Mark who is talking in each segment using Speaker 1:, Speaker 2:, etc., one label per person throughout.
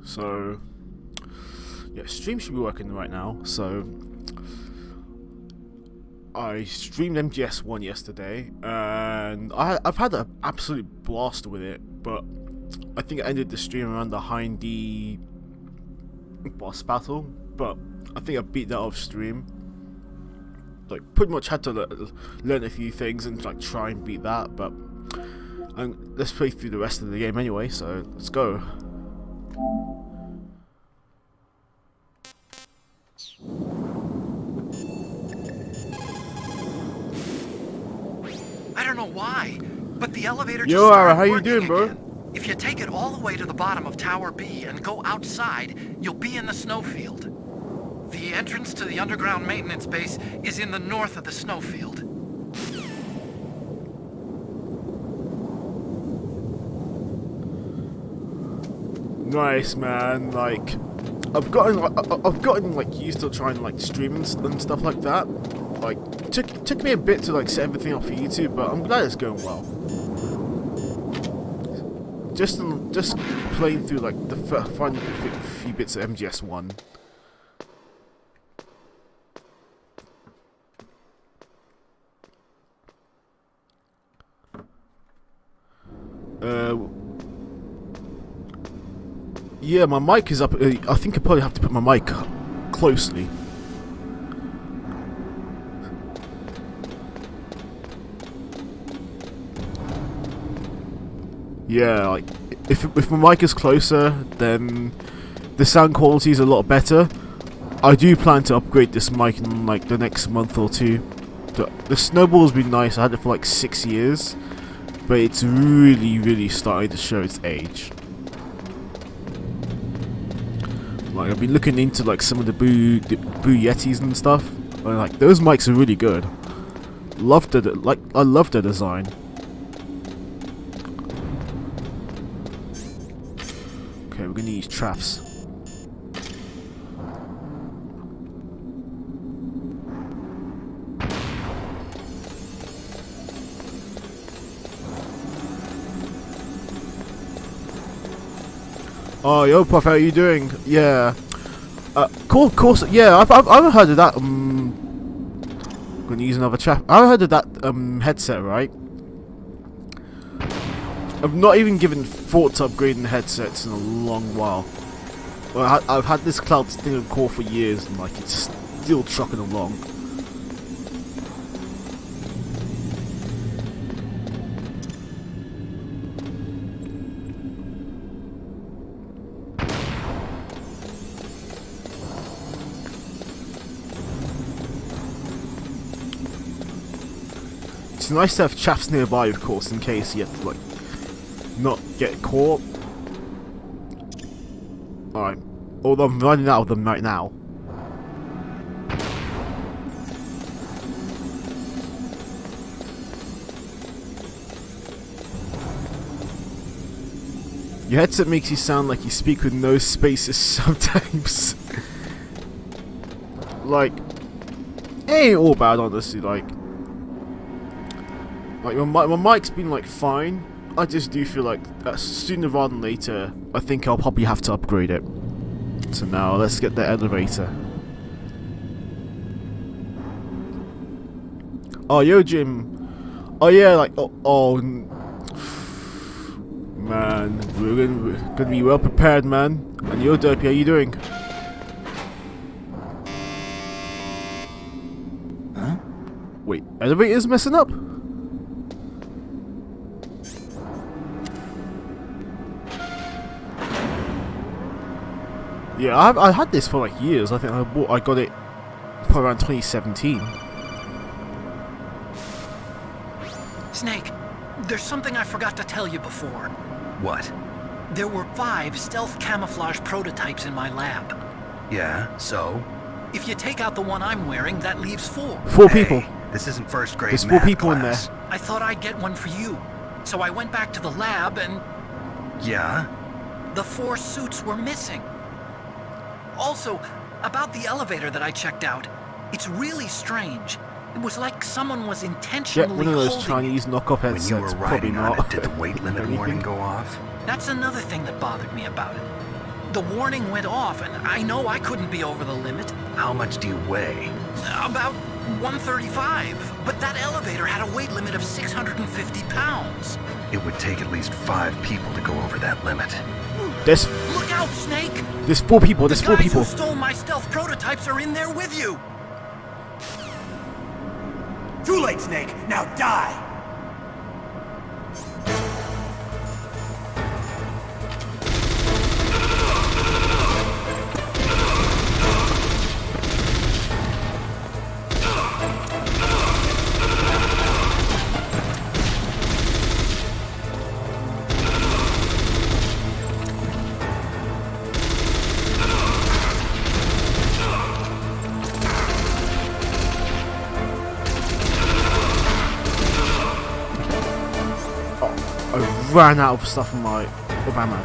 Speaker 1: So yeah, stream should be working right now. So I streamed MGS1 yesterday, and I've had an absolute blast with it. But I think I ended the stream around the Hindy boss battle. But I think I beat that off stream. Like, pretty much had to learn a few things and like try and beat that. But let's play through the rest of the game anyway. So let's go.
Speaker 2: I don't know why, but the elevator just
Speaker 1: Yo,
Speaker 2: started
Speaker 1: how you
Speaker 2: working
Speaker 1: doing, bro?
Speaker 2: again. If you take it all the way to the bottom of Tower B and go outside, you'll be in the snowfield. The entrance to the underground maintenance base is in the north of the snowfield.
Speaker 1: Nice, man. Like, I've gotten like used to trying like streaming and stuff like that. Like, took me a bit to like set everything up for YouTube, but I'm glad it's going well. Just playing through like the final few bits of MGS1. Yeah, my mic is up. I think I probably have to put my mic closely. Yeah, like if my mic is closer, then the sound quality is a lot better. I do plan to upgrade this mic in like the next month or two. The Snowball's been nice. I had it for like 6 years, but it's really starting to show its age. Like, I've been looking into like some of the Boo Yetis and stuff. And, like, those mics are really good. I love the design. Okay, we're gonna use traps. Oh, yo, Puff, how are you doing? Yeah. Cool, course. Yeah, I've heard of that. Gonna use another trap. I've heard of that headset, right? I've not even given thought to upgrading headsets in a long while. Well, I've had this cloud thing core for years, and like it's still trucking along. It's nice to have chaps nearby, of course, in case you have to like not get caught. Alright. Although I'm running out of them right now. Your headset makes you sound like you speak with no spaces sometimes. Like, it ain't all bad, honestly. Like my mic's been like fine. I just do feel like sooner rather than later, I think I'll probably have to upgrade it. So now let's get the elevator. Oh, yo, Jim. Oh yeah, like man, we're gonna be well prepared, man. And yo, Derpy, how you doing?
Speaker 3: Huh?
Speaker 1: Wait, elevator's messing up? Yeah, I had this for like years. I think I got it probably around 2017.
Speaker 2: Snake, there's something I forgot to tell you before.
Speaker 3: What?
Speaker 2: There were 5 stealth camouflage prototypes in my lab.
Speaker 3: Yeah, so?
Speaker 2: If you take out the one I'm wearing, that leaves 4.
Speaker 1: 4 people.
Speaker 3: This isn't first grade
Speaker 1: There's 4
Speaker 3: math
Speaker 1: people
Speaker 3: class.
Speaker 1: in there.
Speaker 2: I thought I'd get one for you. So I went back to the lab and
Speaker 3: Yeah?
Speaker 2: the 4 suits were missing. Also, about the elevator that I checked out, it's really strange. It was like someone was
Speaker 1: Get
Speaker 2: intentionally
Speaker 1: one of those
Speaker 2: holding
Speaker 1: Chinese knockoff
Speaker 3: When
Speaker 1: headsets.
Speaker 3: you were
Speaker 1: Probably
Speaker 3: riding on
Speaker 1: not.
Speaker 3: it, did the weight limit
Speaker 1: Anything?
Speaker 3: warning go off?
Speaker 2: That's another thing that bothered me about it. The warning went off, and I know I couldn't be over the limit.
Speaker 3: How much do you weigh?
Speaker 2: About 135, but that elevator had a weight limit of 650 pounds.
Speaker 3: It would take at least 5 people to go over that limit.
Speaker 1: There's
Speaker 2: Look out, Snake!
Speaker 1: 4 people. There's
Speaker 2: The
Speaker 1: 4
Speaker 2: guys
Speaker 1: people.
Speaker 2: who stole my stealth prototypes are in there with you.
Speaker 4: Too late, Snake. Now die.
Speaker 1: I ran out of stuff in my ammo.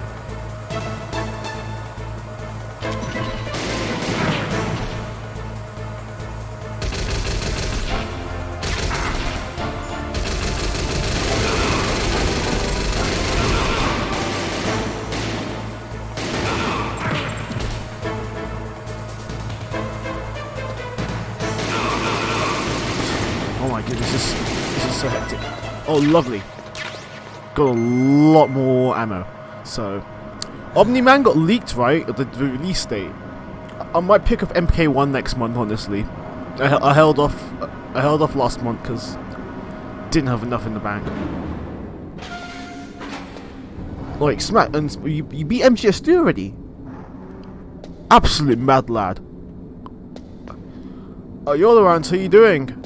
Speaker 1: Oh my goodness, this is so hectic. Oh, lovely. Got a lot more ammo. So, Omni-Man got leaked, right, at the release date. I might pick up MK1 next month, honestly. I held off last month because didn't have enough in the bank. Like, smack, and you beat MGS2 already? Absolute mad lad. Oh, you're around, how you doing?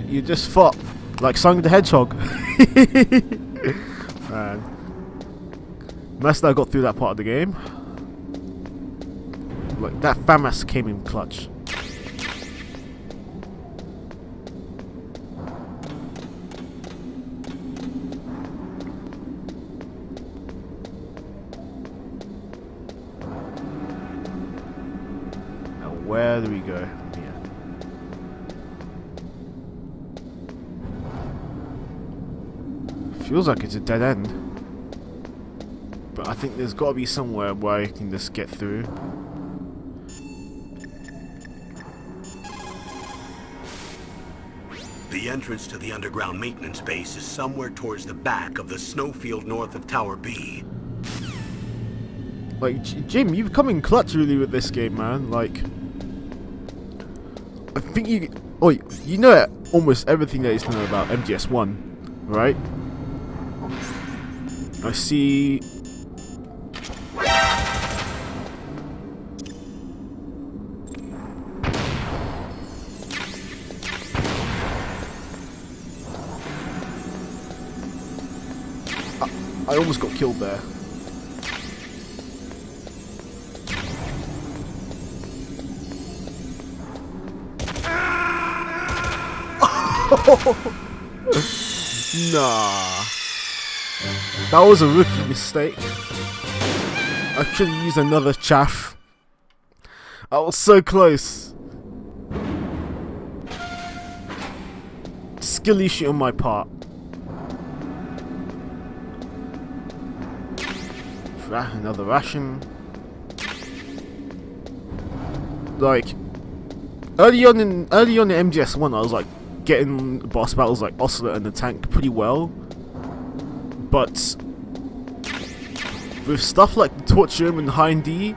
Speaker 1: You just fought like Sonic the Hedgehog. Man. Nice that I got through that part of the game. Like, that FAMAS came in clutch. Now where do we go from here? Feels like it's a dead end, but I think there's got to be somewhere where I can just get through.
Speaker 4: The entrance to the underground maintenance base is somewhere towards the back of the snowfield north of Tower B.
Speaker 1: Like, Jim, you've come in clutch really with this game, man. Like, I think you... Oh, you know almost everything there is to know about MGS1, right? I see... I almost got killed there. Nah. That was a rookie mistake. I should have used another chaff. I was so close. Skill issue on my part. Another ration. Like, early on in MGS1, I was like getting boss battles like Ocelot and the tank pretty well, but with stuff like the Torture and Hind D,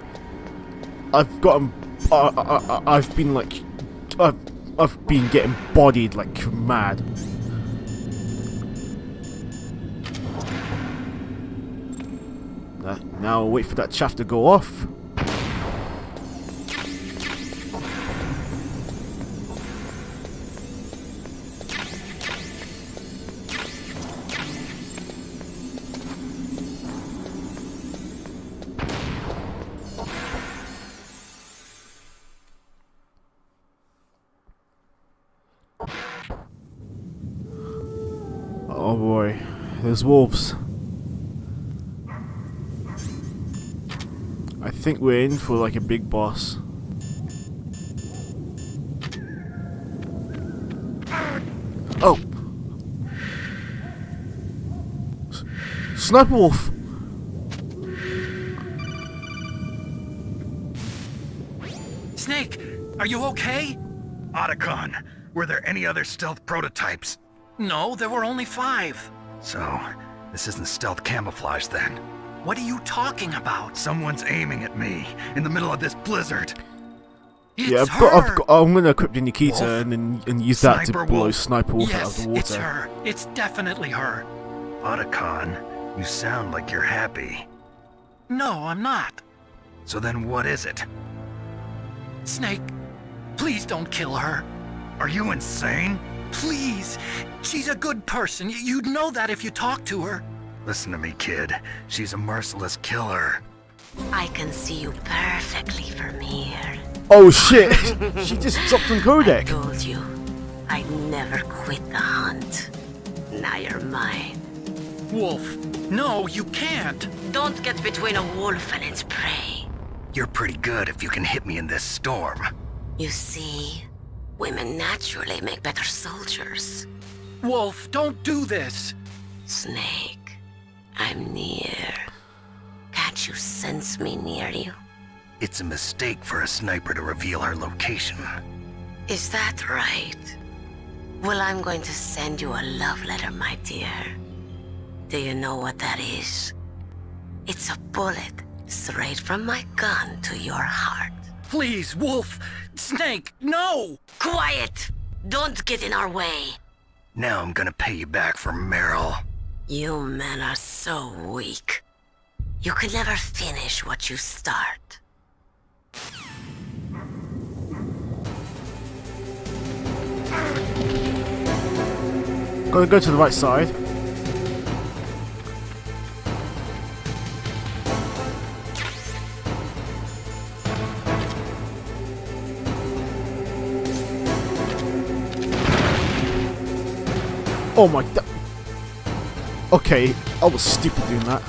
Speaker 1: I've gotten, I've been like, I've been getting bodied like mad. Now I'll wait for that chaff to go off. Oh boy, there's wolves. I think we're in for like a big boss. Oh. Sniper Wolf.
Speaker 2: Snake, are you okay?
Speaker 3: Otacon, were there any other stealth prototypes?
Speaker 2: No, there were only 5.
Speaker 3: So, this isn't stealth camouflage then.
Speaker 2: What are you talking about?
Speaker 3: Someone's aiming at me in the middle of this blizzard.
Speaker 2: It's
Speaker 1: Yeah,
Speaker 2: her.
Speaker 1: I'm gonna equip the Nikita
Speaker 3: Wolf?
Speaker 1: and use that to
Speaker 3: Sniper
Speaker 1: blow
Speaker 3: Wolf?
Speaker 1: Sniper Wolf out of
Speaker 2: Yes,
Speaker 1: the water.
Speaker 2: it's her. It's definitely her.
Speaker 3: Otacon, you sound like you're happy.
Speaker 2: No, I'm not.
Speaker 3: So then what is it?
Speaker 2: Snake, please don't kill her.
Speaker 3: Are you insane?
Speaker 2: Please. She's a good person. You'd know that if you talked to her.
Speaker 3: Listen to me, kid. She's a merciless killer.
Speaker 5: I can see you perfectly from here.
Speaker 1: Oh shit! She just dropped on
Speaker 5: I
Speaker 1: codec.
Speaker 5: told you, I'd never quit the hunt. Now you're mine.
Speaker 2: Wolf, no, you can't.
Speaker 5: Don't get between a wolf and its prey.
Speaker 3: You're pretty good if you can hit me in this storm.
Speaker 5: You see, women naturally make better soldiers.
Speaker 2: Wolf, don't do this.
Speaker 5: Snake, I'm near. Can't you sense me near you?
Speaker 3: It's a mistake for a sniper to reveal her location.
Speaker 5: Is that right? Well, I'm going to send you a love letter, my dear. Do you know what that is? It's a bullet straight from my gun to your heart.
Speaker 2: Please, Wolf. Snake, no.
Speaker 5: Quiet! Don't get in our way.
Speaker 3: Now I'm gonna pay you back for Meryl.
Speaker 5: You men are so weak. You can never finish what you start.
Speaker 1: Gotta go to the right side. Oh my god. Okay, I was stupid doing that.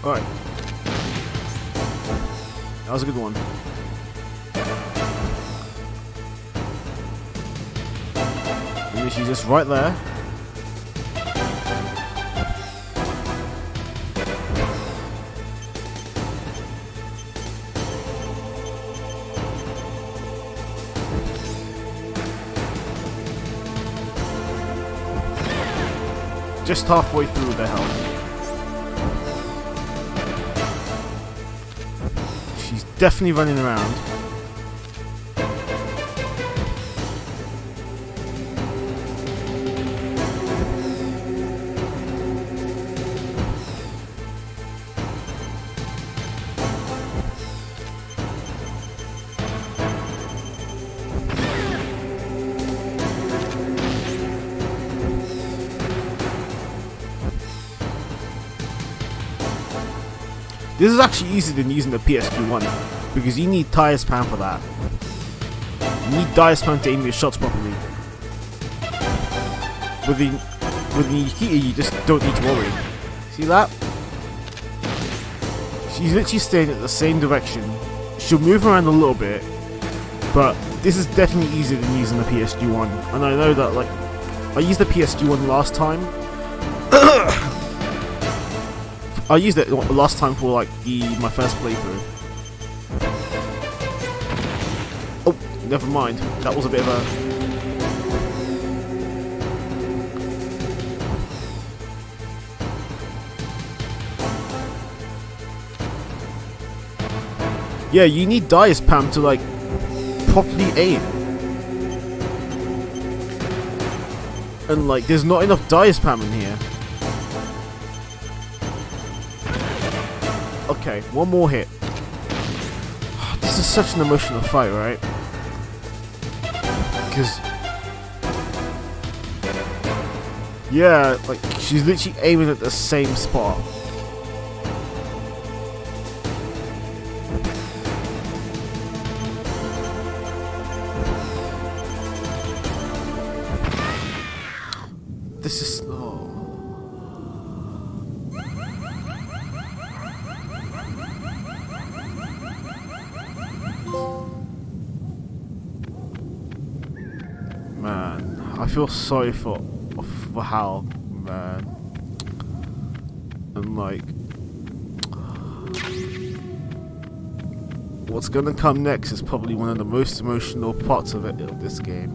Speaker 1: Alright. That was a good one. Maybe she's just right there. Just halfway through the health. She's definitely running around. This is actually easier than using the PSG one, because you need tire spam for that. You need tire spam to aim your shots properly. With the Nikita, you just don't need to worry. See that? She's literally staying at the same direction. She'll move around a little bit, but this is definitely easier than using the PSG one. And I know that, like, I used the PSG one last time. I used it last time for like my first playthrough. Oh, never mind. That was a bit of a... Yeah, you need die spam to like properly aim. And like, there's not enough die spam in here. Okay, one more hit. This is such an emotional fight, right? Because... yeah, like, she's literally aiming at the same spot. This is... oh. Man, I feel sorry for Hal, man. And like, what's gonna come next is probably one of the most emotional parts of this game.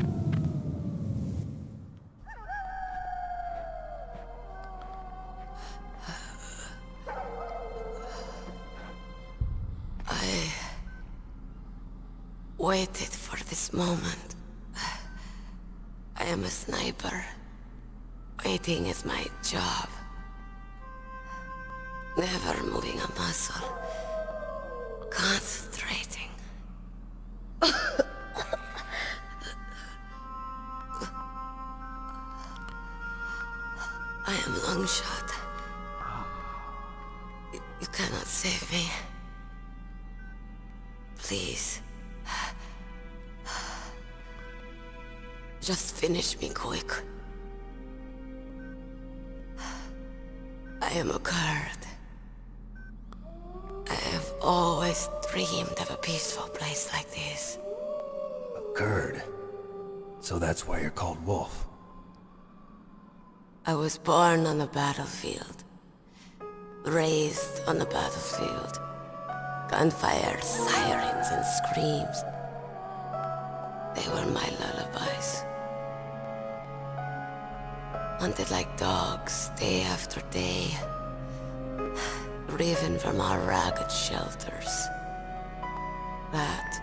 Speaker 5: I waited for this moment. I am a sniper. Waiting is my job. Never moving a muscle. Concentrating. I am long shot. You cannot save me. Please. Just finish me quick. I am a Kurd. I have always dreamed of a peaceful place like this.
Speaker 3: A Kurd. So that's why you're called Wolf.
Speaker 5: I was born on the battlefield. Raised on the battlefield. Gunfire, sirens, and screams. They were my lullabies. Hunted like dogs, day after day. Driven from our ragged shelters. That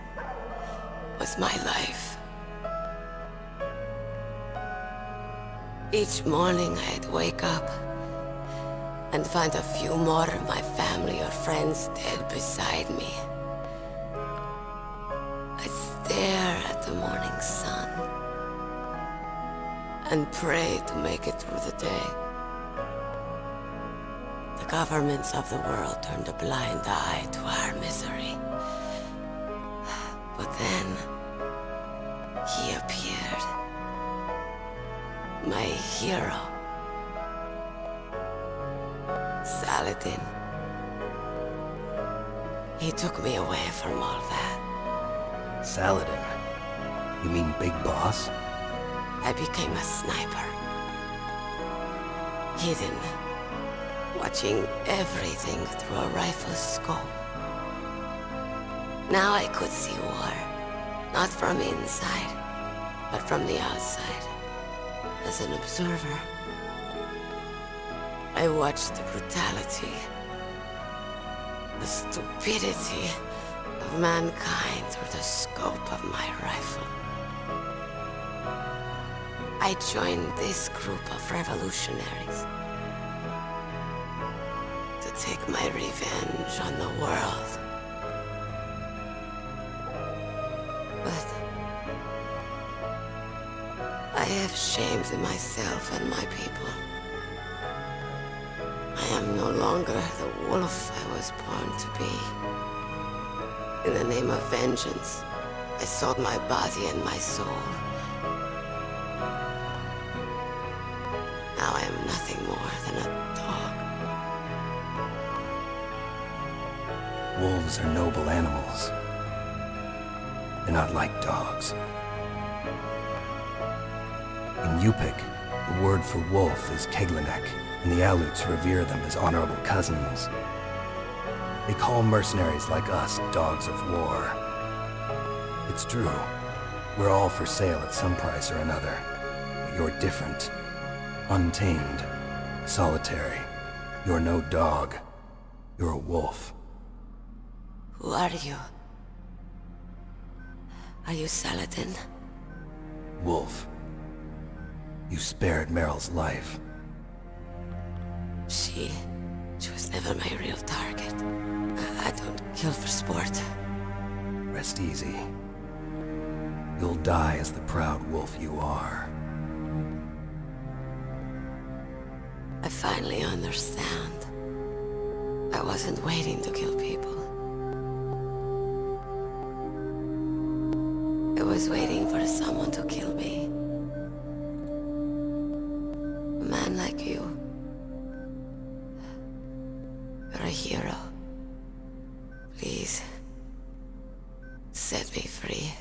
Speaker 5: was my life. Each morning I'd wake up and find a few more of my family or friends dead beside me. I'd stare at the morning sun and pray to make it through the day. The governments of the world turned a blind eye to our misery. But then, he appeared. My hero. Saladin. He took me away from all that.
Speaker 3: Saladin? You mean Big Boss?
Speaker 5: I became a sniper. Hidden. Watching everything through a rifle's scope. Now I could see war. Not from inside, but from the outside. As an observer. I watched the brutality, the stupidity of mankind through the scope of my rifle. I joined this group of revolutionaries to take my revenge on the world. But I have shamed myself and my people. I am no longer the wolf I was born to be. In the name of vengeance, I sold my body and my soul. Now I am nothing more than a dog.
Speaker 3: Wolves are noble animals. They're not like dogs. In Yupik, the word for wolf is Keglanek, and the Aleuts revere them as honorable cousins. They call mercenaries like us dogs of war. It's true. We're all for sale at some price or another. But you're different. Untamed. Solitary. You're no dog. You're a wolf.
Speaker 5: Who are you? Are you Saladin?
Speaker 3: Wolf. You spared Meryl's life.
Speaker 5: She was never my real target. I don't kill for sport.
Speaker 3: Rest easy. You'll die as the proud wolf you are.
Speaker 5: I finally understand. I wasn't waiting to kill people. I was waiting for someone to kill me. A man like you. You're a hero. Please, set me free.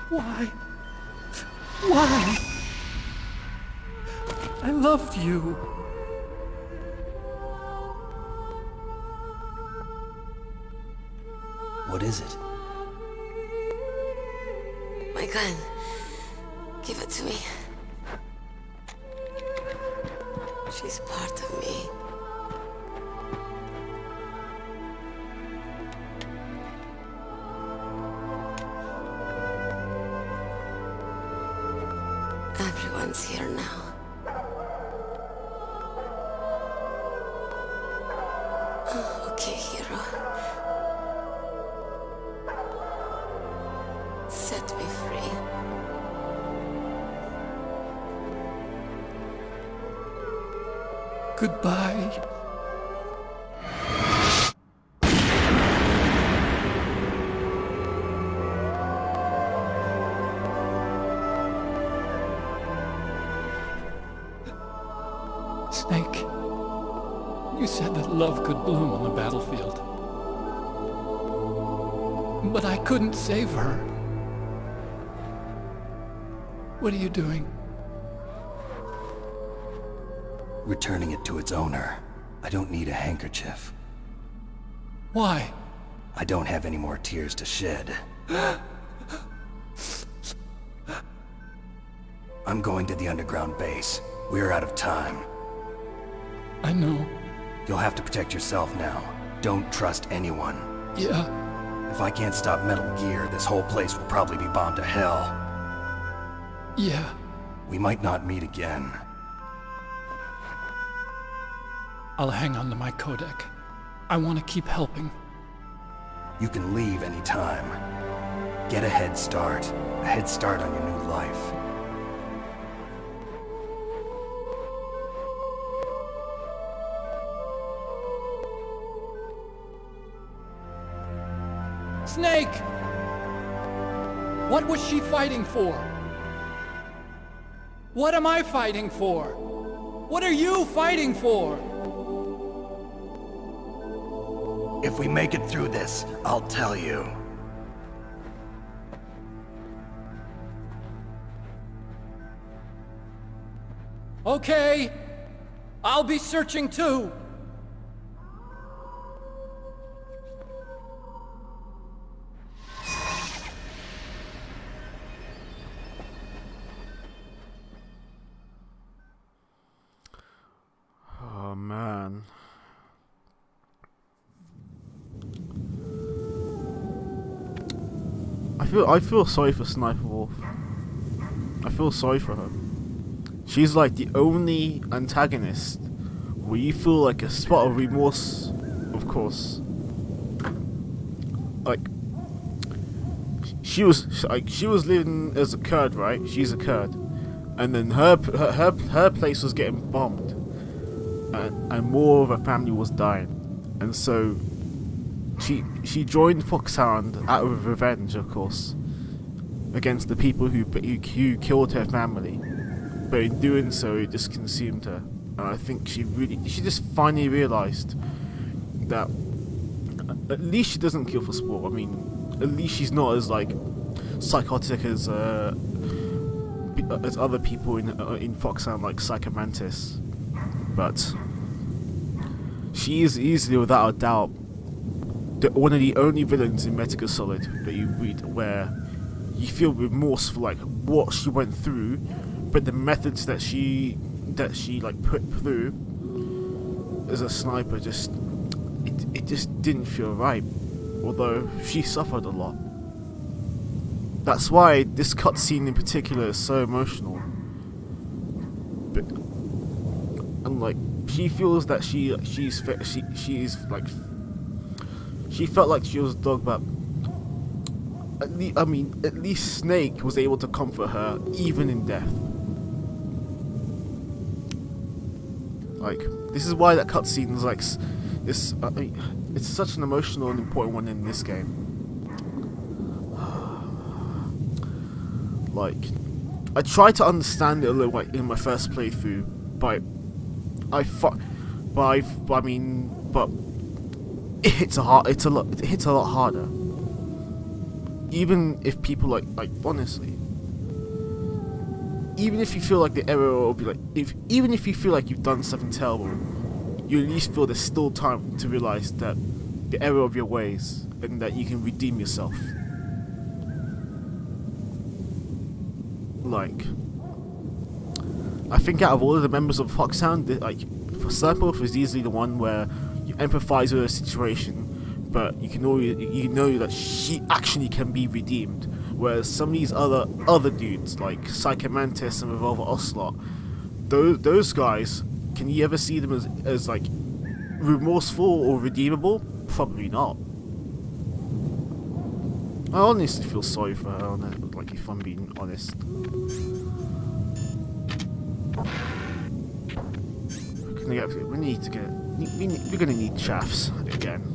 Speaker 6: Why? Why? I loved you.
Speaker 3: What is it?
Speaker 5: My gun. Give it to me. She's part of me. Everyone's here now. Okay, hero. Set me free.
Speaker 6: Goodbye. Snake, you said that love could bloom on the battlefield. But I couldn't save her. What are you doing?
Speaker 3: Returning it to its owner. I don't need a handkerchief.
Speaker 6: Why?
Speaker 3: I don't have any more tears to shed. I'm going to the underground base. We're out of time.
Speaker 6: I know.
Speaker 3: You'll have to protect yourself now. Don't trust anyone.
Speaker 6: Yeah.
Speaker 3: If I can't stop Metal Gear, this whole place will probably be bombed to hell.
Speaker 6: Yeah.
Speaker 3: We might not meet again.
Speaker 6: I'll hang on to my codec. I want to keep helping.
Speaker 3: You can leave anytime. Get a head start. A head start on your new life.
Speaker 6: Snake! What was she fighting for? What am I fighting for? What are you fighting for?
Speaker 3: If we make it through this, I'll tell you.
Speaker 6: Okay. I'll be searching too.
Speaker 1: Oh man. I feel sorry for Sniper Wolf. I feel sorry for her. She's like the only antagonist where you feel like a spot of remorse, of course. Like, she was living as a Kurd, right? She's a Kurd, and then her place was getting bombed, and more of her family was dying, and so she joined Foxhound out of revenge, of course, against the people who killed her family. But in doing so, it just consumed her. And I think she just finally realised that at least she doesn't kill for sport. I mean, at least she's not as like psychotic as other people in Foxhound, like Psychomantis. But she is easily, without a doubt, one of the only villains in Metal Gear Solid that you read where you feel remorse for like what she went through, but the methods that she like put through as a sniper it just didn't feel right, although she suffered a lot. That's why this cutscene in particular is so emotional. But and like she feels that she felt like she was a dog, but at least Snake was able to comfort her even in death. Like, this is why that cutscene is like this. It's such an emotional and important one in this game. Like, I tried to understand it a little like in my first playthrough, but it hits a lot harder. Even if people like honestly, even if you feel like the error will be like, even if you feel like you've done something terrible, you at least feel there's still time to realize that the error of your ways and that you can redeem yourself. Like, I think out of all of the members of Foxhound, like, Serpolf is easily the one where you empathize with a situation, but you know that she actually can be redeemed. Whereas some of these other dudes like Psychomantis and Revolver Ocelot, those guys, can you ever see them as like remorseful or redeemable? Probably not. I honestly feel sorry for her on that, like, if I'm being honest. We're gonna need chaffs again.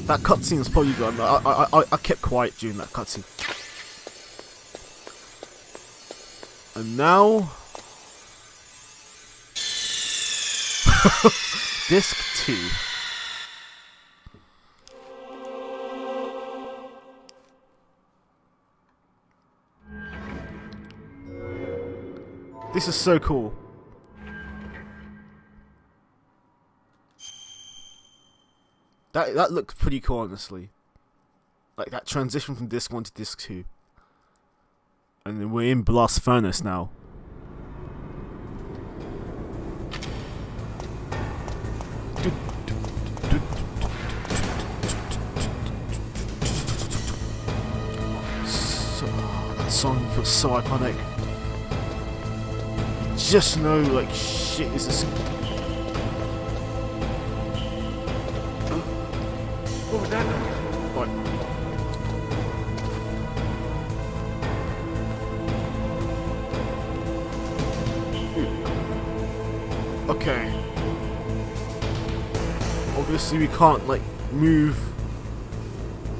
Speaker 1: That cutscene is probably gone. I kept quiet during that cutscene. And now Disc 2. This is so cool. That looks pretty cool, honestly. Like that transition from Disc 1 to Disc 2. And then we're in Blast Furnace now. That song feels so iconic. You just know, like, shit, is this...
Speaker 7: What was that?
Speaker 1: What? Okay. Obviously we can't, like, move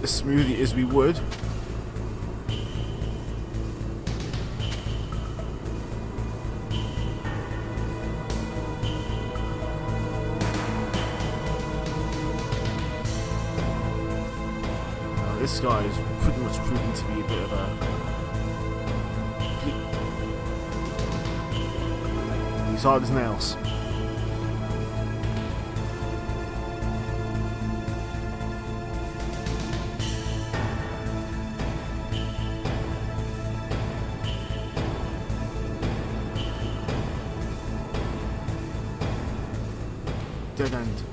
Speaker 1: as smoothly as we would. This guy is pretty much proven to be a bit of a... He's hard as nails. Dead end.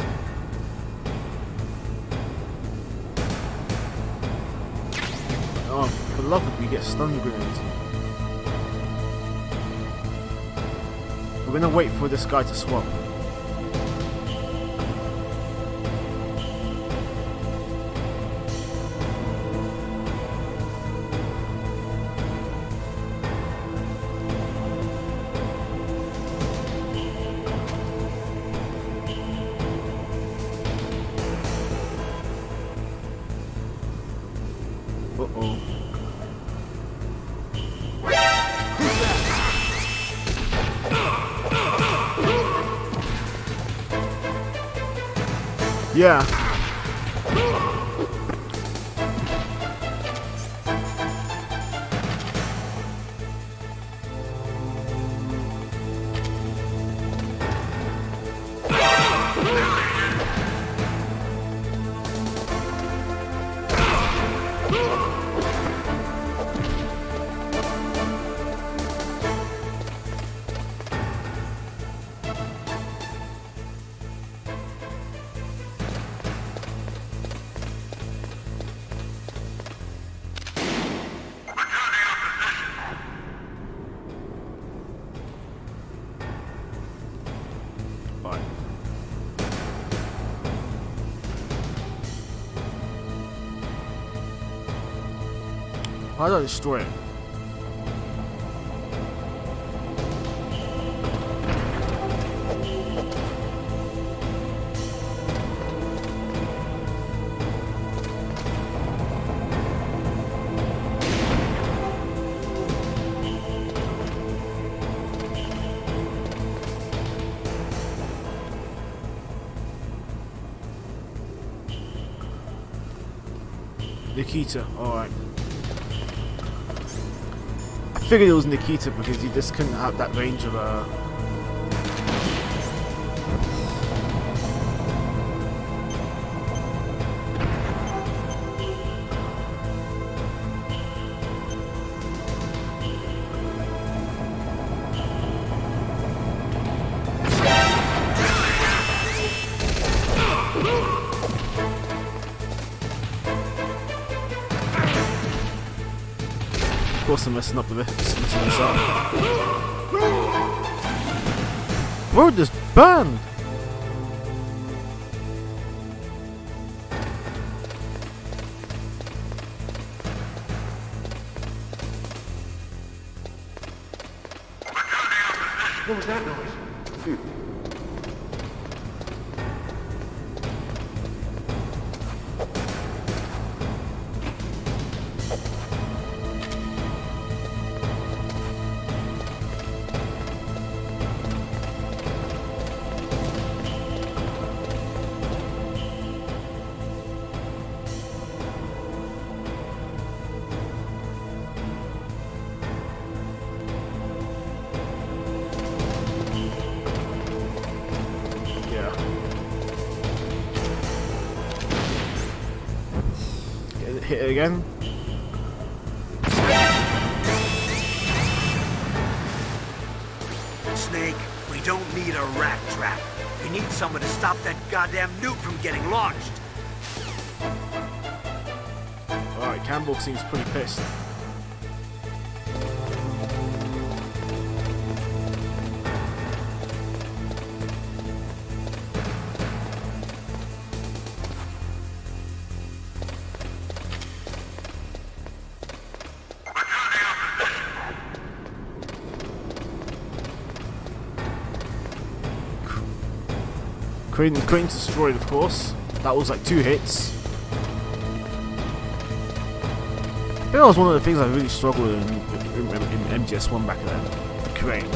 Speaker 1: Oh, beloved, we get stun grenades. We're gonna wait for this guy to swap. Uh-oh. Yeah. Right. How do I destroy it? Nikita, alright. I figured it was Nikita because you just couldn't have that range of Of course I'm messing up with this. Messing this up. Bro, this burned!
Speaker 4: What was that noise?
Speaker 1: Yeah. Hit it again.
Speaker 4: Snake, we don't need a rat trap. We need someone to stop that goddamn nuke from getting launched.
Speaker 1: Alright, Campbell seems pretty pissed. Crane's destroyed, of course. That was like 2 hits. I think that was one of the things I really struggled in MGS1 back then. The crane.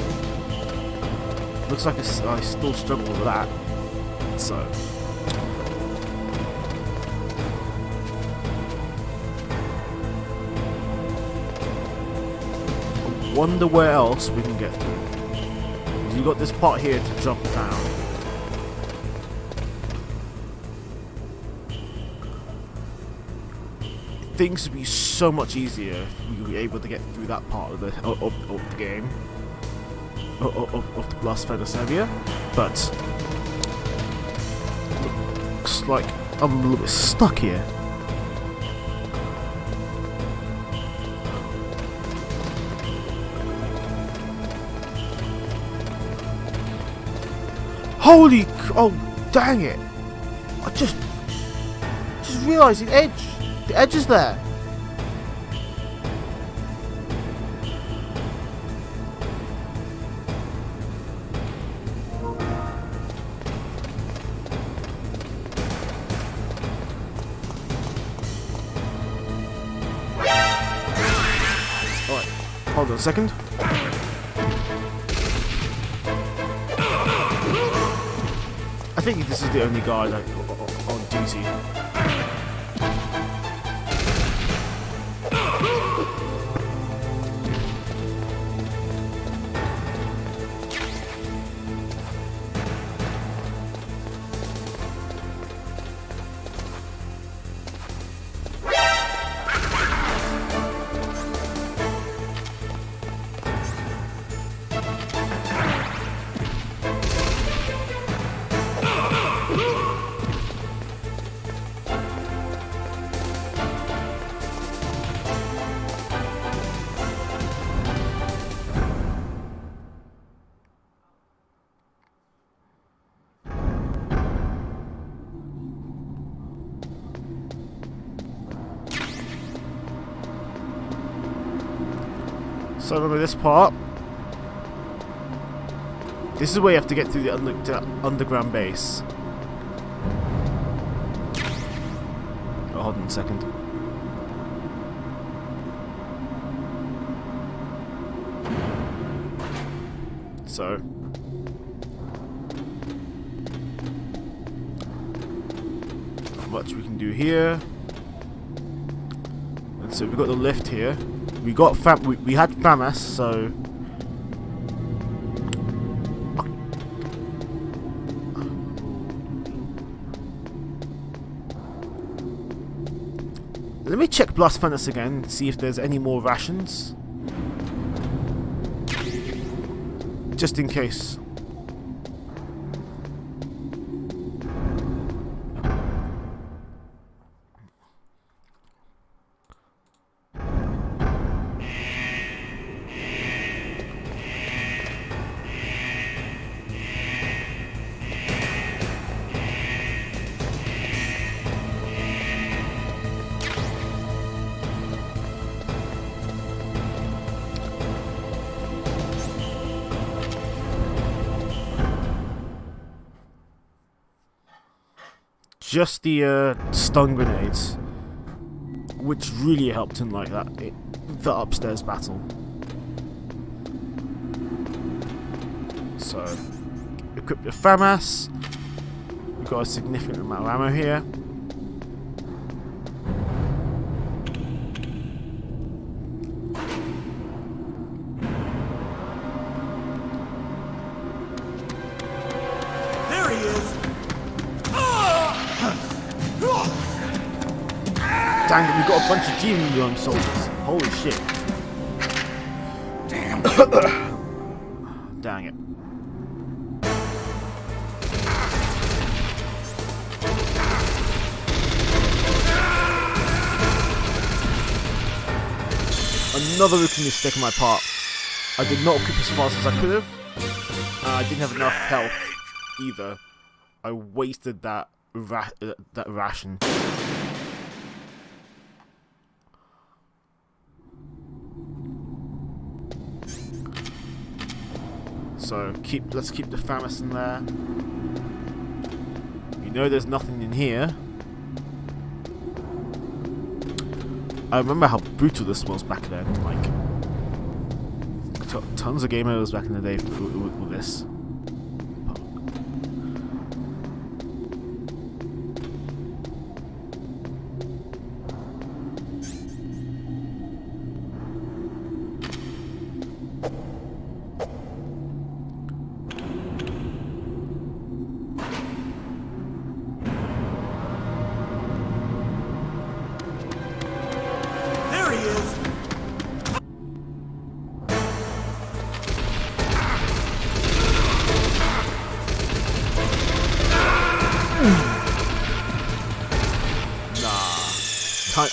Speaker 1: Looks like I still struggle with that. So. I wonder where else we can get through. You got this part here to jump down. Things would be so much easier if we were able to get through that part of the game of the Blast Furnace area, but looks like I'm a little bit stuck here. Oh dang it! I just realised the edge. The edge is there. Hold on a second. I think this is the only guy like on duty. So remember this part. This is where you have to get through the underground base. Oh, hold on a second. So not much we can do here. And so we've got the lift here. We got we had FAMAS, so let me check Blast Furnace again, see if there's any more rations, just in case. Just the stun grenades, which really helped in like the upstairs battle. So, equip the FAMAS. We've got a significant amount of ammo here.
Speaker 4: There he is!
Speaker 1: Dang it, we've got a bunch of Demon soldiers. Holy shit.
Speaker 6: Damn.
Speaker 1: Dang it. Another rookie mistake on my part. I did not equip as fast as I could have. I didn't have enough health either. I wasted that ration. So let's keep the FAMAS in there. You know there's nothing in here. I remember how brutal this was back then. Like tons of game overs back in the day with this.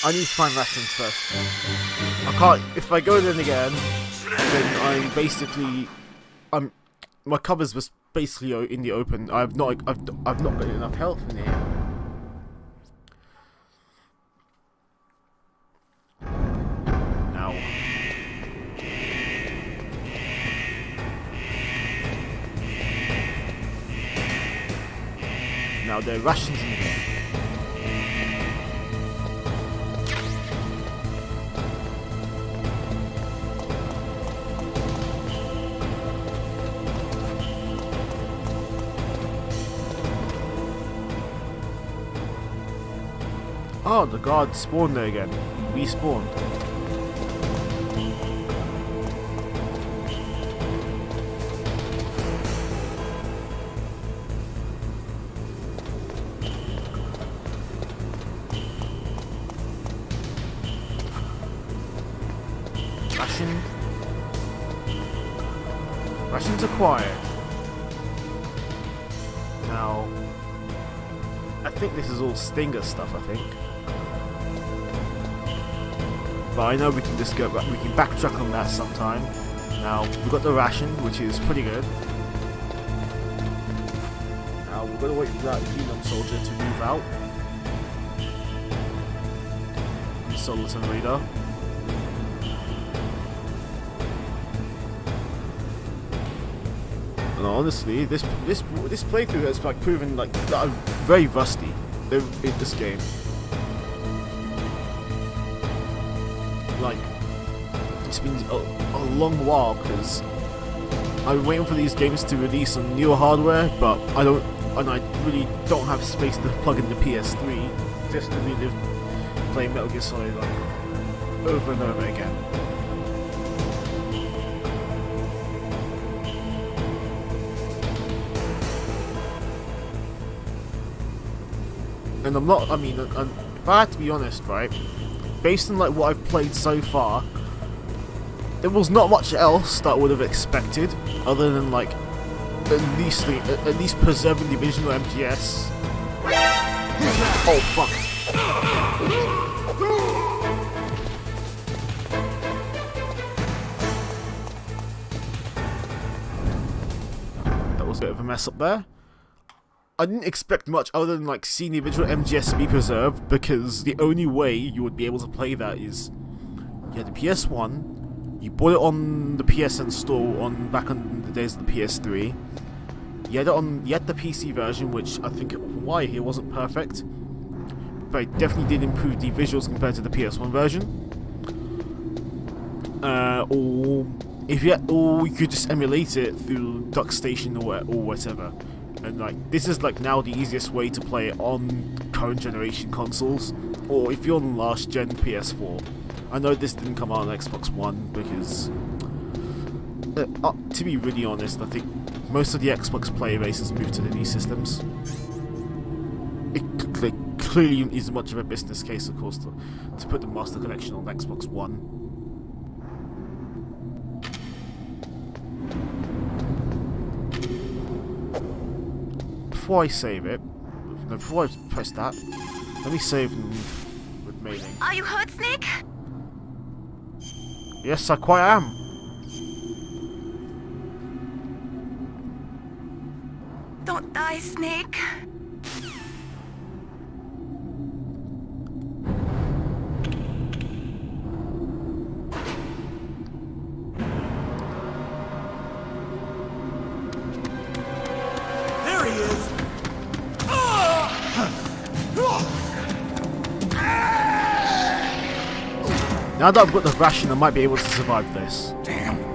Speaker 1: I need to find rations first. I can't. If I go in again, then I'm basically. My covers was basically in the open. I've not got enough health in here. Now. Now there are rations in here. Oh, the guard spawned there again. Respawned. Rations acquired. Now, I think this is all Stinger stuff, I think. But I know we can just go back, we can backtrack on that sometime. Now, we've got the ration, which is pretty good. Now, we're going to wait for that Venom soldier to move out. Soliton Reader. And honestly, this playthrough has like proven like that I'm very rusty in this game. Like, it's been a long while because I've been waiting for these games to release on newer hardware, but I really don't have space to plug in the PS3 just to relive playing Metal Gear Solid like over and over again. And if I had to be honest, right, based on like what I've played so far, there was not much else that I would have expected, other than like at least preserving the original MGS. Oh fuck! That was a bit of a mess up there. I didn't expect much other than like seeing the original MGS be preserved, because the only way you would be able to play that is you had the PS1, you bought it on the PSN store back on the days of the PS3. You had the PC version, which I think why it wasn't perfect, but it definitely did improve the visuals compared to the PS1 version. Or you could just emulate it through DuckStation or whatever. And like this is like now the easiest way to play it on current generation consoles, or if you're on last gen PS4. I know this didn't come out on Xbox One because, to be really honest, I think most of the Xbox player base has moved to the new systems. It clearly isn't much of a business case, of course, to put the Master Collection on Xbox One. Before I save it, before I press that, let me save with mailing.
Speaker 5: Are you hurt, Snake?
Speaker 1: Yes, I quite am.
Speaker 5: Don't die, Snake.
Speaker 4: There he is!
Speaker 1: Now that I've got the ration, I might be able to survive this.
Speaker 4: Damn.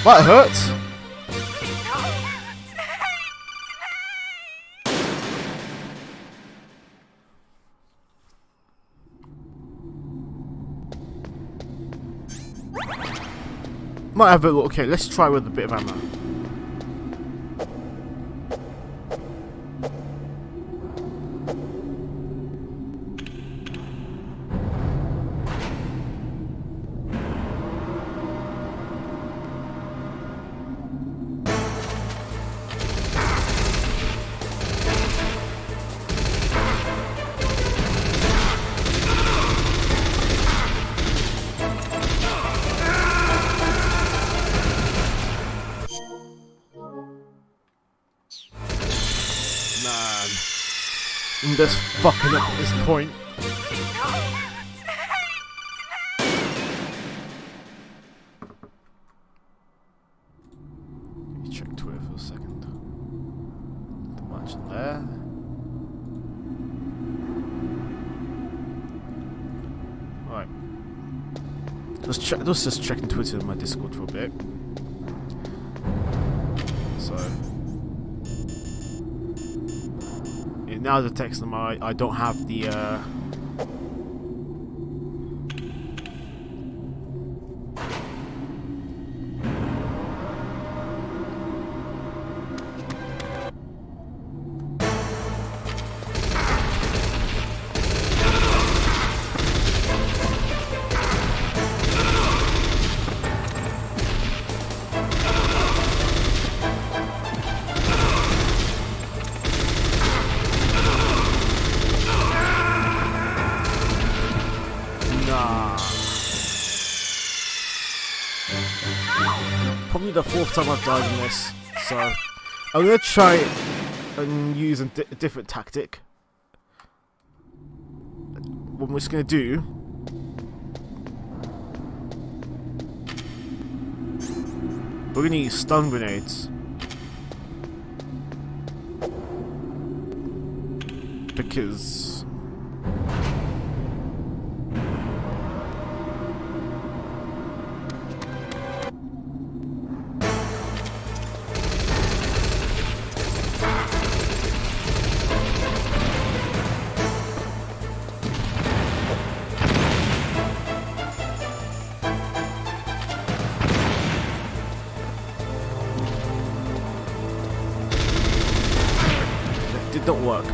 Speaker 1: That hurts. Might have a look. Okay, let's try with a bit of ammo. Man, I'm just fucking up at this point. check Twitter for a second. The match there. Right. Let's just checking Twitter and my Discord for a bit. So it now detects them. I don't have the probably the 4th time I've died in this, so I'm gonna try and use a different tactic. What we're just gonna do, we're gonna use stun grenades because it did not work.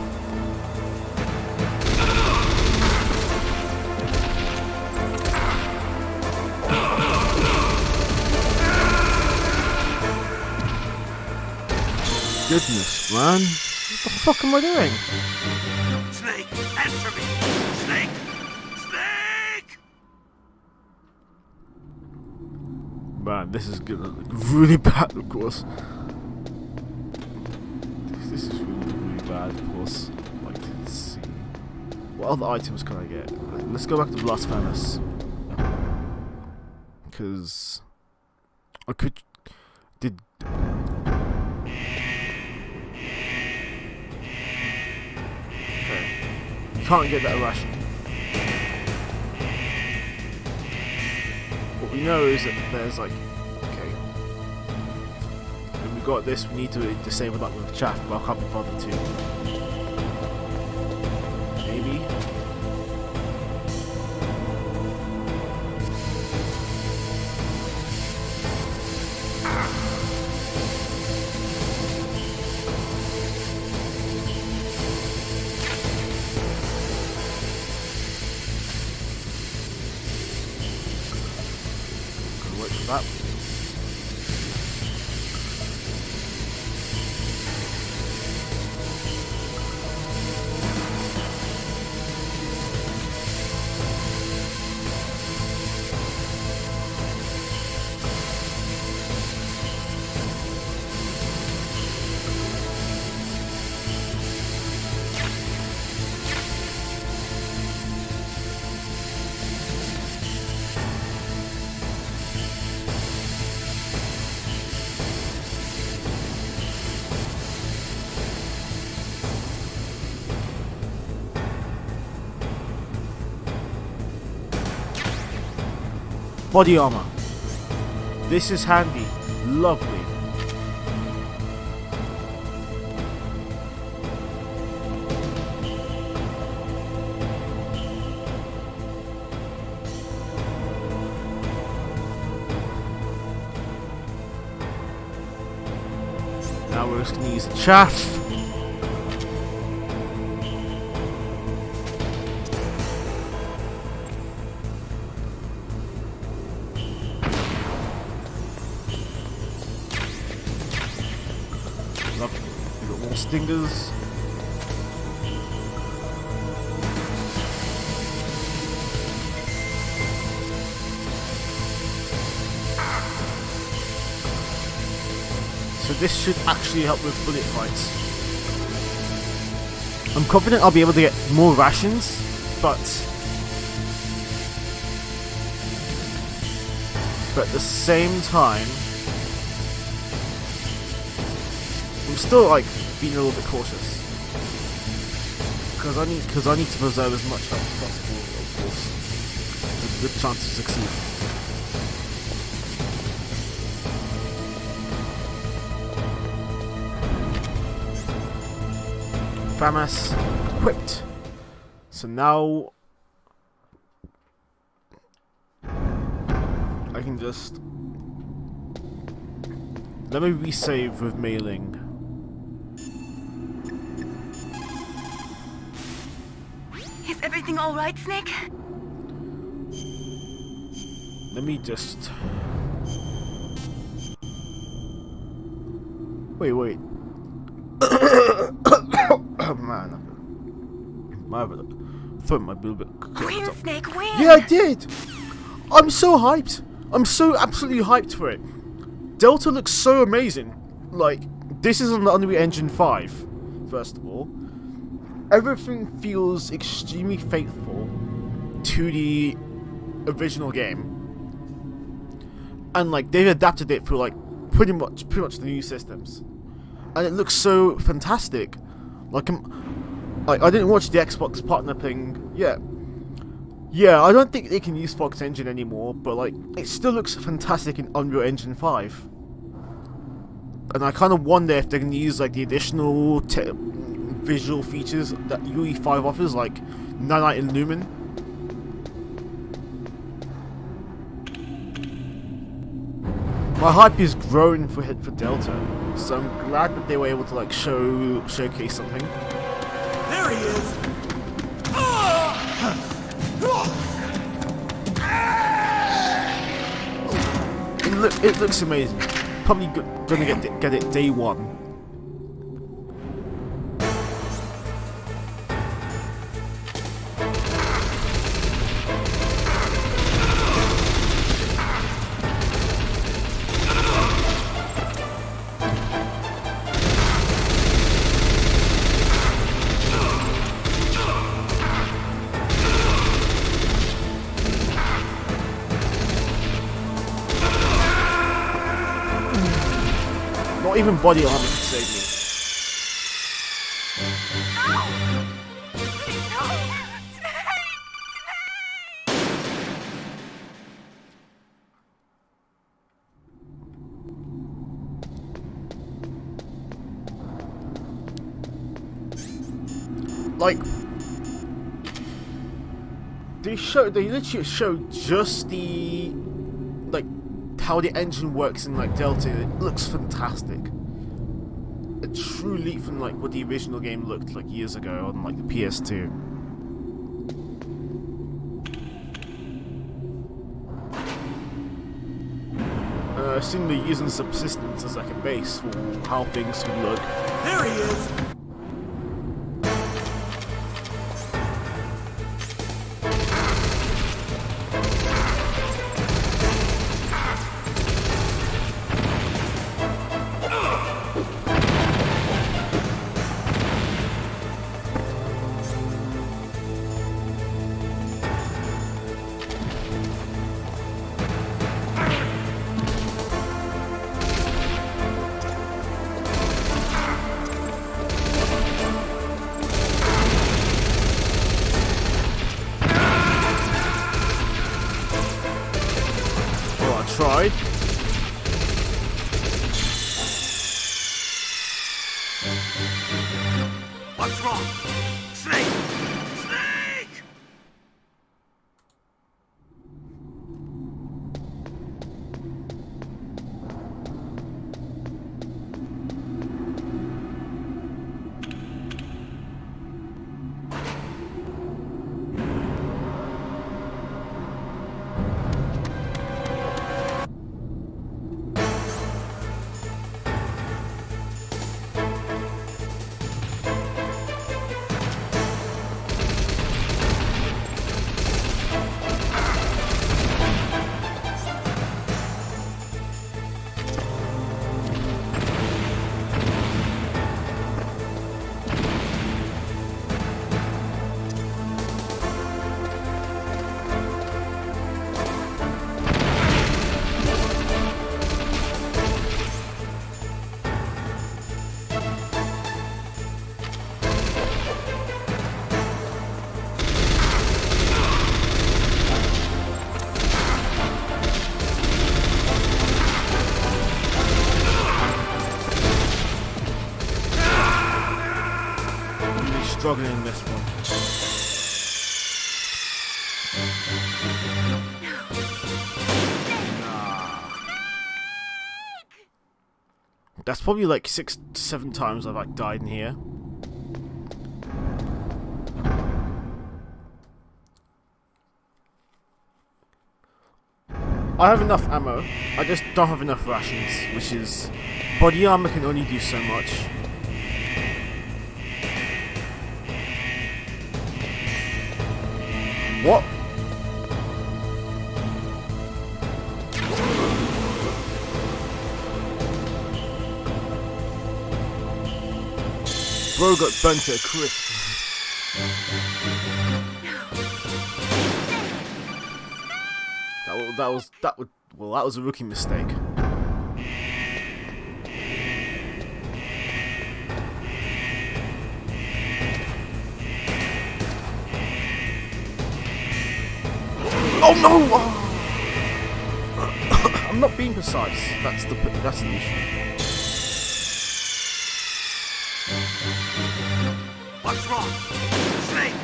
Speaker 1: Goodness, man. What the fuck am I doing?
Speaker 4: Snake, answer me! Snake! Snake!
Speaker 1: Man, this is gonna look really bad, of course. This is really bad, of course. Like, let's see. What other items can I get? Let's go back to Blast Furnace. Because I could... Did... Okay. You can't get that ration. What we know is that there's like... Okay. When we got this, we need to disable that with chaff, but I can't be bothered to. Maybe? Wait for that. Body armor. This is handy. Lovely. Now we're just going to use the chaff. We've got more stingers. So this should actually help with bullet fights. I'm confident I'll be able to get more rations, but at the same time, I'm still like being a little bit cautious because I need to preserve as much health as possible, of course, with a good chance to succeed. FAMAS equipped. So now I can just let me resave with mailing.
Speaker 7: Is everything all right, Snake?
Speaker 1: Let me just wait. Oh man, my throat might be a little bit.
Speaker 7: Win, Snake, win!
Speaker 1: Yeah, I did. I'm so hyped. I'm so absolutely hyped for it. Delta looks so amazing. Like, this is on the Unreal Engine 5, first of all. Everything feels extremely faithful to the original game. And like, they've adapted it for like pretty much the new systems. And it looks so fantastic. Like, I didn't watch the Xbox partner thing yet. Yeah, I don't think they can use Fox Engine anymore, but like, it still looks fantastic in Unreal Engine 5. And I kind of wonder if they're going to use like the additional visual features that UE5 offers, like Nanite and Lumen. My hype is growing for Delta, so I'm glad that they were able to like showcase something.
Speaker 4: There he is!
Speaker 1: It looks amazing. Probably gonna get it day one. Not even body armor can save me. Like, they literally showed just the, like, how the engine works in like Delta. It looks fantastic. A true leap from like what the original game looked like years ago on like the PS2. I assume they're using Subsistence as like a base for how things could look.
Speaker 4: There he is!
Speaker 1: Tried.
Speaker 4: What's wrong? Snake! Snake!
Speaker 1: struggling in this one. That's probably like 6, 7 times I've like died in here. I have enough ammo, I just don't have enough rations, which is... Body armor can only do so much. What? Bro got burnt to a crisp. That was a rookie mistake. Oh no! Oh. I'm not being precise. That's the issue.
Speaker 4: What's wrong? Snake!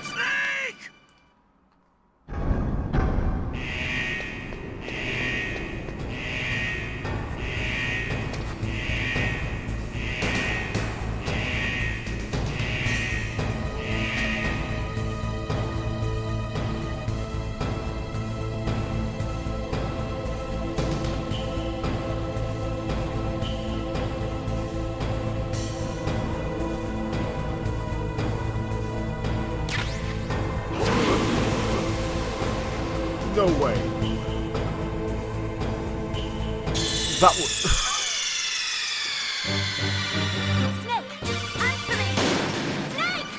Speaker 4: Snake!
Speaker 1: No way. That was...
Speaker 7: Snake! Answer me! Snake!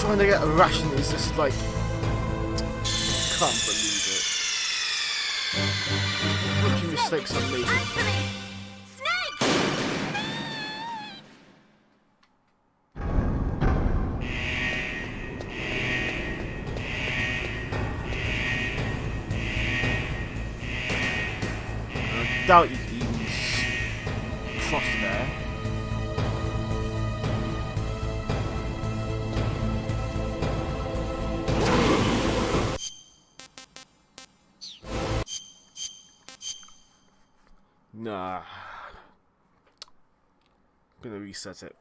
Speaker 1: Trying to get a ration is just like... Can't believe it. Rookie mistakes I'm making.
Speaker 7: Answer me! Snake!
Speaker 1: I doubt you can even cross there. Nah. Gonna reset it.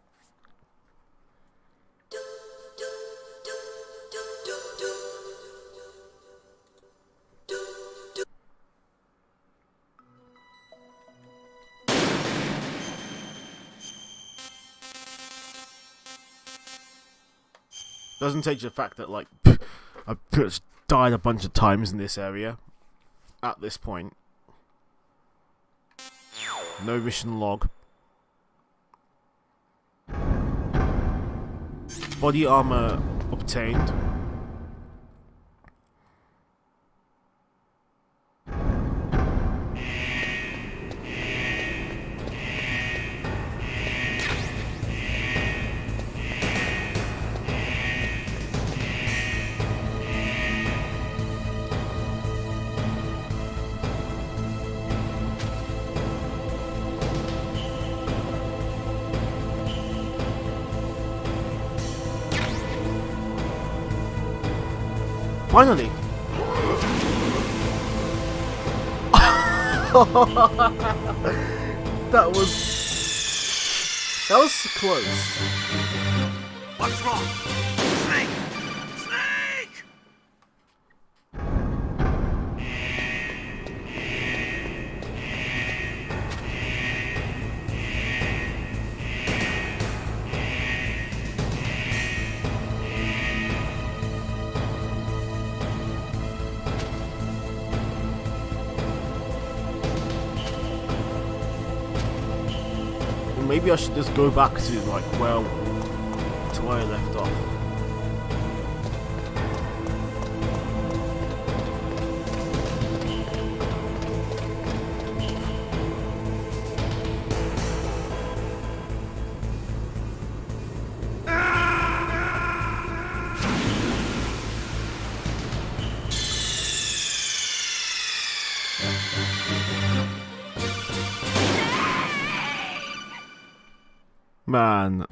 Speaker 1: Doesn't take the fact that like I've died a bunch of times in this area at this point. No mission log. Body armor obtained. Finally! That was close.
Speaker 4: What's wrong? Snake! Snake!
Speaker 1: Maybe I should just go back to like where I left off. Man.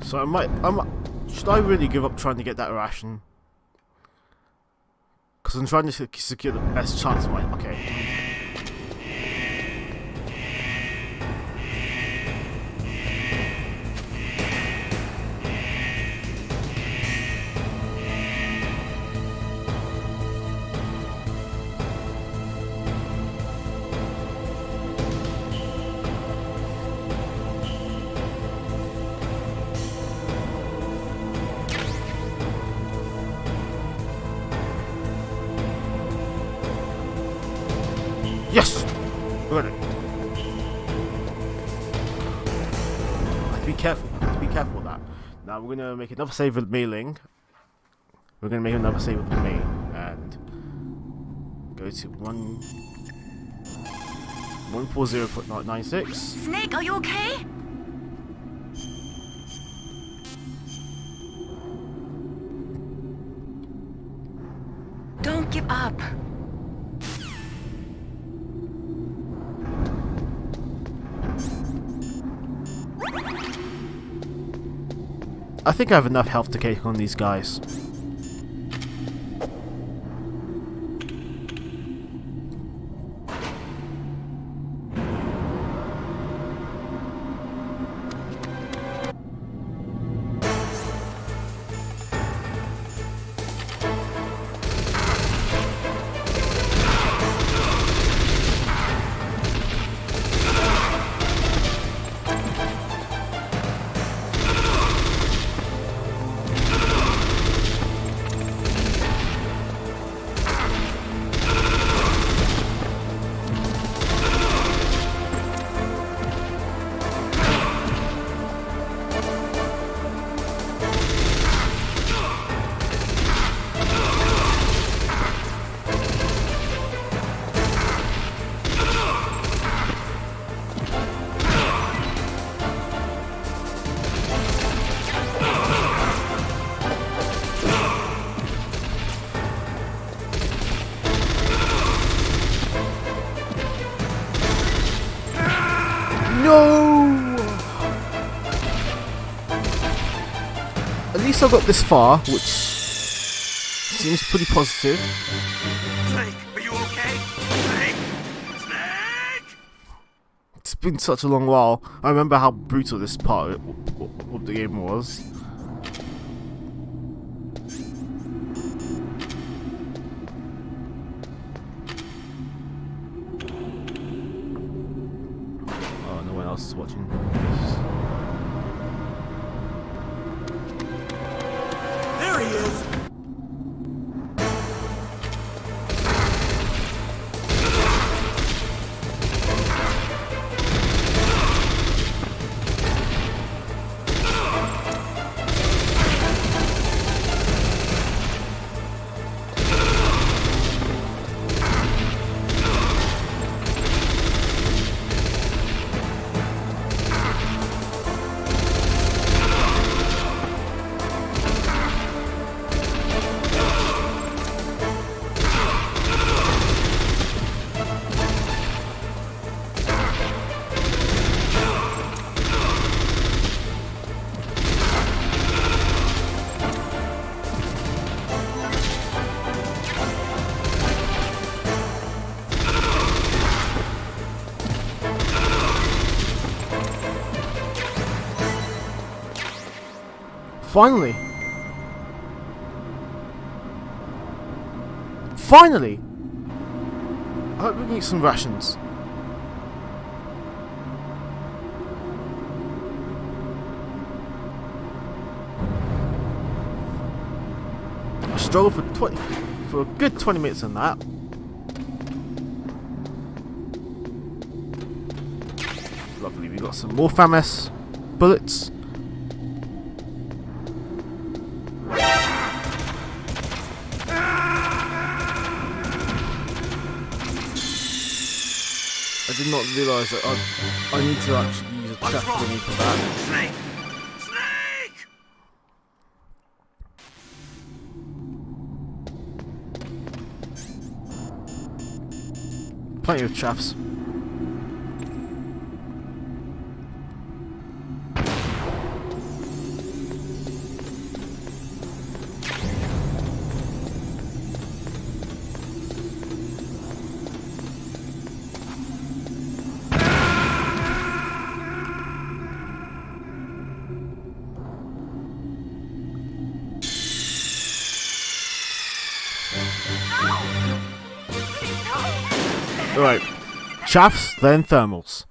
Speaker 1: So should I really give up trying to get that ration? Because I'm trying to secure the best chance of my... Okay. Yes! We got it. Have to be careful. Have to be careful with that. Now we're gonna make another save with Mei-Ling. We're gonna make another save with Mei and go to 140.96.
Speaker 7: Snake, are you okay? Don't give up.
Speaker 1: I think I have enough health to take on these guys. No! At least I got this far, which seems pretty positive.
Speaker 4: Snake, are you okay? Snake! Snake!
Speaker 1: It's been such a long while. I remember how brutal this part of the game was. else is watching this.
Speaker 4: There he is!
Speaker 1: Finally! Finally! I hope we can eat some rations. I struggled for a good 20 minutes on that. Lovely, we got some more FAMAS bullets. I did not realise that I need to actually use a chest thingy for that.
Speaker 4: Snake! Snake!
Speaker 1: Plenty of chaffs. Right, chaffs, then thermals.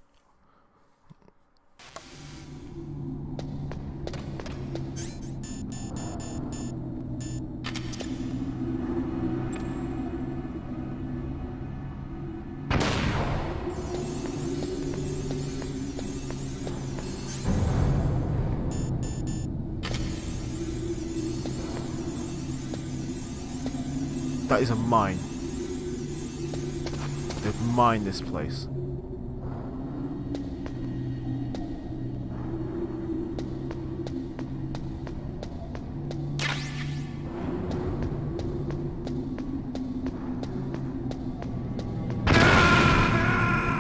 Speaker 1: That is a mine. They've mined this place.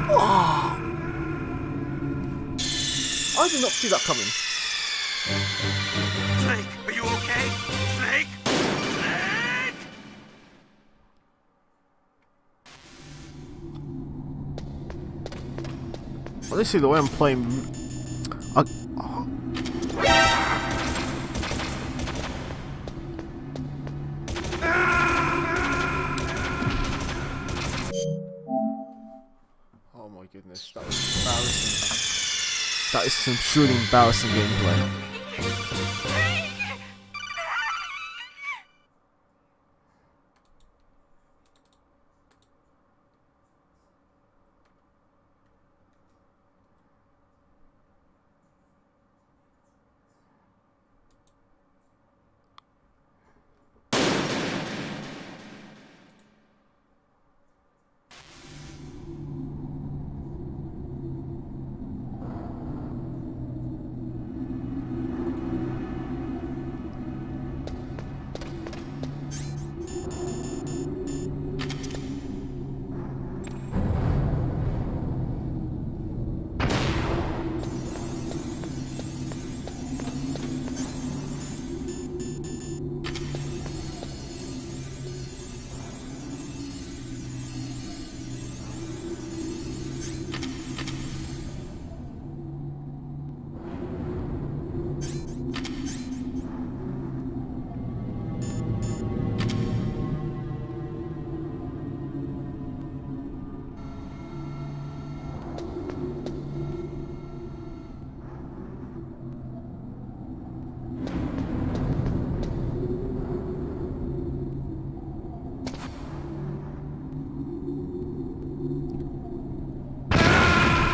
Speaker 1: Oh! I did not see that coming.
Speaker 4: Snake, are you okay? Snake? Snake!
Speaker 1: Honestly, the way I'm playing, oh my goodness, that was embarrassing. That is some truly embarrassing gameplay.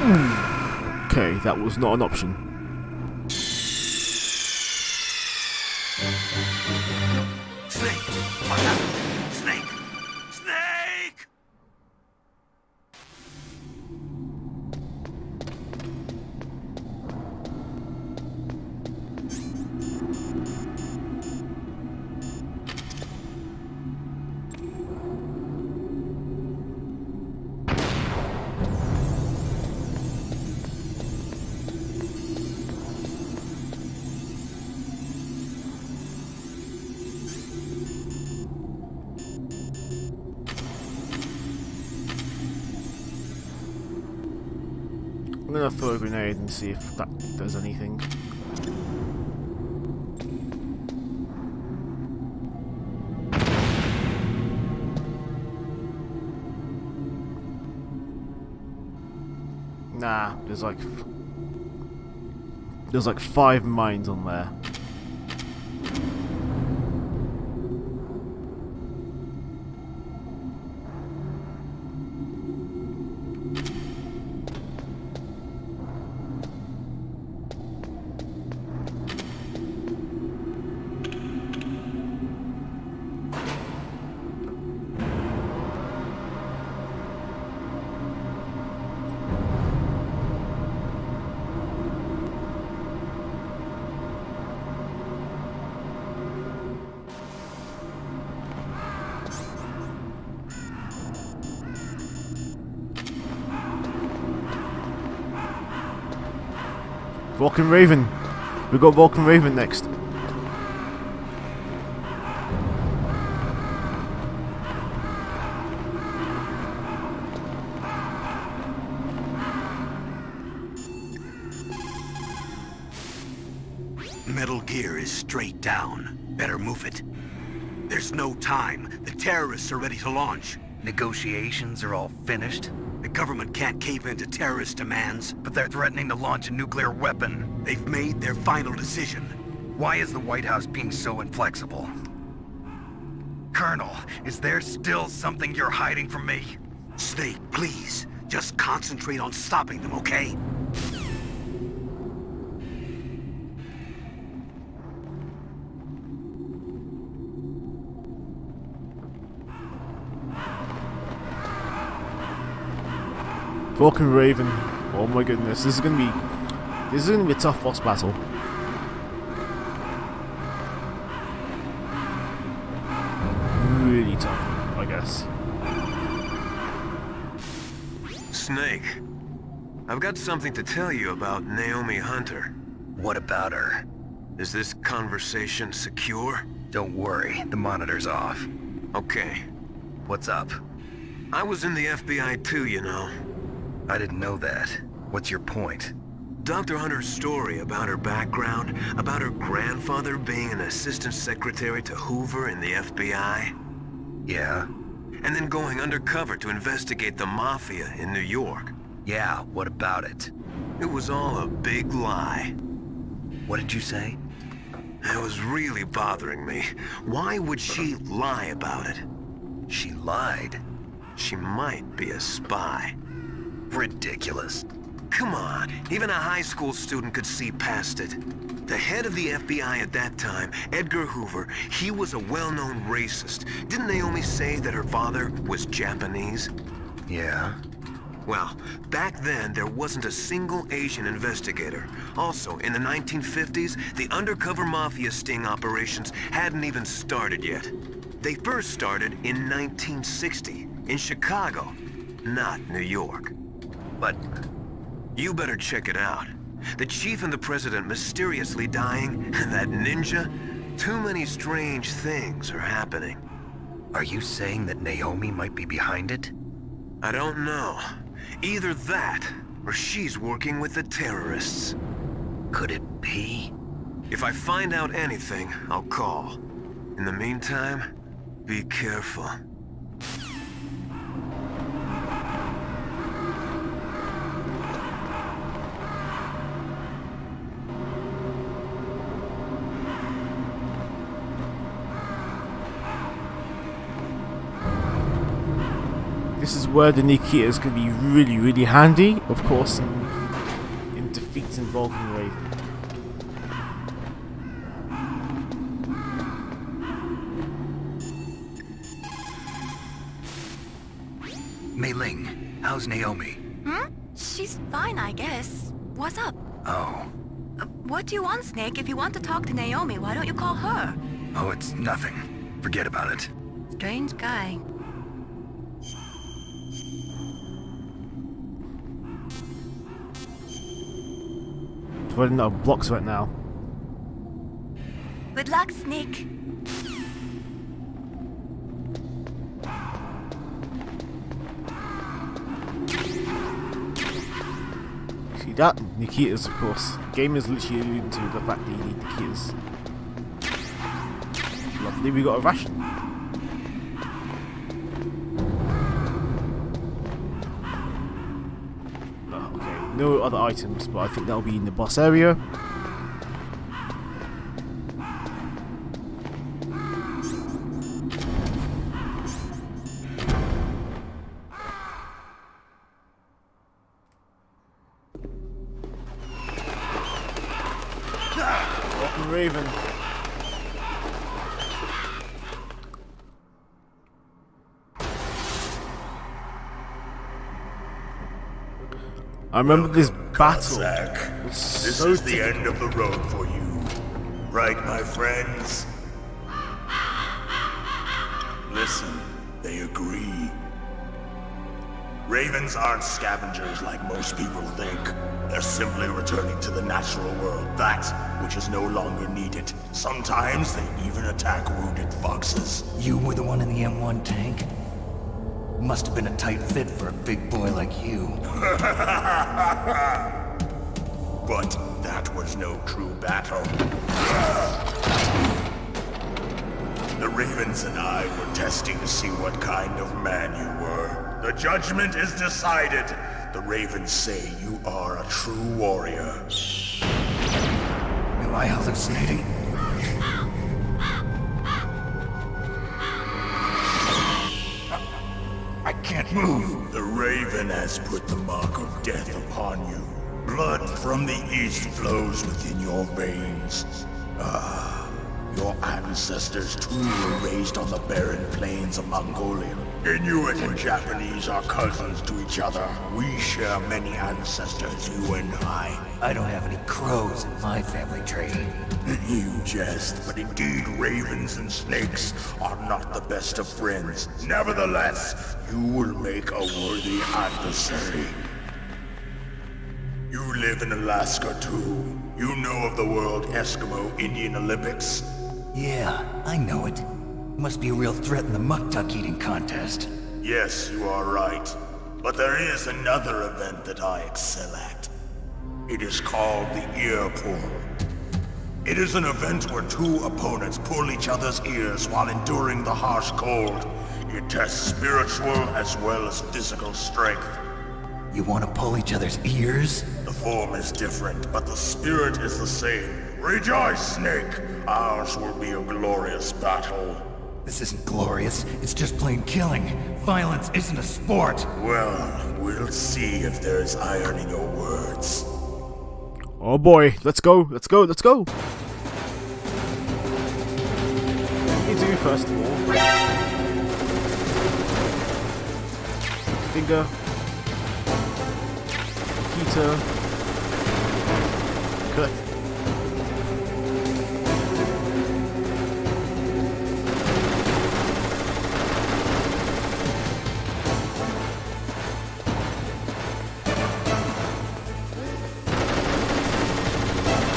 Speaker 1: Okay, that was not an option.
Speaker 4: Snake! What happened? Snake! Snake!
Speaker 1: I'm gonna throw a grenade and see if that does anything. Nah, there's like 5 mines on there. Vulcan Raven. We got Vulcan Raven next.
Speaker 4: Metal Gear is straight down. Better move it. There's no time. The terrorists are ready to launch.
Speaker 8: Negotiations are all finished,
Speaker 4: The government can't cave into terrorist demands.
Speaker 8: but they're threatening to launch a nuclear weapon.
Speaker 4: They've made their final decision.
Speaker 8: Why is the White House being so inflexible? Colonel, is there still something you're hiding from me?
Speaker 4: Snake, please. Just concentrate on stopping them, okay?
Speaker 1: Vulcan Raven. Oh my goodness, this is gonna be a tough boss battle. Really tough, I guess.
Speaker 9: Snake, I've got something to tell you about Naomi Hunter.
Speaker 8: What about her?
Speaker 9: Is this conversation secure?
Speaker 8: Don't worry, the monitor's off.
Speaker 9: Okay.
Speaker 8: What's up?
Speaker 9: I was in the FBI too, you know.
Speaker 8: I didn't know that. What's your point?
Speaker 9: Dr. Hunter's story about her background, about her grandfather being an assistant secretary to Hoover in the FBI,
Speaker 8: Yeah?
Speaker 9: and then going undercover to investigate the Mafia in New York.
Speaker 8: Yeah, what about it?
Speaker 9: It was all a big lie.
Speaker 8: What did you say?
Speaker 9: It was really bothering me. Why would she lie about it?
Speaker 8: She lied.
Speaker 9: She might be a spy.
Speaker 8: Ridiculous.
Speaker 9: Come on, even a high school student could see past it. The head of the FBI at that time, Edgar Hoover, he was a well-known racist. Didn't Naomi say that her father was Japanese?
Speaker 8: Yeah?
Speaker 9: Well, back then there wasn't a single Asian investigator. Also, in the 1950s, the undercover mafia sting operations hadn't even started yet. They first started in 1960, in Chicago, not New York.
Speaker 8: But
Speaker 9: You better check it out. The chief and the president mysteriously dying, that ninja, too many strange things are happening.
Speaker 8: are you saying that Naomi might be behind it?
Speaker 9: I don't know. Either that, or she's working with the terrorists.
Speaker 8: Could it be?
Speaker 9: If I find out anything, I'll call. In the meantime, be careful.
Speaker 1: This is where the Nikita is going to be really handy, of course, in defeating Vulcan Raven.
Speaker 8: Mei Ling, how's Naomi?
Speaker 7: She's fine, I guess. What's up?
Speaker 8: Oh.
Speaker 7: What do you want, Snake? If you want to talk to Naomi, why don't you call her?
Speaker 8: Oh, it's nothing. Forget about it.
Speaker 7: Strange guy.
Speaker 1: Running out of blocks right now.
Speaker 7: Good luck, Snake.
Speaker 1: See that? Nikita's, of course. Game is literally alluding to the fact that you need Nikitas. Lovely, we got a ration. Okay, no other items, but I think that'll be in the boss area. Welcome, Raven. I remember this battle.
Speaker 10: Cossack.
Speaker 1: Was
Speaker 10: This
Speaker 1: so
Speaker 10: is the
Speaker 1: difficult.
Speaker 10: end of the road for you. Right, my friends? Listen, they agree. Ravens aren't scavengers like most people think. They're simply returning to the natural world, that which is no longer needed. Sometimes they even attack wounded foxes.
Speaker 3: You were the one in the M1 tank? Must have been a tight fit for a big boy like you.
Speaker 10: But that was no true battle. The Ravens and I were testing to see what kind of man you were. The judgment is decided. The Ravens say you are a true warrior.
Speaker 3: Am I hallucinating? I can't move.
Speaker 10: The Raven has put the mark of death upon you. Blood from the east flows within your veins. Your ancestors too were raised on the barren plains of Mongolia. Inuit and Japanese are cousins to each other. We share many ancestors, you and I.
Speaker 3: I don't have any crows in my family tree.
Speaker 10: You jest, but indeed ravens and snakes are not the best of friends. Nevertheless, you will make a worthy adversary. You live in Alaska too. You know of the World Eskimo Indian Olympics?
Speaker 3: Yeah, I know it. Must be a real threat in the muck-duck eating contest.
Speaker 10: Yes, you are right. But there is another event that I excel at. It is called the ear pull. It is an event where two opponents pull each other's ears while enduring the harsh cold. It tests spiritual as well as physical strength.
Speaker 3: You want to pull each other's ears?
Speaker 10: The form is different, but the spirit is the same. Rejoice, Snake! Ours will be a glorious battle.
Speaker 3: This isn't glorious. It's just plain killing. Violence isn't a sport.
Speaker 10: Well, we'll see if there's iron in your words.
Speaker 1: Oh boy, let's go, let's go, let's go! What do you do first of all? Finger. Peter. Cut.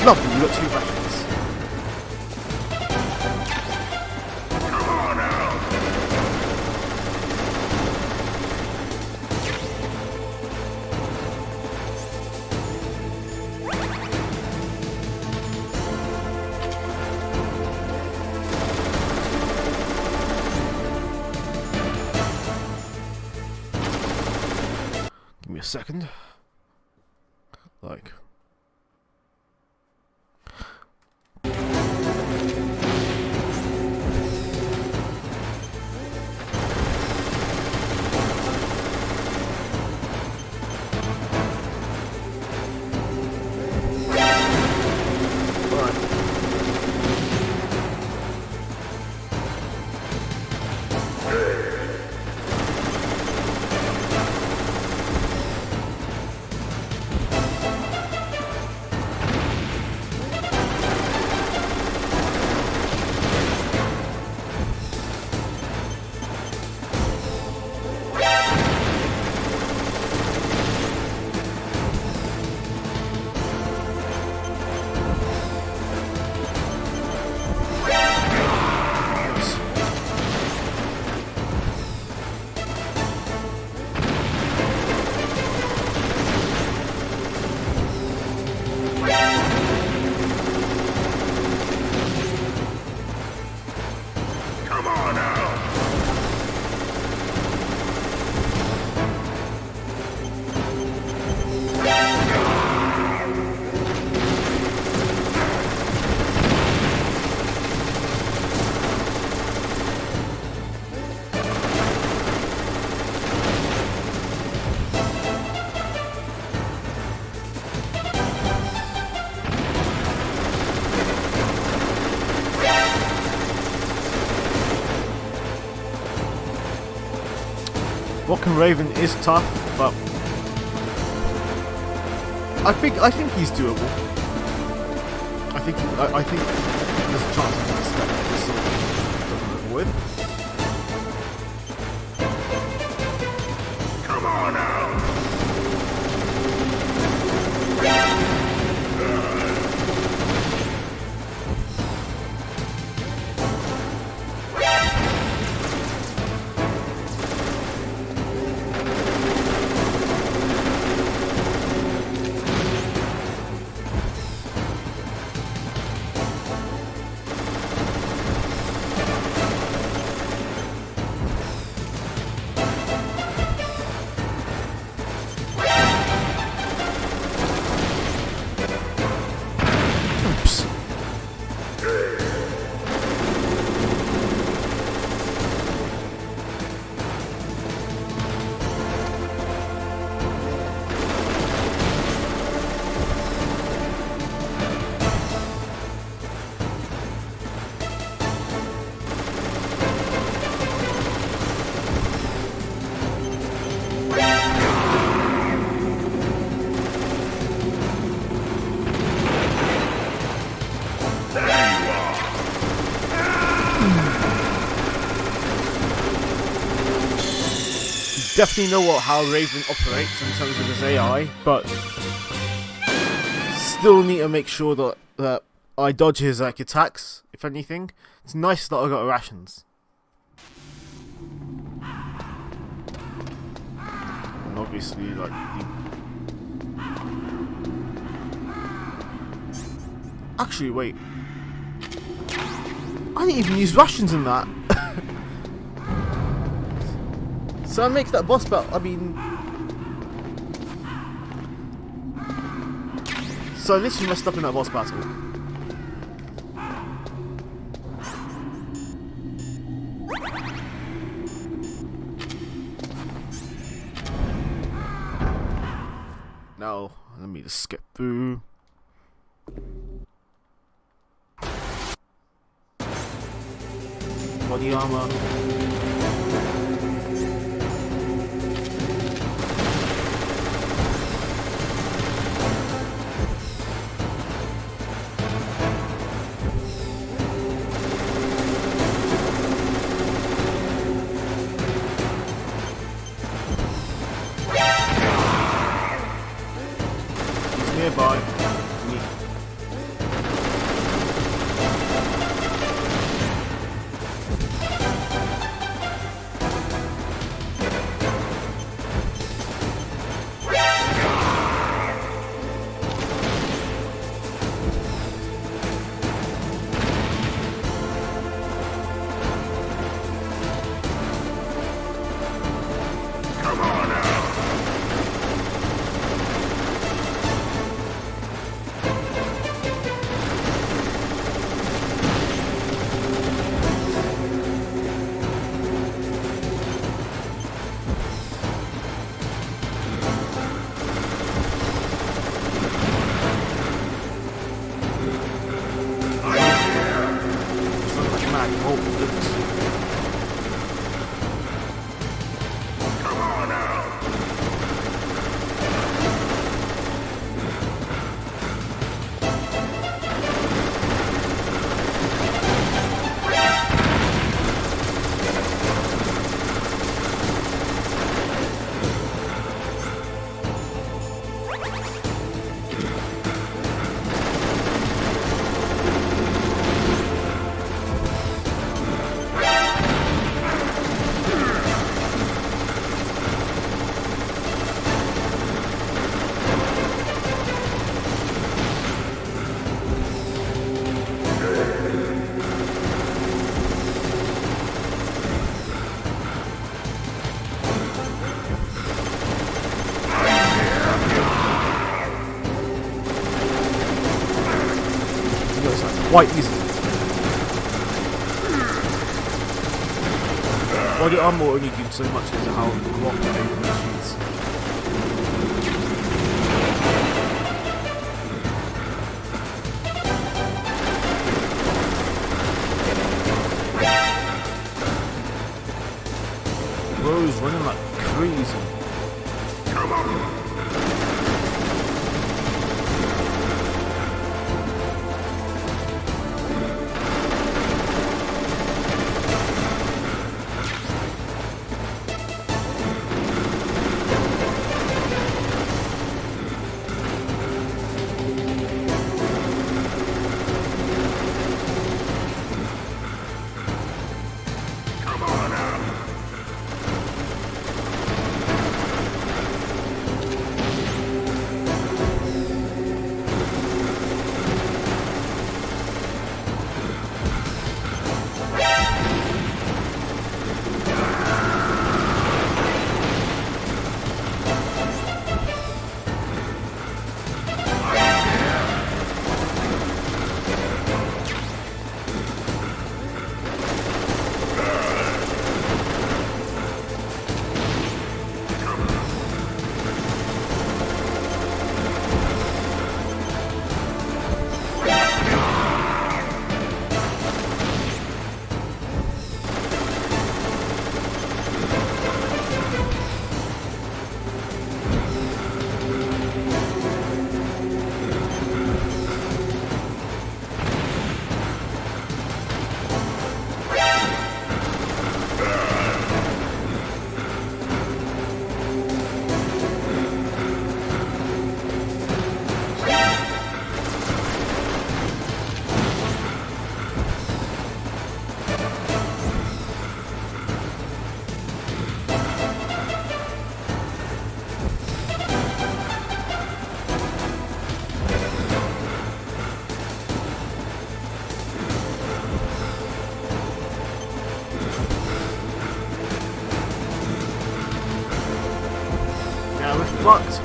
Speaker 1: Lovely, you got two rations.
Speaker 10: Come on out!
Speaker 1: Give me a second. Like. Rockin' Raven is tough, but I think he's doable. I think there's a chance I can step this sort of avoid.
Speaker 10: Come on out.
Speaker 1: Oops. Definitely know how Raven operates in terms of his AI, but still need to make sure that I dodge his attacks. If anything, it's nice that I got rations. And obviously, like actually, wait, I didn't even use rations in that. So that makes that boss battle, I mean... So I literally messed up in that boss battle. Now, let me just skip through. Body armor. Nearby.
Speaker 10: Come on out.
Speaker 1: Oh, goodness.
Speaker 10: Come on out.
Speaker 1: Quite easy. Body armor only do so much as how rock Raven shoots. Bro's running like crazy. Now we're fucked.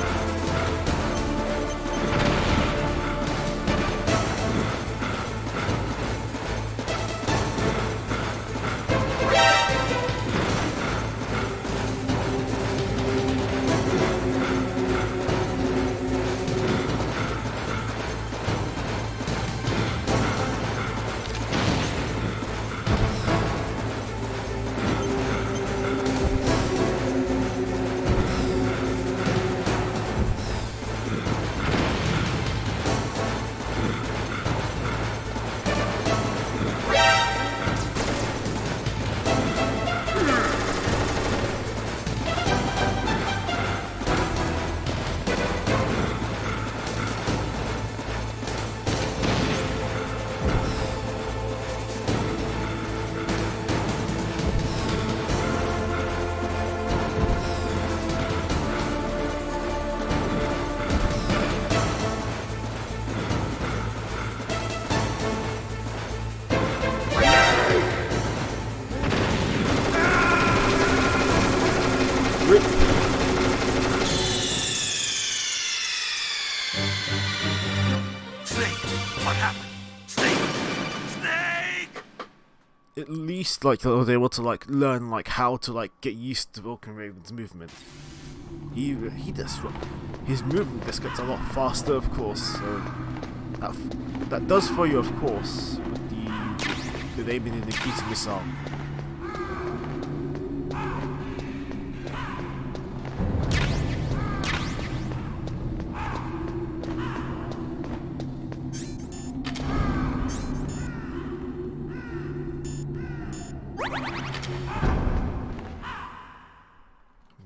Speaker 1: At least like I was able to like learn like how to like get used to Vulcan Raven's movement. He does his movement just gets a lot faster, of course. So that does for you, of course, with the aiming in the key to missile.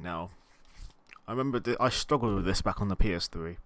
Speaker 1: Now, I remember that I struggled with this back on the PS3.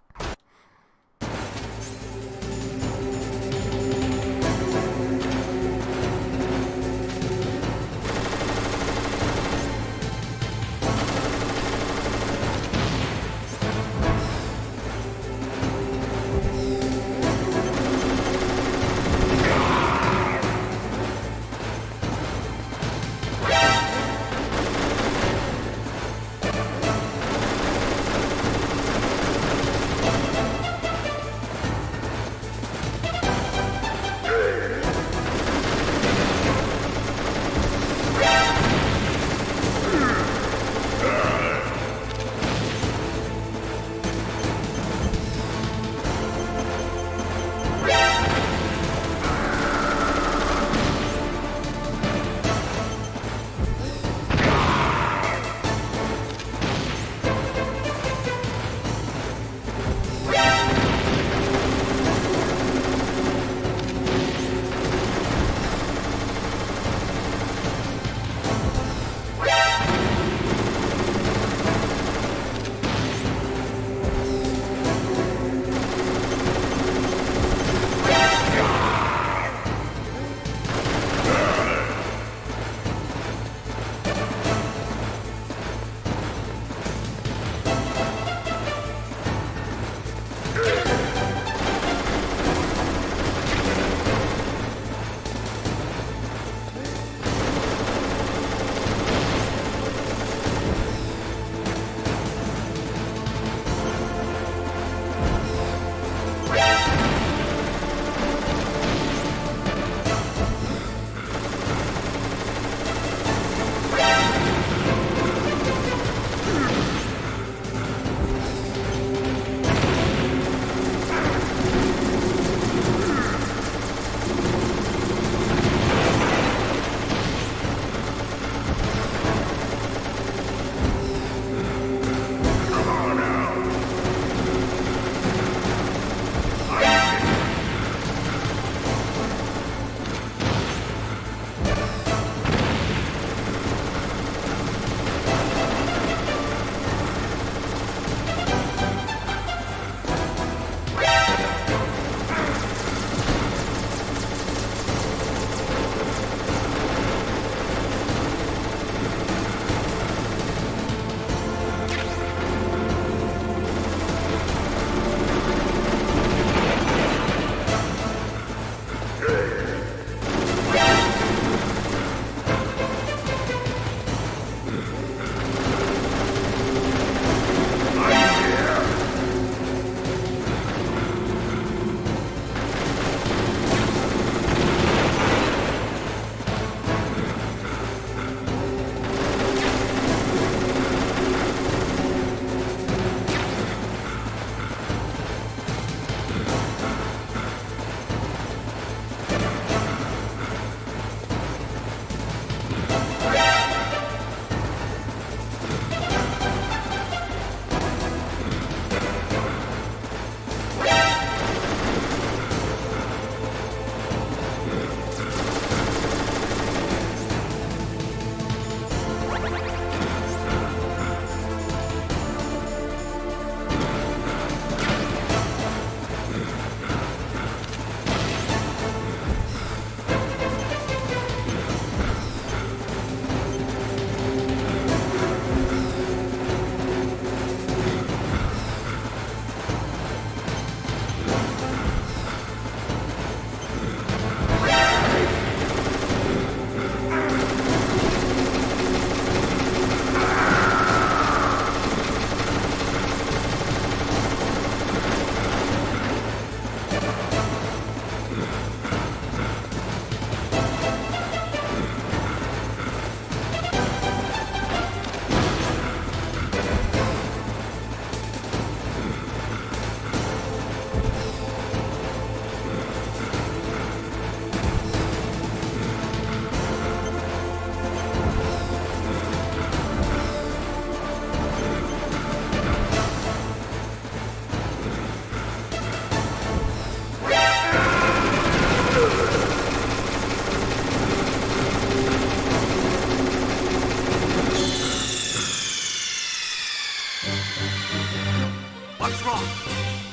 Speaker 4: What's wrong?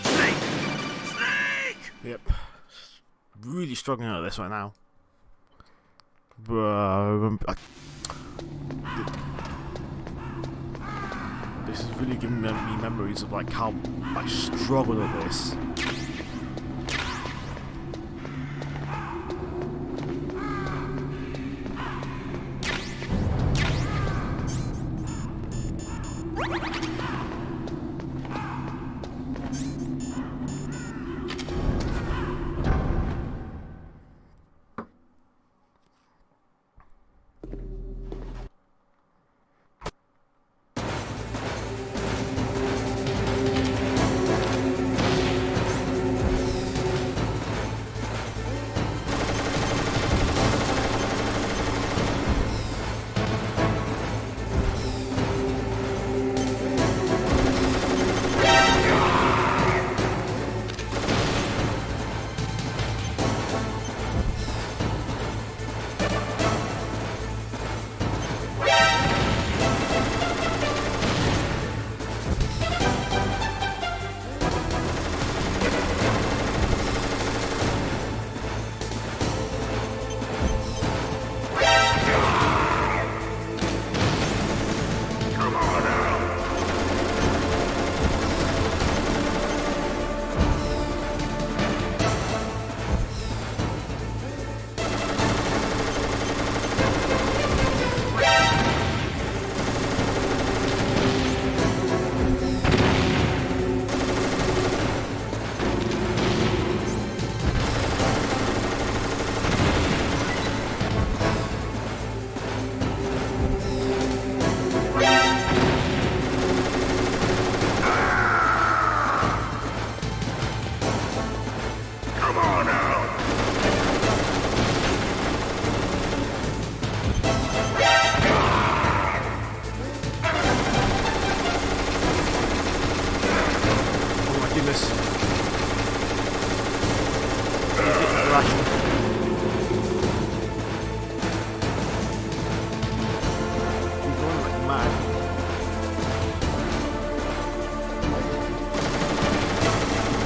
Speaker 4: Snake! Snake!
Speaker 1: Yep. Really struggling out of this right now. This is really giving me memories of like how I struggled at this.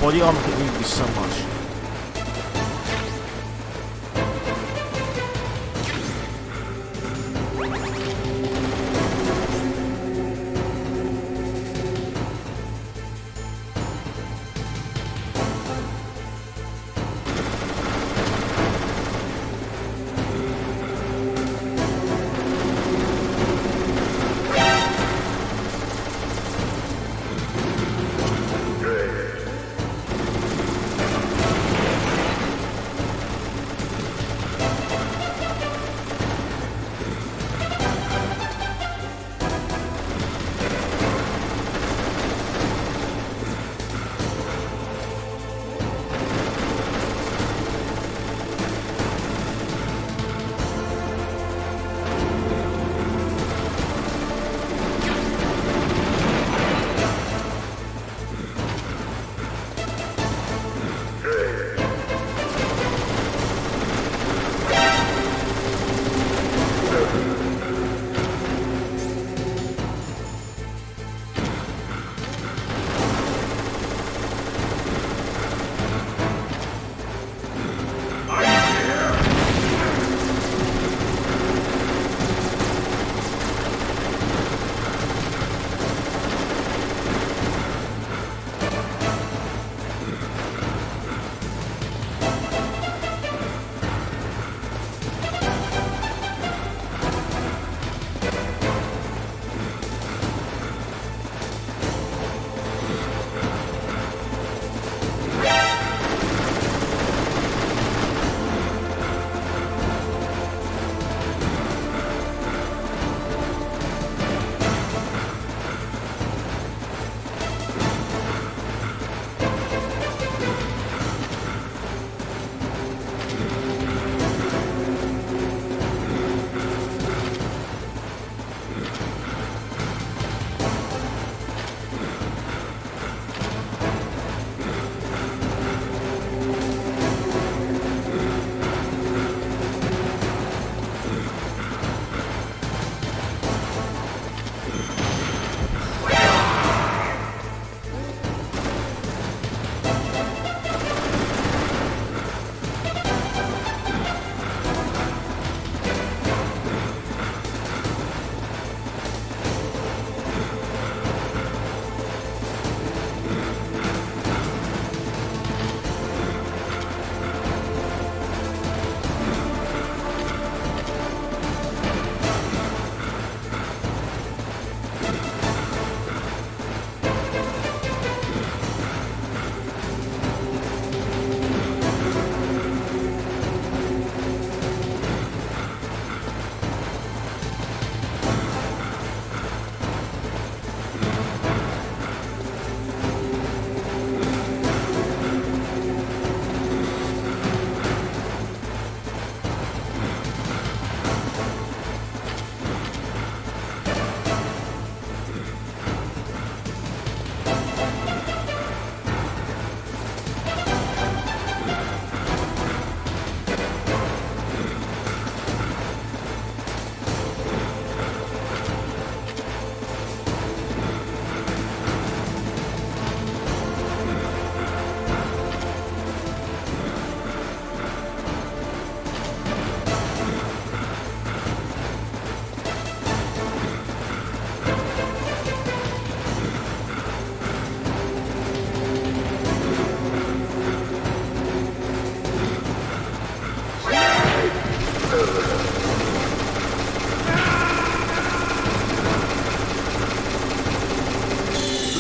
Speaker 1: Body armor could really do so much.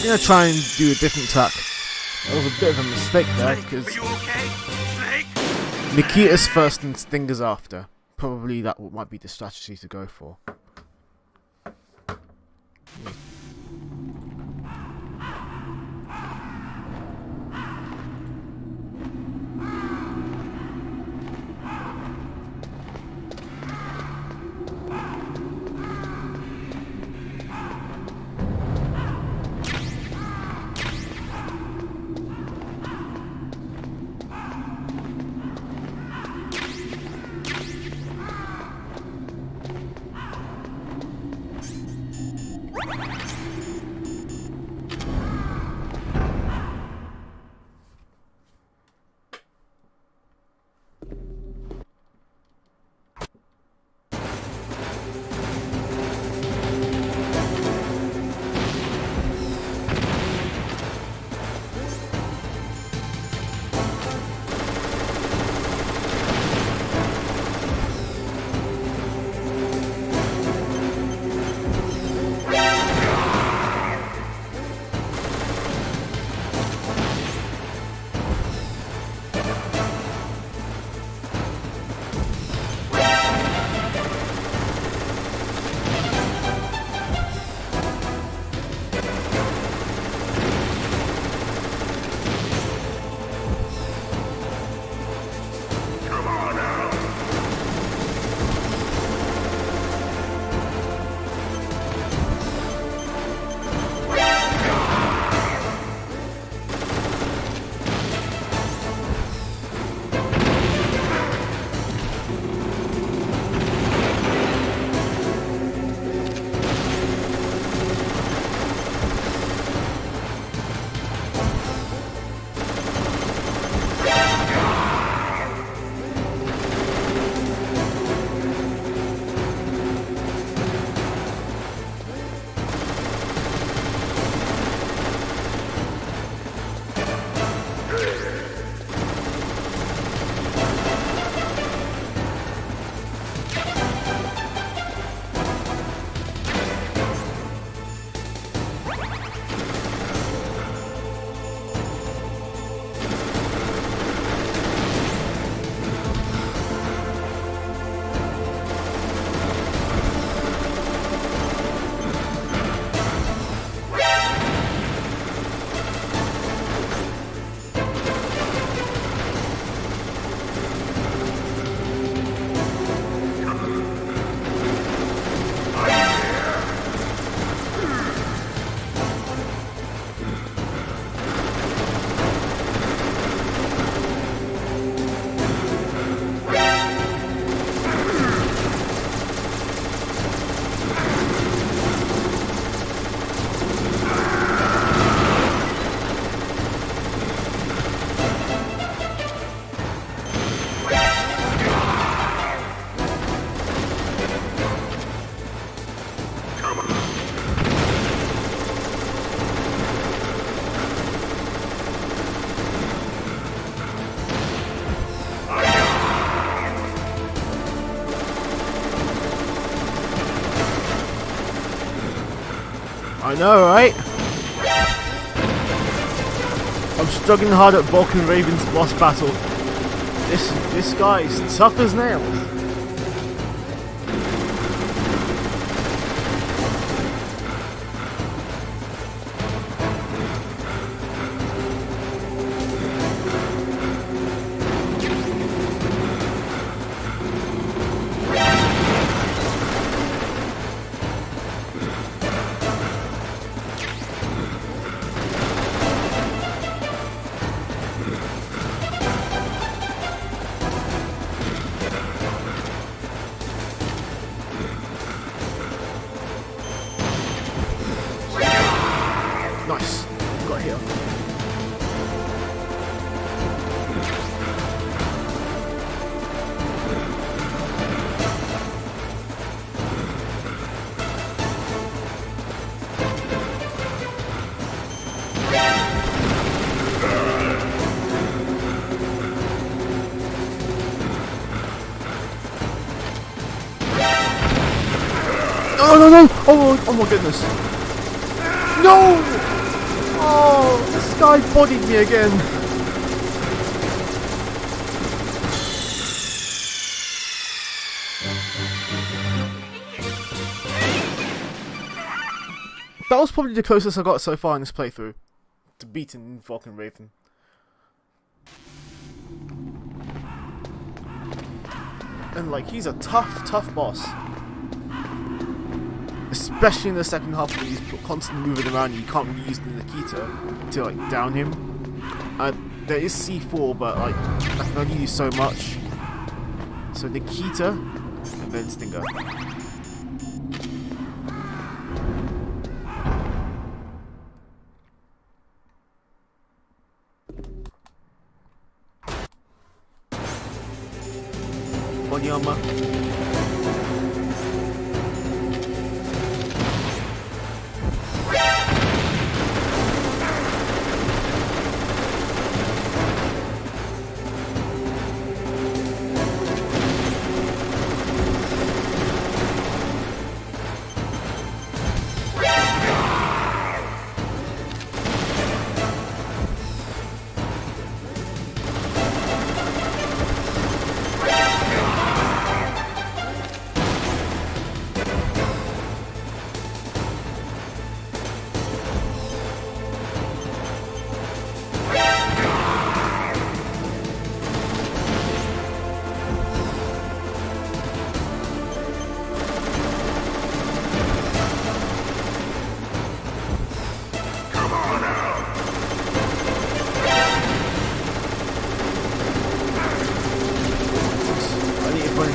Speaker 1: gonna try and do a different tack. That was a bit of a mistake there, because
Speaker 4: Are you okay, Snake?
Speaker 1: Nikita's first and Stinger's after. Probably that might be the strategy to go for. I know, right? I'm struggling hard at Vulcan Raven's boss battle. This guy is tough as nails. Nice. Got here. Oh no no! Oh my goodness! No! Oh, this guy bodied me again. That was probably the closest I got so far in this playthrough to beating Vulcan Raven. And like, he's a tough boss. Especially in the second half when he's constantly moving around and you can't really use the Nikita to like down him. There is C4, but like I can only use so much. So Nikita and then Stinger. Body armor.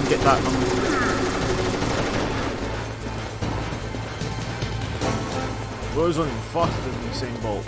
Speaker 1: Get that Rose on him faster than Usain Bolt.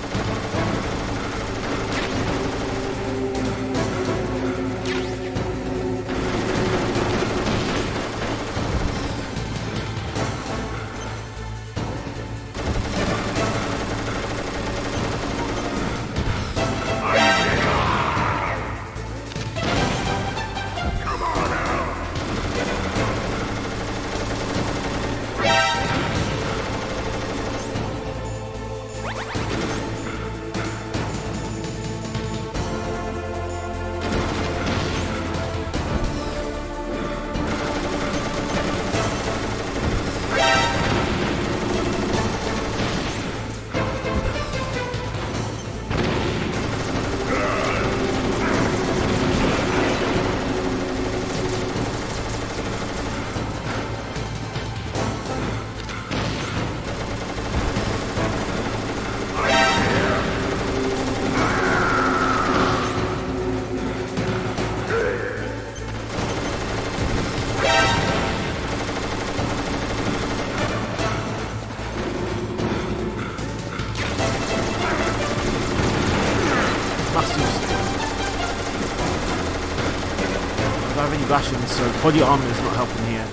Speaker 1: Rations, so body armor is not helping here.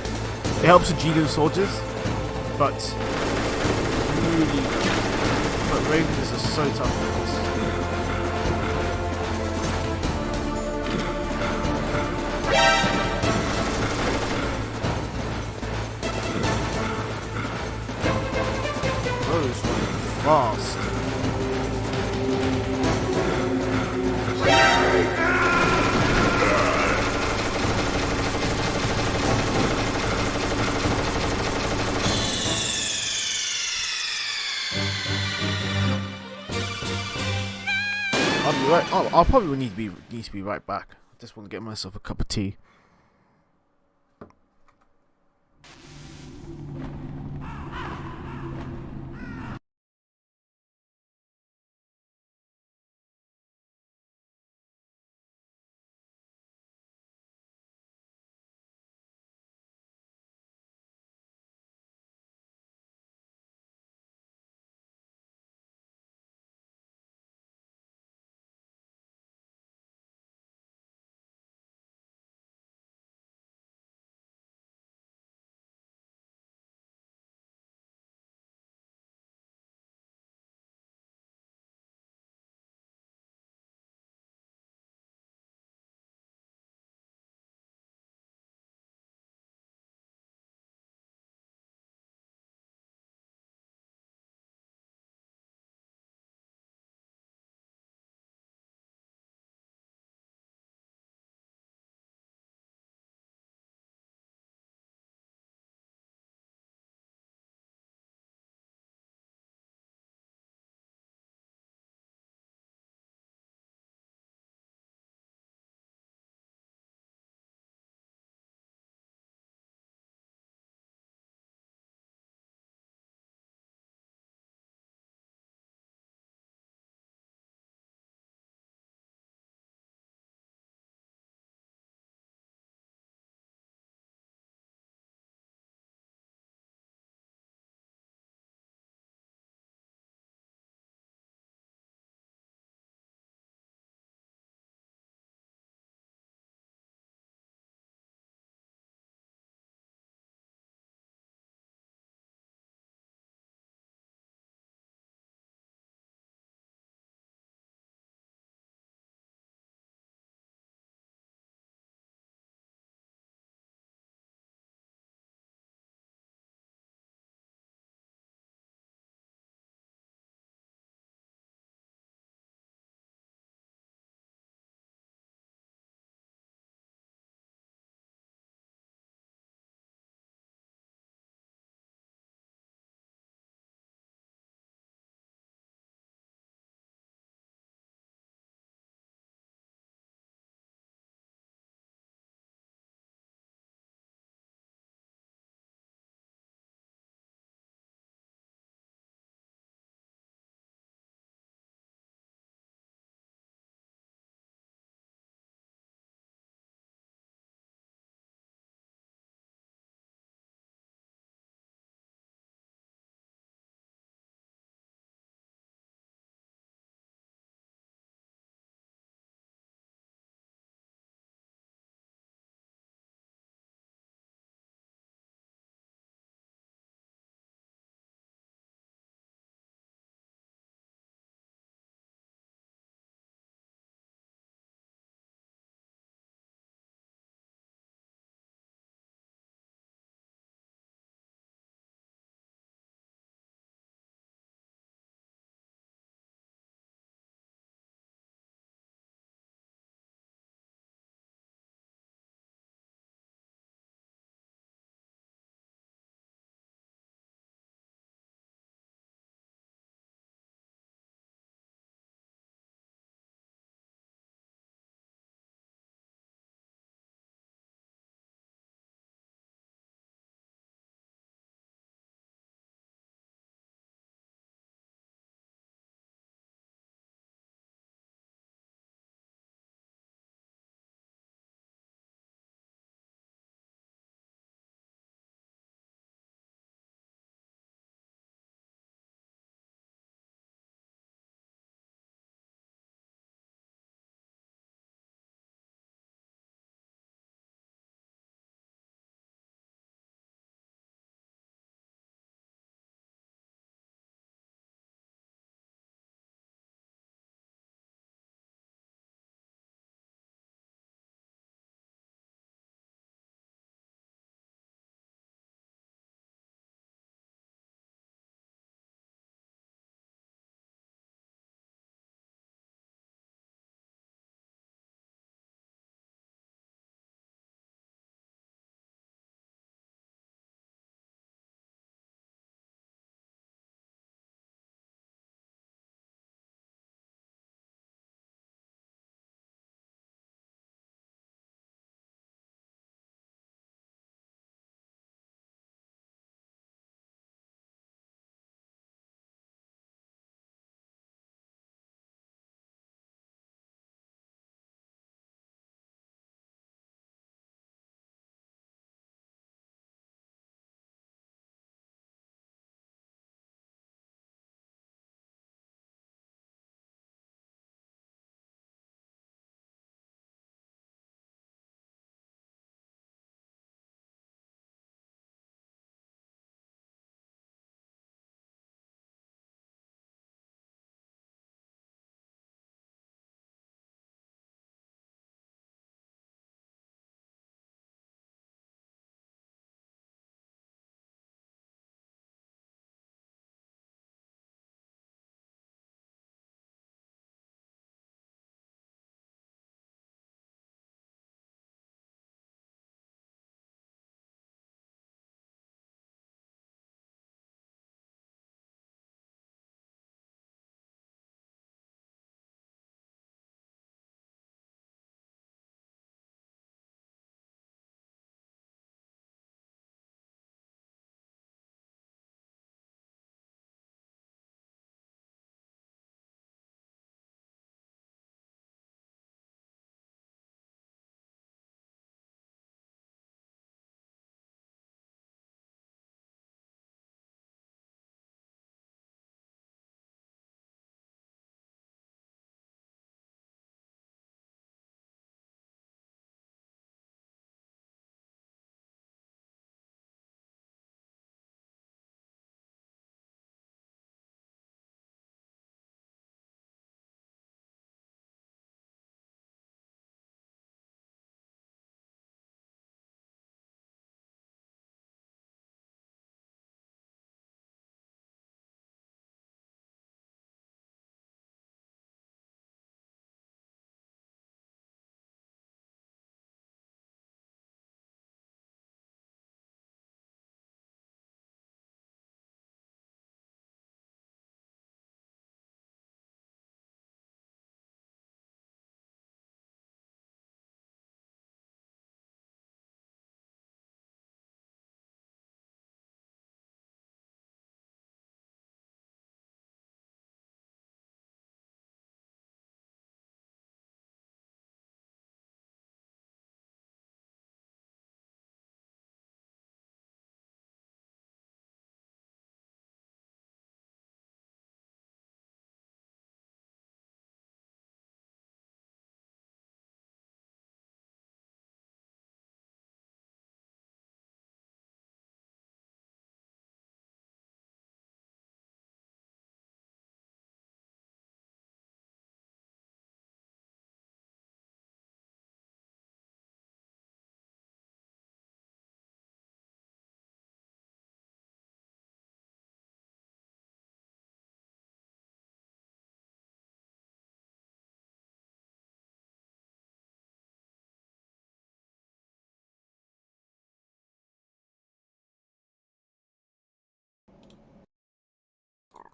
Speaker 1: It helps with Jigen soldiers, but really, but Ravens are so tough with this. Those running fast. I'll be right. Oh, I'll probably need to be right back. I just want to get myself a cup of tea.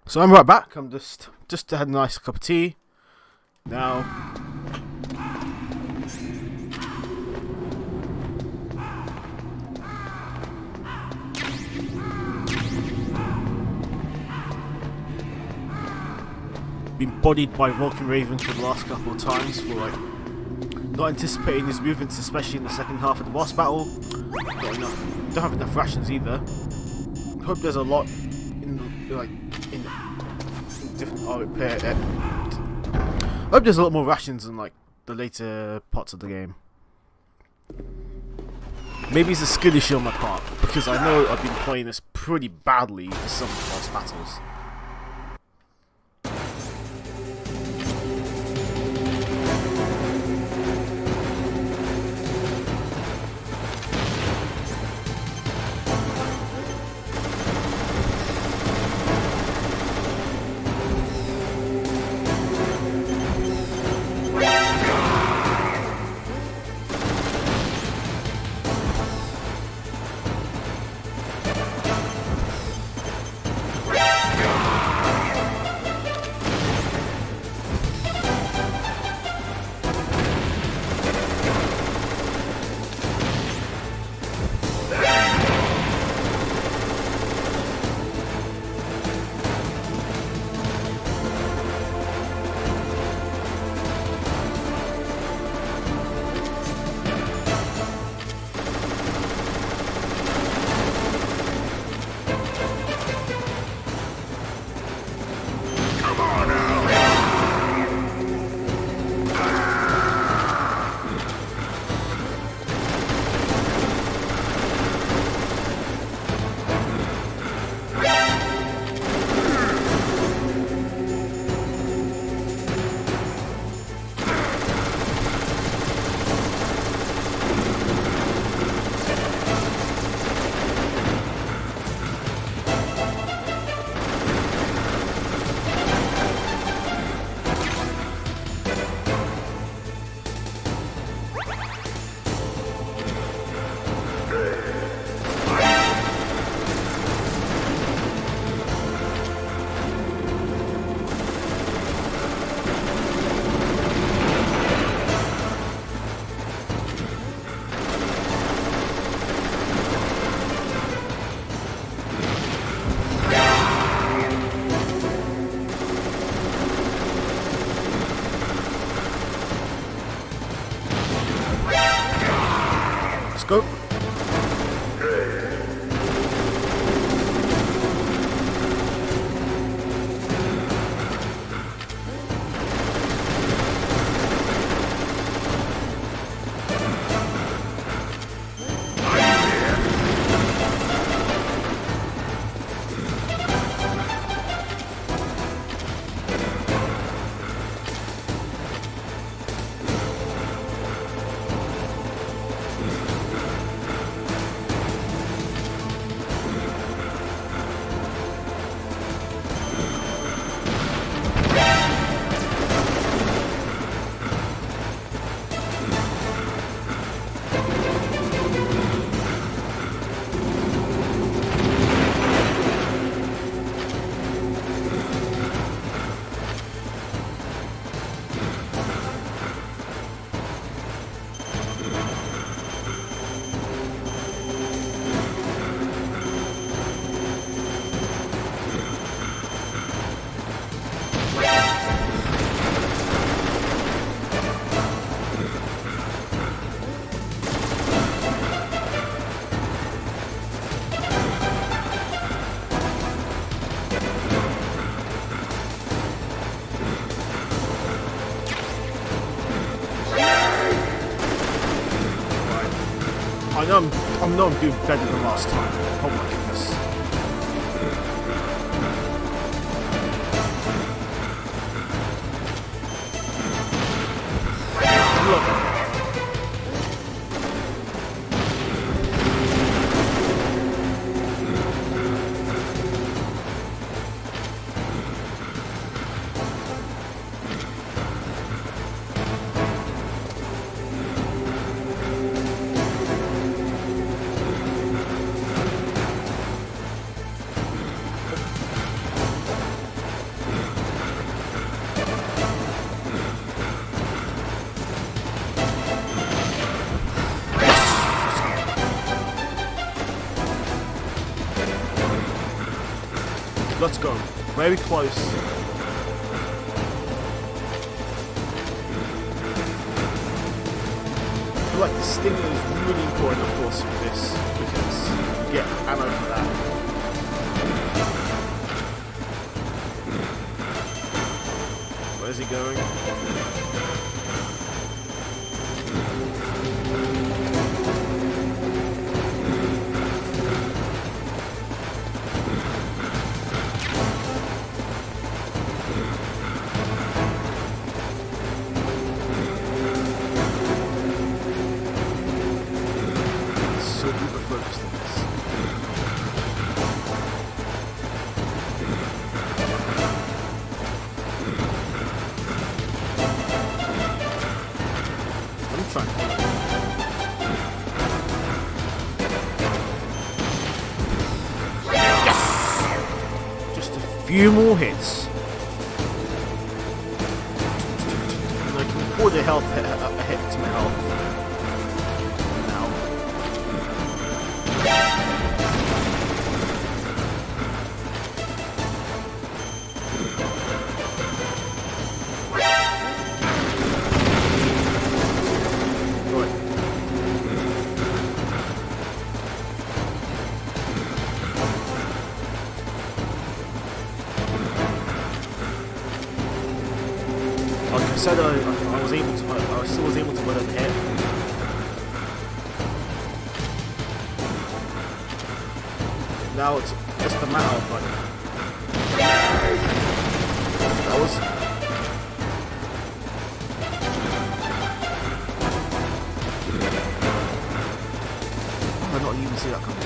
Speaker 1: So I'm right back. I'm just had a nice cup of tea. Now, been bodied by Vulcan Raven for the last couple of times for like not anticipating his movements, especially in the second half of the boss battle. Don't have enough rations either. Hope there's a lot in different. Hope there's a lot more rations in like the later parts of the game. Maybe it's a skill issue on my part, because I know I've been playing this pretty badly for some boss battles. Go. I know I'm doing better than last time. Oh my goodness. Look. let's go. Very close. I feel like the stinger is really important, of course, for this, because you get ammo for that. Where's he going? So super focused on this. I'm trying to Yes! Just a few more hits. And I can afford a health hit to my health. Now. Good. Like I said, I was able to. I still was able to let him hit. Now it's just a matter of like. That was. I did not even see that coming.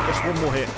Speaker 1: Just one more hit.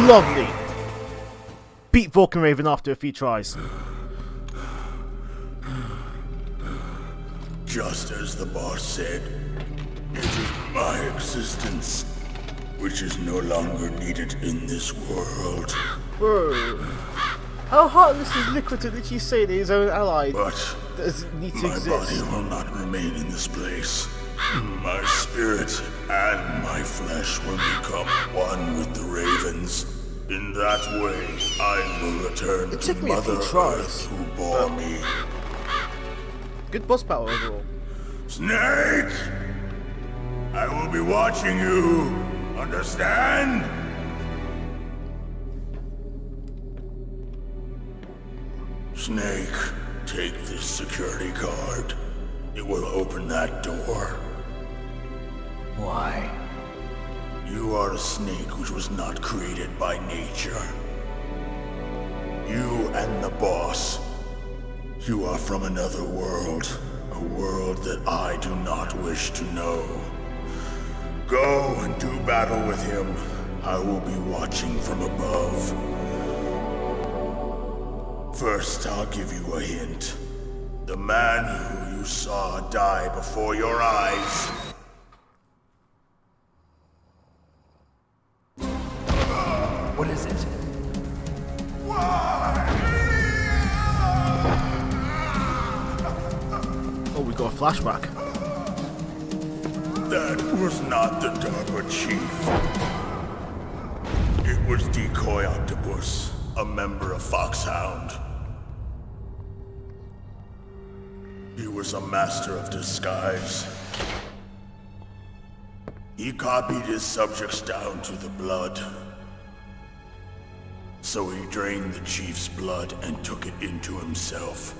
Speaker 1: Lovely! Beat Vulcan Raven after a few tries.
Speaker 10: Just as the boss said, it is my existence which is no longer needed in this world.
Speaker 1: Bro, how heartless is Liquid to literally say that his own ally
Speaker 10: But
Speaker 1: doesn't need to
Speaker 10: my
Speaker 1: exist?
Speaker 10: body will not remain in this place. My spirit and my flesh will become one with the ravens. In that way, I will return
Speaker 1: It
Speaker 10: to
Speaker 1: took me a few
Speaker 10: Mother
Speaker 1: tries,
Speaker 10: Earth who bore me.
Speaker 1: Good boss battle overall.
Speaker 10: Snake! I will be watching you. Understand? Snake, take this security card. It will open that door.
Speaker 3: Why?
Speaker 10: You are a snake which was not created by nature. You and the boss. You are from another world. A A world that I do not wish to know. Go and do battle with him. I will be watching from above. First, I'll give you a hint. The man who you saw die before your eyes.
Speaker 3: What is it?
Speaker 1: Oh, we got a flashback.
Speaker 10: That was not the DARPA chief. It was Decoy Octopus, a member of Foxhound. He was a master of disguise. He copied his subjects down to the blood. So he drained the chief's blood and took it into himself.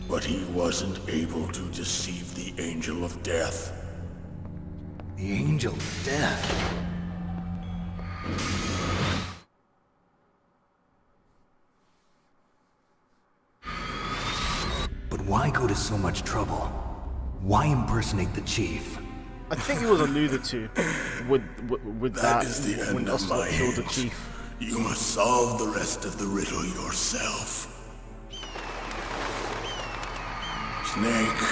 Speaker 10: But he wasn't able to deceive the Angel of Death.
Speaker 3: The Angel of Death? But why go to so much trouble? Why impersonate the chief?
Speaker 1: I think it was alluded to with that
Speaker 10: Is the
Speaker 1: when
Speaker 10: end of
Speaker 1: Ocelot
Speaker 10: my
Speaker 1: killed the
Speaker 10: hate.
Speaker 1: chief.
Speaker 10: You must solve the rest of the riddle yourself. Snake,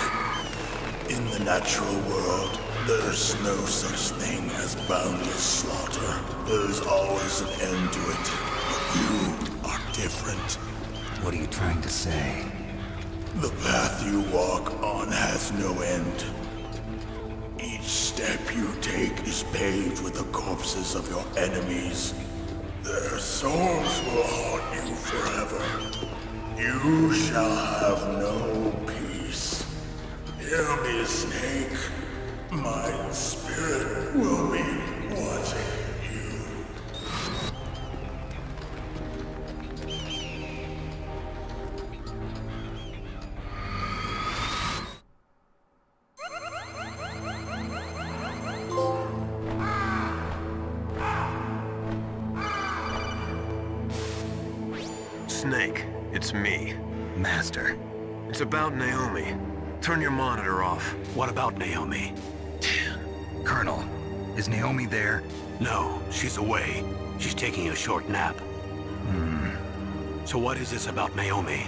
Speaker 10: in the natural world, there's no such thing as boundless slaughter. There's always an end to it, but you are different.
Speaker 3: What are you trying to say?
Speaker 10: The path you walk on has no end. Each step you take is paved with the corpses of your enemies. Their souls will haunt you forever. You shall have no peace. Hear me, Snake. My spirit will be watching you.
Speaker 9: Snake, it's me.
Speaker 8: Master,
Speaker 9: It's about Naomi. Turn your monitor off.
Speaker 8: what about Naomi? Colonel, is Naomi there? No, she's away. She's taking a short nap. So what is this about Naomi?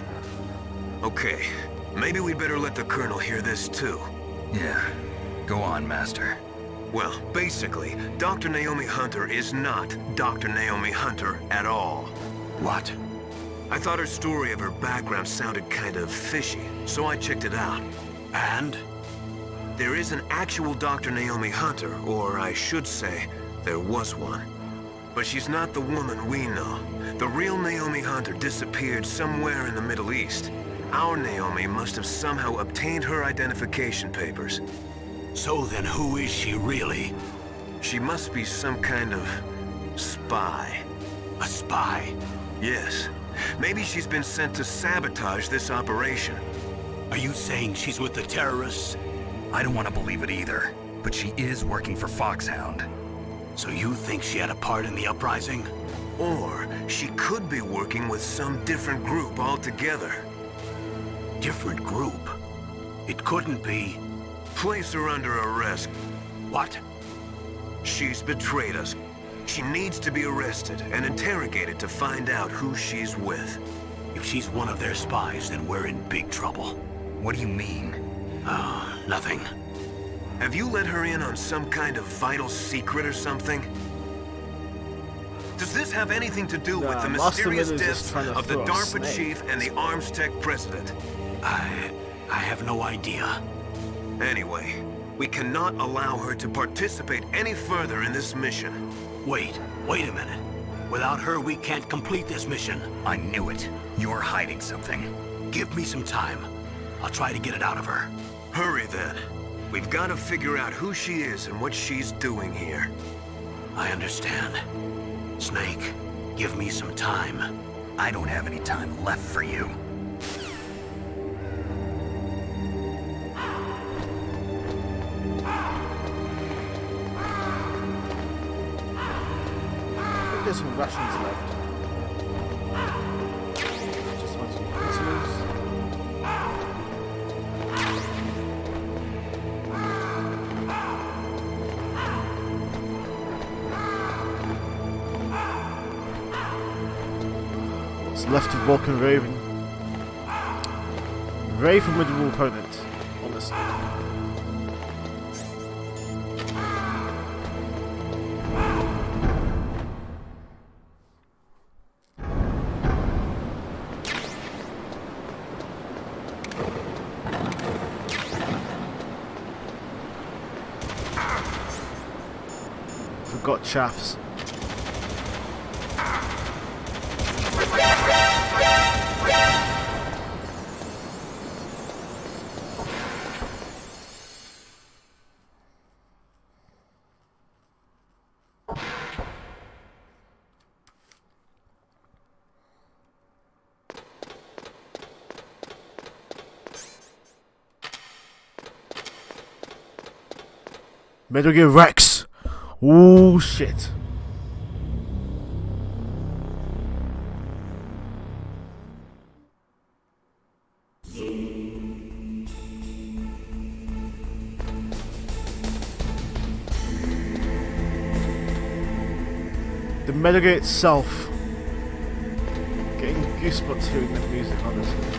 Speaker 9: Okay, maybe we'd better let the Colonel hear this too.
Speaker 8: Yeah, go on, Master.
Speaker 9: Well, basically, Dr. Naomi Hunter is not Dr. Naomi Hunter at all.
Speaker 8: What?
Speaker 9: I thought her story of her background sounded kind of fishy, so I checked it out.
Speaker 8: And?
Speaker 9: There is an actual Dr. Naomi Hunter, or I should say, there was one. But she's not the woman we know. The real Naomi Hunter disappeared somewhere in the Middle East. Our Naomi must have somehow obtained her identification papers.
Speaker 8: So then who is she really?
Speaker 9: She must be some kind of spy.
Speaker 8: A spy?
Speaker 9: Yes. Maybe she's been sent to sabotage this operation.
Speaker 8: Are you saying she's with the terrorists? I don't want to believe it either, but she is working for Foxhound. So you think she had a part in the uprising?
Speaker 9: Or she could be working with some different group altogether.
Speaker 8: Different group? It couldn't be.
Speaker 9: Place her under arrest.
Speaker 8: What?
Speaker 9: She's betrayed us. She needs to be arrested and interrogated to find out who she's with.
Speaker 8: If she's one of their spies, then we're in big trouble. What do you mean? Nothing.
Speaker 9: Have you let her in on some kind of vital secret or something? Does this have anything to do with the
Speaker 1: Master
Speaker 9: mysterious
Speaker 1: Miller's just
Speaker 9: deaths
Speaker 1: trying to
Speaker 9: of the
Speaker 1: throw a
Speaker 9: DARPA
Speaker 1: snake.
Speaker 9: chief and the Arms Tech president?
Speaker 8: I have no idea.
Speaker 9: Anyway, we cannot allow her to participate any further in this mission.
Speaker 8: Wait a minute. Without her, we can't complete this mission. I knew it. You're hiding something. Give me some time. I'll try to get it out of her.
Speaker 9: Hurry then. We've got to figure out who she is and what she's doing here.
Speaker 8: I understand. Snake, give me some time. I don't have any time left for you.
Speaker 1: I think there's some rations left. Just want some prisoners. What's left of Vulcan Raven. Very formidable opponent, honestly. Forgot chaffs. Metal Gear Rex! Ooh, shit. The Metal Gear itself. Getting goosebumps hearing the music, honestly.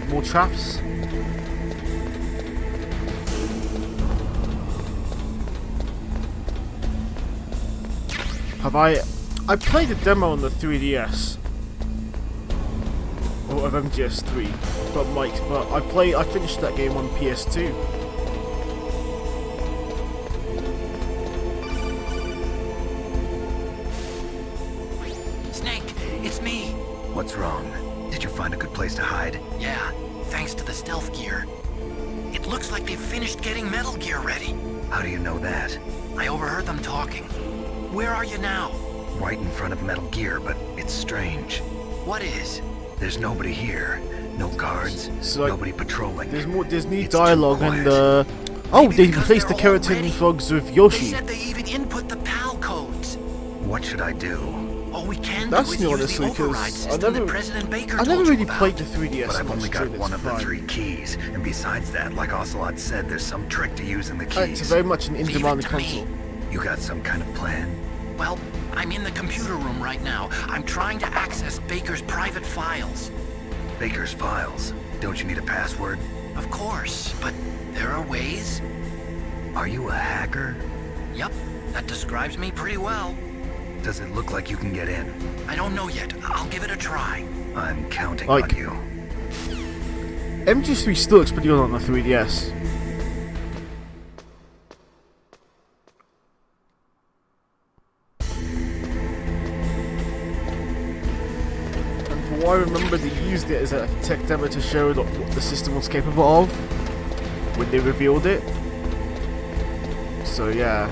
Speaker 1: More traps. Have I played a demo on the 3DS or of MGS3, but I finished that game on PS2.
Speaker 2: Snake, it's me.
Speaker 8: What's wrong? Did you find a good place to hide?
Speaker 2: Yeah, thanks to the stealth gear. It looks like they've finished getting Metal Gear ready.
Speaker 8: How do you know that?
Speaker 2: I overheard them talking. Where are you now?
Speaker 8: Right in front of Metal Gear, but it's strange.
Speaker 2: What is?
Speaker 8: There's nobody here. No guards,
Speaker 1: So, like,
Speaker 8: nobody patrolling.
Speaker 1: There's new
Speaker 8: It's too
Speaker 1: dialogue
Speaker 8: quiet.
Speaker 1: and
Speaker 2: Maybe
Speaker 1: they
Speaker 2: because
Speaker 1: replaced the
Speaker 2: they're all
Speaker 1: keratin
Speaker 2: ready.
Speaker 1: frogs with
Speaker 2: They
Speaker 1: Yoshi.
Speaker 2: said they even input the PAL codes.
Speaker 8: What should I do?
Speaker 2: All we can
Speaker 1: That's
Speaker 2: do is
Speaker 1: new,
Speaker 2: use
Speaker 1: honestly,
Speaker 2: the
Speaker 1: 'cause
Speaker 2: override
Speaker 1: I
Speaker 2: system
Speaker 1: never-
Speaker 2: that President Baker
Speaker 1: I never
Speaker 2: told you
Speaker 1: really
Speaker 2: about.
Speaker 1: played the 3DS.
Speaker 8: But I've only
Speaker 1: much
Speaker 8: got
Speaker 1: during
Speaker 8: one
Speaker 1: its
Speaker 8: of the
Speaker 1: prime.
Speaker 8: 3 keys, and besides that, like Ocelot said, there's some trick to using the
Speaker 1: It's
Speaker 8: keys.
Speaker 1: very much an
Speaker 2: Leave it
Speaker 1: in-demand
Speaker 2: to me.
Speaker 1: console.
Speaker 8: You got some kind of plan?
Speaker 2: Well, I'm in the computer room right now. I'm trying to access Baker's private files.
Speaker 8: Baker's files. Don't you need a password?
Speaker 2: Of course, but there are ways.
Speaker 8: Are you a hacker?
Speaker 2: Yep, that describes me pretty well.
Speaker 8: Does it look like you can get in?
Speaker 2: I don't know yet. I'll give it a try.
Speaker 8: I'm counting
Speaker 1: Like-
Speaker 8: on you.
Speaker 1: MGS3 still looks pretty good on the 3DS. And for what I remember, they used it as a tech demo to show what the system was capable of when they revealed it. So yeah.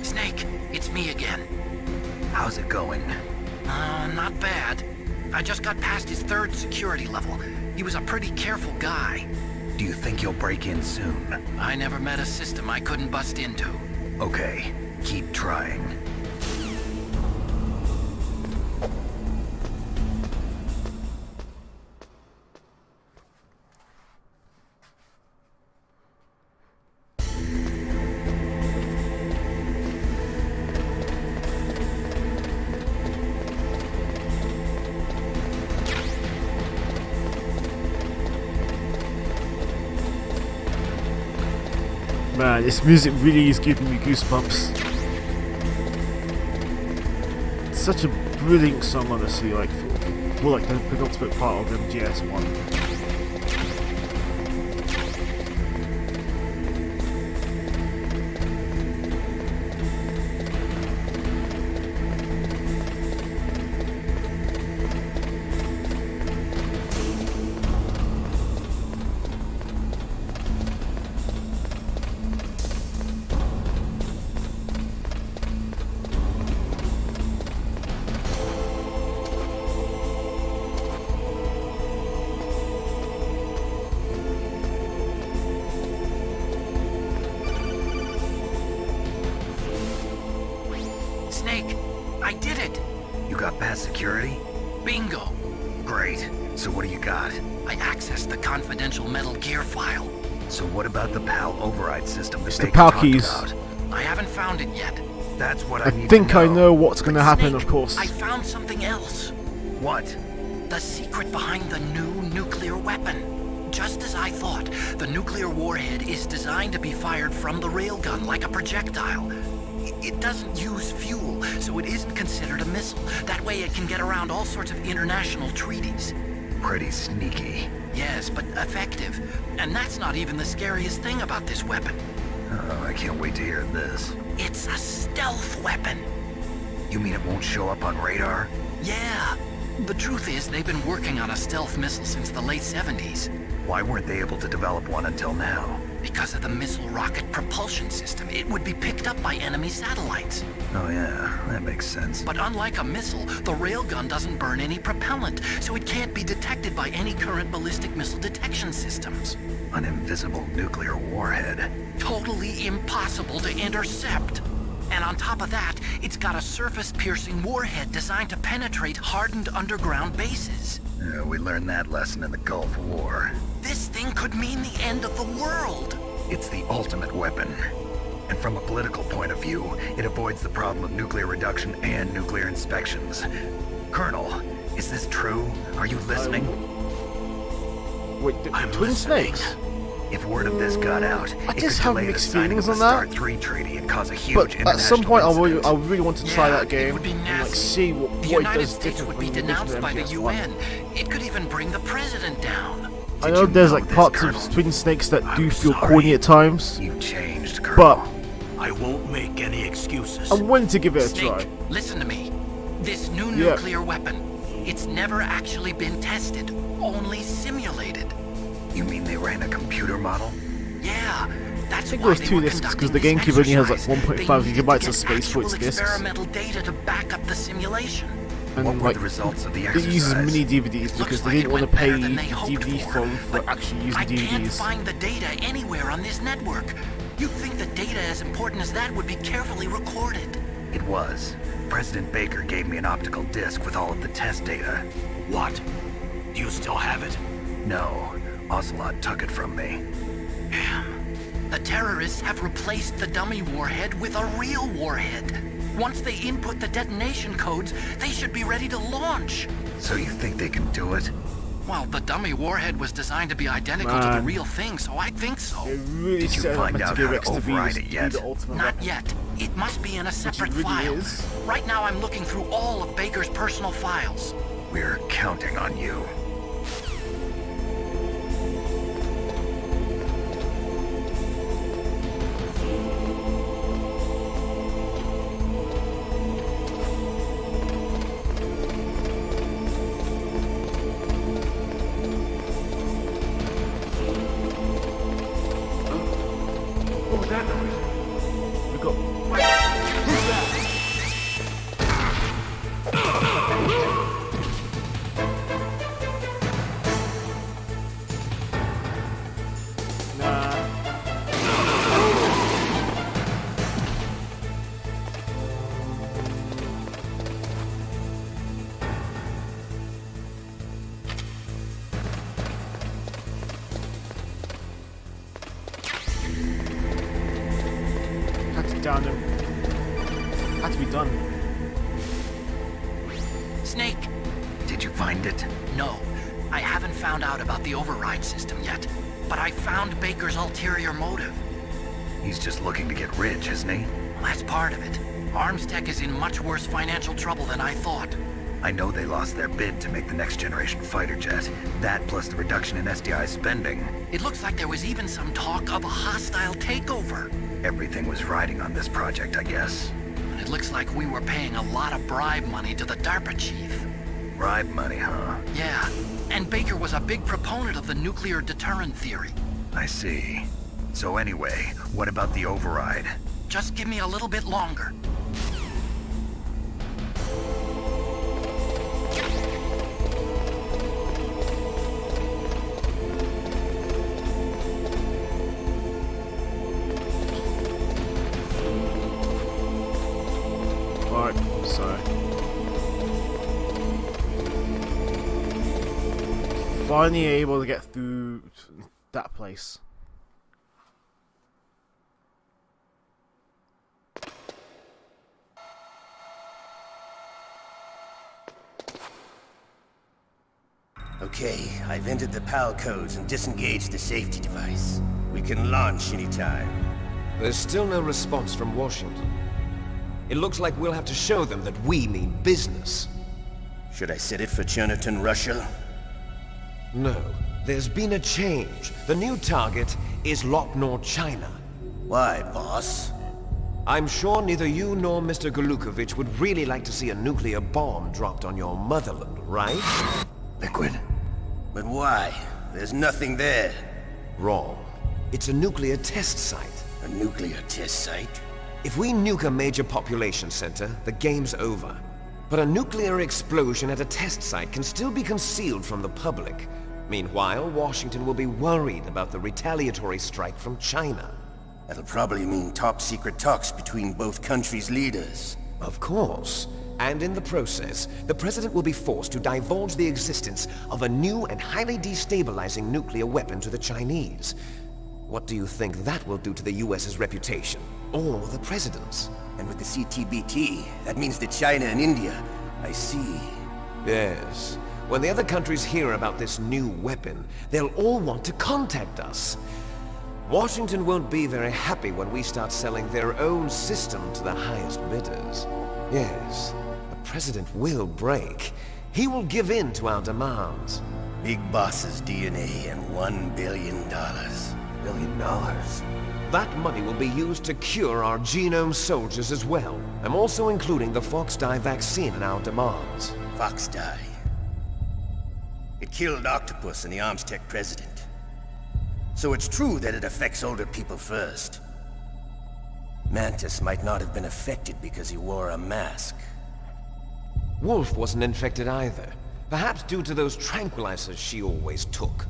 Speaker 2: Snake, it's me again.
Speaker 8: How's it going?
Speaker 2: Not bad. I just got past his 3rd security level. He was a pretty careful guy.
Speaker 8: Do you think you'll break in soon?
Speaker 2: I never met a system I couldn't bust into.
Speaker 8: Okay, keep trying.
Speaker 1: Man, this music really is giving me goosebumps. It's such a brilliant song, honestly, like for like the penultimate part of MGS1.
Speaker 8: has security?
Speaker 2: Bingo!
Speaker 8: Great. So what do you got?
Speaker 2: I accessed the confidential Metal Gear file.
Speaker 8: So what about the PAL override system that
Speaker 1: the
Speaker 8: Baker
Speaker 1: PAL
Speaker 8: talked
Speaker 1: keys.
Speaker 8: about?
Speaker 2: I haven't found it yet.
Speaker 8: That's what I
Speaker 1: I
Speaker 8: need
Speaker 1: think
Speaker 8: to know.
Speaker 1: I know what's going to
Speaker 2: But
Speaker 1: happen,
Speaker 2: Snake,
Speaker 1: of course.
Speaker 2: I found something else.
Speaker 8: What?
Speaker 2: The secret behind the new nuclear weapon. Just as I thought, the nuclear warhead is designed to be fired from the railgun like a projectile. It doesn't use fuel, so it isn't considered a missile. That way it can get around all sorts of international treaties.
Speaker 8: Pretty sneaky.
Speaker 2: Yes, but effective. And that's not even the scariest thing about this weapon.
Speaker 8: Oh, I can't wait to hear this.
Speaker 2: It's a stealth weapon.
Speaker 8: You mean it won't show up on radar?
Speaker 2: Yeah. The truth is, they've been working on a stealth missile since the late 70s.
Speaker 8: Why weren't they able to develop one until now?
Speaker 2: Because of the missile rocket propulsion system, it would be picked up by enemy satellites.
Speaker 8: Oh yeah, that makes sense.
Speaker 2: But unlike a missile, the railgun doesn't burn any propellant, so it can't be detected by any current ballistic missile detection systems.
Speaker 8: An invisible nuclear warhead.
Speaker 2: Totally impossible to intercept. And on top of that, it's got a surface-piercing warhead designed to penetrate hardened underground bases.
Speaker 8: We learned that lesson in the Gulf War.
Speaker 2: This thing could mean the end of the world.
Speaker 8: It's the ultimate weapon. And from a political point of view, it avoids the problem of nuclear reduction and nuclear inspections. Colonel, is this true? Are you listening?
Speaker 1: Wait,
Speaker 4: I'm
Speaker 1: Twin
Speaker 4: listening.
Speaker 1: Snakes?
Speaker 8: If word of this got out,
Speaker 1: I
Speaker 8: it
Speaker 1: just
Speaker 8: could
Speaker 1: have
Speaker 8: delay the
Speaker 1: mixed
Speaker 8: signing of
Speaker 1: feelings
Speaker 8: the
Speaker 1: on that.
Speaker 8: START 3 treaty and cause a huge
Speaker 1: But at some
Speaker 8: international
Speaker 1: point,
Speaker 8: incident.
Speaker 1: I really want to try
Speaker 2: Yeah,
Speaker 1: that game
Speaker 2: it would be
Speaker 1: and like
Speaker 2: nasty.
Speaker 1: see what
Speaker 2: The
Speaker 1: it
Speaker 2: United
Speaker 1: does
Speaker 2: States
Speaker 1: different
Speaker 2: would
Speaker 1: from
Speaker 2: be
Speaker 1: the original
Speaker 2: denounced by the
Speaker 1: MGS1.
Speaker 2: UN. It could even bring the president down.
Speaker 1: I
Speaker 8: Did
Speaker 1: know
Speaker 8: you
Speaker 1: there's
Speaker 8: know
Speaker 1: like
Speaker 8: this,
Speaker 1: parts
Speaker 8: Colonel?
Speaker 1: of Twin Snakes that do
Speaker 4: I'm
Speaker 1: feel
Speaker 4: sorry.
Speaker 1: corny at times,
Speaker 8: You changed, Colonel.
Speaker 1: but
Speaker 4: I won't make any excuses.
Speaker 1: I'm willing to give it a
Speaker 2: Snake,
Speaker 1: try.
Speaker 2: listen to me. This new
Speaker 1: Yeah.
Speaker 2: nuclear weapon, it's never actually been tested, only simulated.
Speaker 8: You mean they ran a computer model?
Speaker 2: Yeah, that's
Speaker 1: I think
Speaker 2: why
Speaker 1: it was
Speaker 2: they
Speaker 1: 2
Speaker 2: were
Speaker 1: discs because
Speaker 2: conducting
Speaker 1: the
Speaker 2: this
Speaker 1: GameCube only has like
Speaker 2: exercise.
Speaker 1: 1.5
Speaker 2: They needed
Speaker 1: gigabytes
Speaker 2: to
Speaker 1: of
Speaker 2: get
Speaker 1: space for its
Speaker 2: actual
Speaker 1: discs,
Speaker 2: experimental data to back up the simulation.
Speaker 1: and
Speaker 8: What were
Speaker 1: like
Speaker 8: the results of the
Speaker 1: it
Speaker 8: exercise?
Speaker 1: uses mini DVDs
Speaker 2: Looks
Speaker 1: because they
Speaker 2: like
Speaker 1: didn't
Speaker 2: it
Speaker 1: want to
Speaker 2: went
Speaker 1: pay
Speaker 2: better than
Speaker 1: the
Speaker 2: they hoped
Speaker 1: DVD
Speaker 2: for,
Speaker 1: phone for
Speaker 2: but
Speaker 1: actually using
Speaker 2: I can't
Speaker 1: DVDs.
Speaker 2: find the data anywhere on this network. You'd think the data as important as that would be carefully recorded.
Speaker 8: It was. President Baker gave me an optical disc with all of the test data.
Speaker 4: What? Do you still have it?
Speaker 8: No, Ocelot took it from me.
Speaker 2: The terrorists have replaced the dummy warhead with a real warhead. Once they input the detonation codes, they should be ready to launch.
Speaker 8: So you think they can do it?
Speaker 2: Well, the dummy warhead was designed to be identical to the
Speaker 1: Man.
Speaker 2: real thing, so I think so.
Speaker 1: It really
Speaker 8: Did you
Speaker 1: set up
Speaker 8: find
Speaker 1: Metal
Speaker 8: out
Speaker 1: Gear
Speaker 8: how to
Speaker 1: X to be
Speaker 8: override
Speaker 1: this-
Speaker 8: it
Speaker 1: to be
Speaker 8: yet?
Speaker 1: the ultimate
Speaker 2: Not
Speaker 1: weapon.
Speaker 2: yet. It must be in a separate
Speaker 1: really
Speaker 2: file.
Speaker 1: is.
Speaker 2: Right now I'm looking through all of Baker's personal files.
Speaker 8: We're counting on you.
Speaker 10: What was that noise?
Speaker 1: We got had to down him. Had to be done.
Speaker 2: Snake,
Speaker 8: Did you find it?
Speaker 2: no. I haven't found out about the override system yet. But I found Baker's ulterior motive.
Speaker 8: He's just looking to get rich, isn't he?
Speaker 2: Well, that's part of it. Arms Tech is in much worse financial trouble than I thought.
Speaker 8: I know they lost their bid to make the next generation fighter jet. That plus the reduction in SDI spending.
Speaker 2: It looks like there was even some talk of a hostile takeover.
Speaker 8: Everything was riding on this project, I guess.
Speaker 2: And it looks like we were paying a lot of bribe money to the DARPA chief.
Speaker 8: Bribe money, huh?
Speaker 2: Yeah, and Baker was a big proponent of the nuclear deterrent theory.
Speaker 8: I see. So anyway, what about the override?
Speaker 2: Just give me a little bit longer.
Speaker 1: Alright, so finally able to get through that place.
Speaker 3: Okay, I've entered the PAL codes and disengaged the safety device. We can launch anytime.
Speaker 11: There's still no response from Washington. It looks like we'll have to show them that we mean business.
Speaker 3: Should I set it for Jonathan, Russia?
Speaker 11: No, there's been a change. The new target is Locknor, China.
Speaker 3: Why, boss?
Speaker 11: I'm sure neither you nor Mr. Golukovich would really like to see a nuclear bomb dropped on your motherland, right?
Speaker 3: Liquid. But why? There's nothing there.
Speaker 11: Wrong. It's a nuclear test site.
Speaker 3: A nuclear test site?
Speaker 11: If we nuke a major population center, the game's over. But a nuclear explosion at a test site can still be concealed from the public. Meanwhile, Washington will be worried about the retaliatory strike from China.
Speaker 3: That'll probably mean top-secret talks between both countries' leaders.
Speaker 11: Of course. And in the process, the President will be forced to divulge the existence of a new and highly destabilizing nuclear weapon to the Chinese. What do you think that will do to the US's reputation? Or the President's?
Speaker 3: And with the CTBT, that means that China and India... I see.
Speaker 11: Yes. When the other countries hear about this new weapon, they'll all want to contact us. Washington won't be very happy when we start selling their own system to the highest bidders. Yes, the President will break. He will give in to our demands.
Speaker 3: Big Boss's DNA and $1 billion. $1 billion?
Speaker 11: That money will be used to cure our genome soldiers as well. I'm also including the Fox-Die vaccine in our demands.
Speaker 3: Fox-Die? It killed Octopus and the Armstech President. So it's true that it affects older people first. Mantis might not have been affected because he wore a mask.
Speaker 11: Wolf wasn't infected either. Perhaps due to those tranquilizers she always took.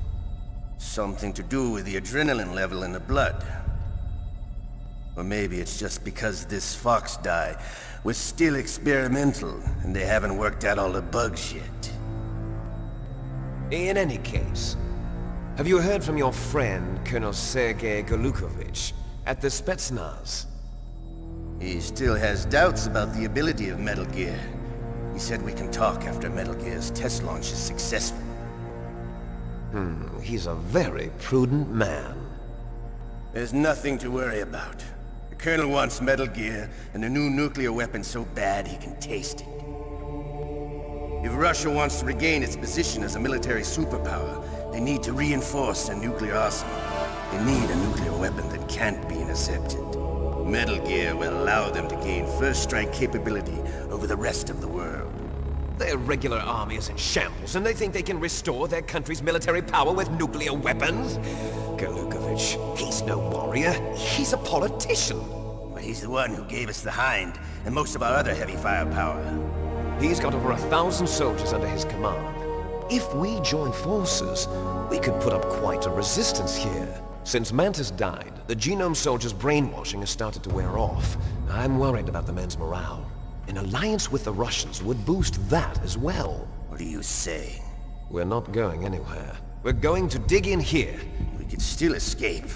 Speaker 3: Something to do with the adrenaline level in the blood. Or maybe it's just because this Fox-Die was still experimental and they haven't worked out all the bugs yet.
Speaker 11: In any case, have you heard from your friend, Colonel Sergei Golukovich, at the Spetsnaz?
Speaker 3: He still has doubts about the ability of Metal Gear. He said we can talk after Metal Gear's test launch is successful.
Speaker 11: He's a very prudent man.
Speaker 3: There's nothing to worry about. The Colonel wants Metal Gear and a new nuclear weapon so bad he can taste it. If Russia wants to regain its position as a military superpower, they need to reinforce their nuclear arsenal. They need a nuclear weapon that can't be intercepted. Metal Gear will allow them to gain first strike capability over the rest of the world.
Speaker 11: Their regular army is in shambles, and they think they can restore their country's military power with nuclear weapons? Golukovich, he's no warrior. He's a politician.
Speaker 3: But he's the one who gave us the Hind and most of our other heavy firepower.
Speaker 11: He's got over 1,000 soldiers under his command. If we join forces, we could put up quite a resistance here. Since Mantis died, the genome soldiers' brainwashing has started to wear off. I'm worried about the men's morale. An alliance with the Russians would boost that as well.
Speaker 3: What do you say?
Speaker 11: We're not going anywhere. We're going to dig in here.
Speaker 3: We could still escape.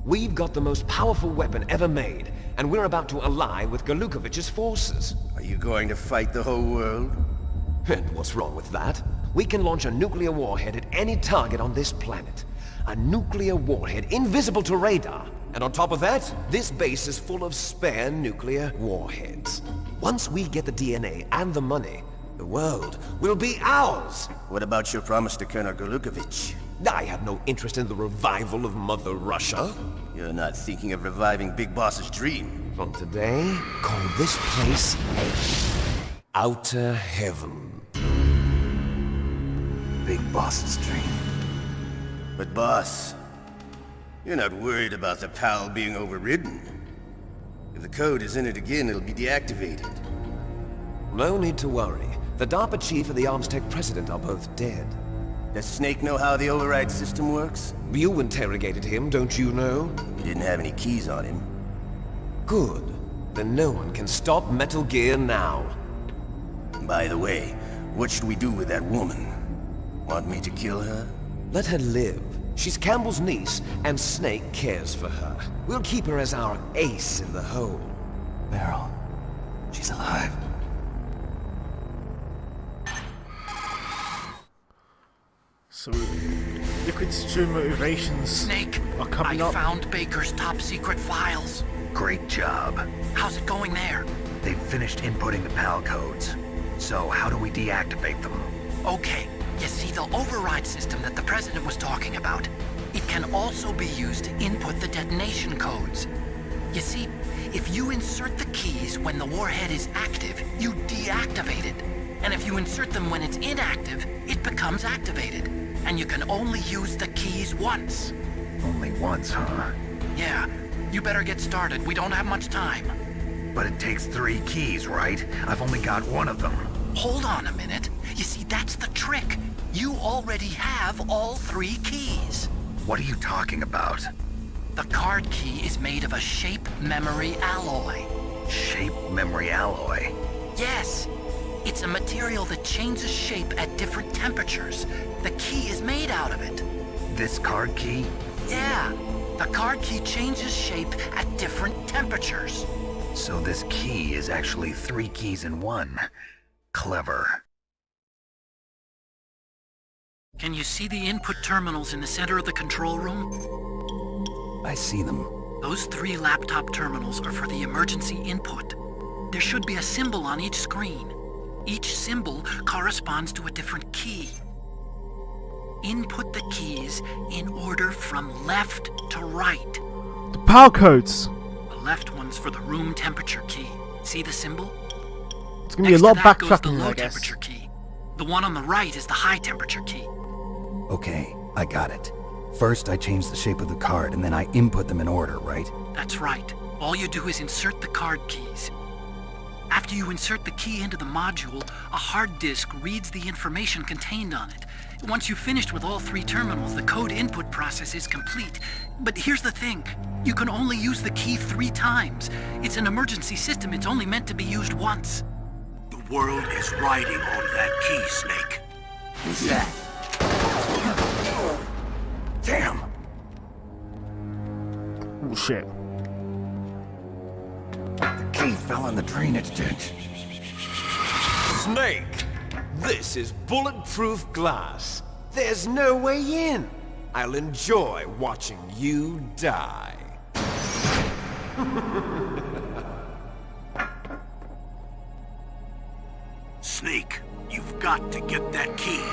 Speaker 11: We've got the most powerful weapon ever made, and we're about to ally with Golukovich's forces.
Speaker 3: Are you going to fight the whole world?
Speaker 11: And what's wrong with that? We can launch a nuclear warhead at any target on this planet. A nuclear warhead invisible to radar. And on top of that, this base is full of spare nuclear warheads. Once we get the DNA and the money, the world will be ours!
Speaker 3: What about your promise to Colonel Golukovich?
Speaker 11: I have no interest in the revival of Mother Russia.
Speaker 3: You're not thinking of reviving Big Boss's dream.
Speaker 11: From today, call this place Outer Heaven.
Speaker 3: Big Boss's dream. But boss, you're not worried about the PAL being overridden. If the code is in it again, it'll be deactivated.
Speaker 11: No need to worry. The DARPA chief and the Armstech president are both dead.
Speaker 3: Does Snake know how the override system works?
Speaker 11: You interrogated him, don't you know?
Speaker 3: He didn't have any keys on him.
Speaker 11: Good. Then no one can stop Metal Gear now.
Speaker 3: By the way, what should we do with that woman? Want me to kill her?
Speaker 11: Let her live. She's Campbell's niece, and Snake cares for her. We'll keep her as our ace in the hole.
Speaker 3: Meryl. She's alive.
Speaker 1: So, Liquid's true motivations
Speaker 2: Snake,
Speaker 1: are coming
Speaker 2: I
Speaker 1: up.
Speaker 2: found Baker's top secret files.
Speaker 8: Great job.
Speaker 2: How's it going there?
Speaker 8: They've finished inputting the PAL codes. So how do we deactivate them?
Speaker 2: Okay, you see the override system that the President was talking about? It can also be used to input the detonation codes. You see, if you insert the keys when the warhead is active, you deactivate it. And if you insert them when it's inactive, it becomes activated. And you can only use the keys once.
Speaker 8: Only once, huh?
Speaker 2: Yeah, you better get started. We don't have much time.
Speaker 8: But it takes 3 keys, right? I've only got 1 of them.
Speaker 2: Hold on a minute. You see, that's the trick. You already have all 3 keys.
Speaker 8: What are you talking about?
Speaker 2: The card key is made of a shape memory alloy.
Speaker 8: Shape memory alloy?
Speaker 2: Yes. It's a material that changes shape at different temperatures. The key is made out of it.
Speaker 8: This card key?
Speaker 2: Yeah. The card key changes shape at different temperatures.
Speaker 8: So this key is actually 3 keys in 1. Clever.
Speaker 2: Can you see the input terminals in the center of the control room?
Speaker 3: I see them.
Speaker 2: Those 3 laptop terminals are for the emergency input. There should be a symbol on each screen. Each symbol corresponds to a different key. Input the keys in order from left to right.
Speaker 1: The power codes!
Speaker 2: The left one's for the room temperature key. See the symbol?
Speaker 1: It's gonna be a
Speaker 2: Next
Speaker 1: lot
Speaker 2: to
Speaker 1: of
Speaker 2: that goes the
Speaker 1: backtracking,
Speaker 2: low
Speaker 1: I guess.
Speaker 2: temperature key. The one on the right is the high temperature key.
Speaker 3: Okay, I got it. First, I change the shape of the card, and then I input them in order, right?
Speaker 2: That's right. All you do is insert the card keys. After you insert the key into the module, a hard disk reads the information contained on it. Once you've finished with all 3 terminals, the code input process is complete. But here's the thing. You can only use the key 3 times. It's an emergency system. It's only meant to be used once.
Speaker 4: The world is riding on that key, Snake.
Speaker 3: Who's that? Damn!
Speaker 1: Oh shit.
Speaker 3: The key fell in the drainage ditch.
Speaker 11: Snake! This is bulletproof glass. There's no way in. I'll enjoy watching you die.
Speaker 4: Snake, you've got to get that key.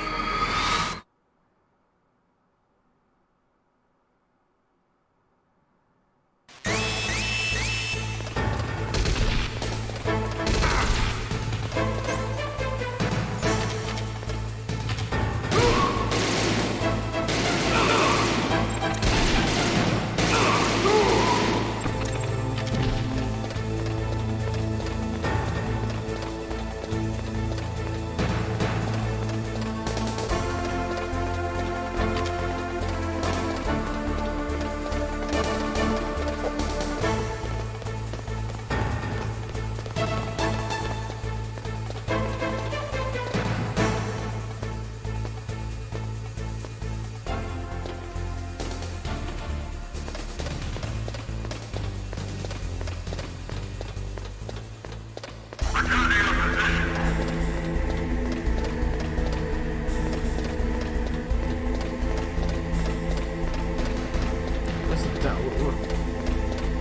Speaker 1: Where's the down?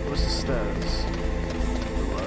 Speaker 1: Where's the stairs? Below.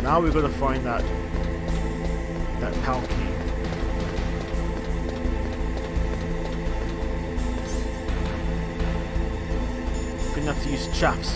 Speaker 1: Now we've got to find that PAL key. Gonna have to use chaffs.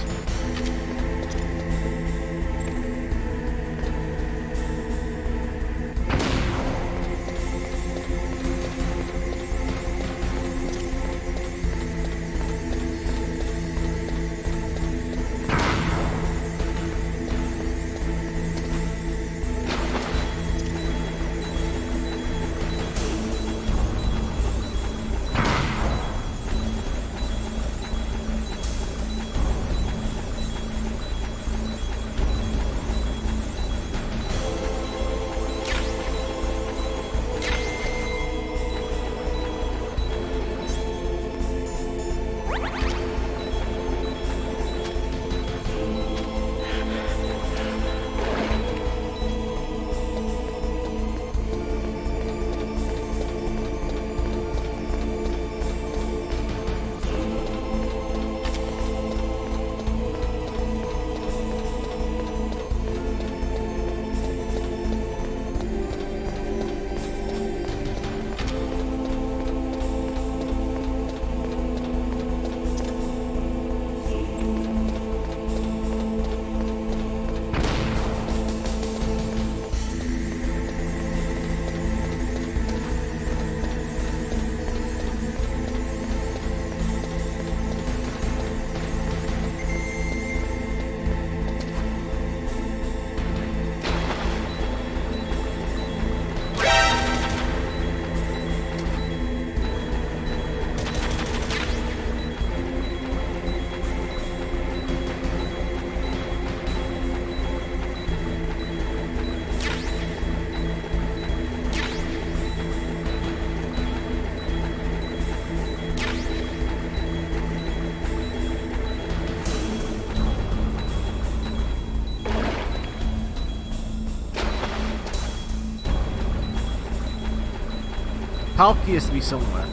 Speaker 1: Power key has to be somewhere.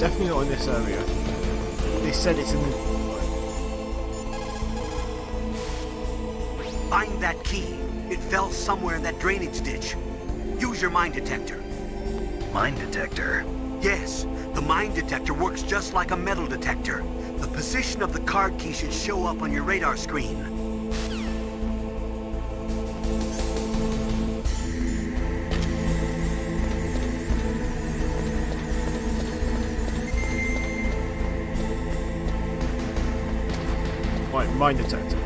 Speaker 1: Definitely not in this area. They said it's in the...
Speaker 4: Find that key. It fell somewhere in that drainage ditch. Use your mine detector.
Speaker 8: Mine detector?
Speaker 4: Yes, the mine detector works just like a metal detector. The position of the card key should show up on your radar screen.
Speaker 1: Right, mine detector.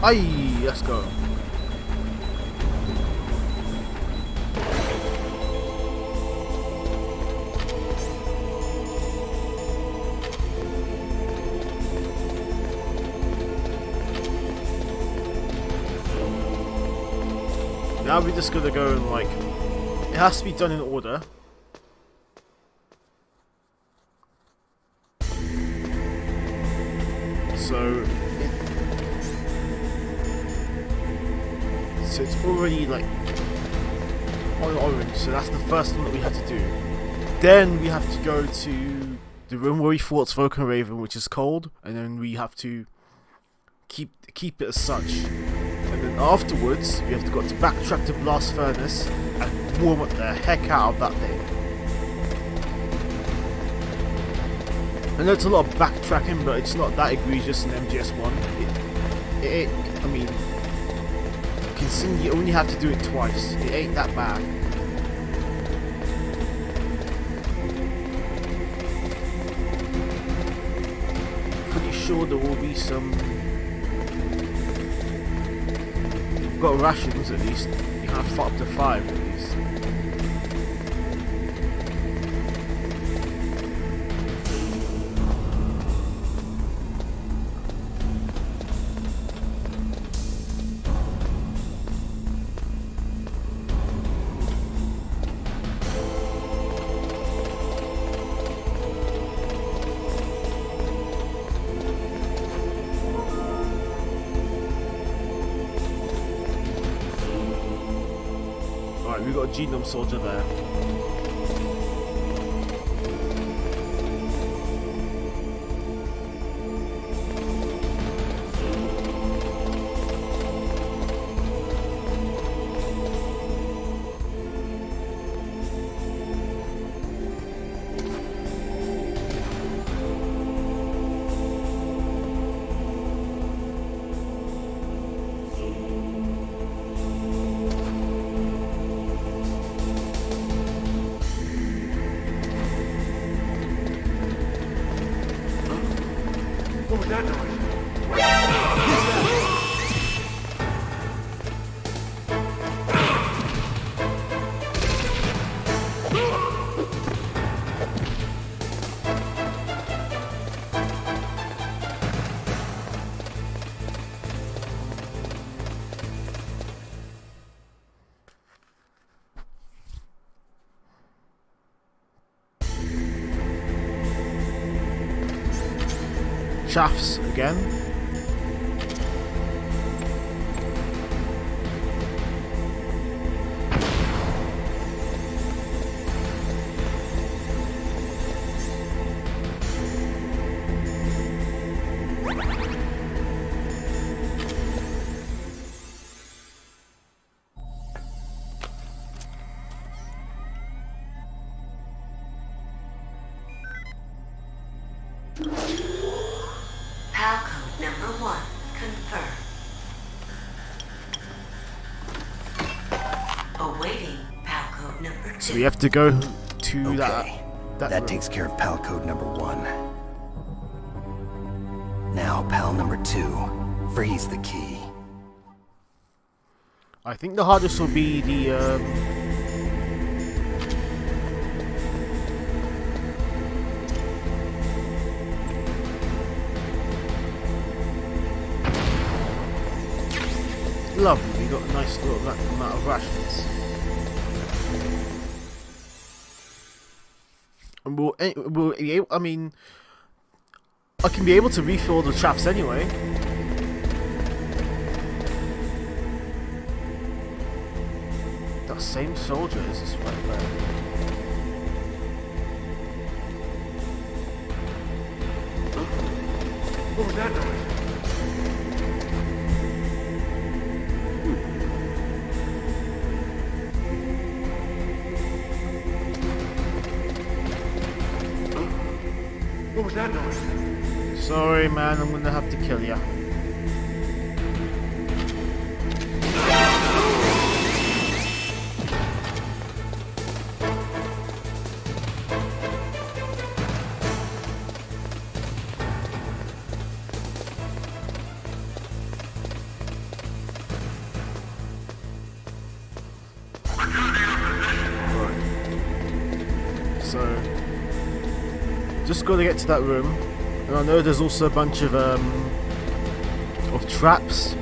Speaker 1: Aye, let's go. Now we're just gonna go and like, it has to be done in order. So it's already like on orange, so that's the first one that we have to do. Then we have to go to the room where we fought Smoke and Raven, which is cold, and then we have to keep it as such. And then afterwards, we have to go to backtrack to Blast Furnace and warm up the heck out of that thing. I know it's a lot of backtracking, but it's not that egregious in MGS1. I mean, you only have to do it twice. It ain't that bad. Pretty sure there will be some... We've got rations at least. You can have up to 5 at least. we got a genome soldier there. Shafts again.
Speaker 5: PAL code number 1 confirmed. Awaiting PAL code number 2.
Speaker 1: So we have to go to
Speaker 3: Okay,
Speaker 1: that
Speaker 3: that
Speaker 1: room.
Speaker 3: takes care of PAL code number 1. Now, PAL number 2, freeze the key.
Speaker 1: I think the hardest will be the lovely, we got a nice little amount of rations. And I mean, I can be able to refill the traps anyway. That same soldier is just right there.
Speaker 10: What was that noise? What was that noise?
Speaker 1: Sorry, man, I'm gonna have to kill ya. So, just got to get to that room, and I know there's also a bunch of traps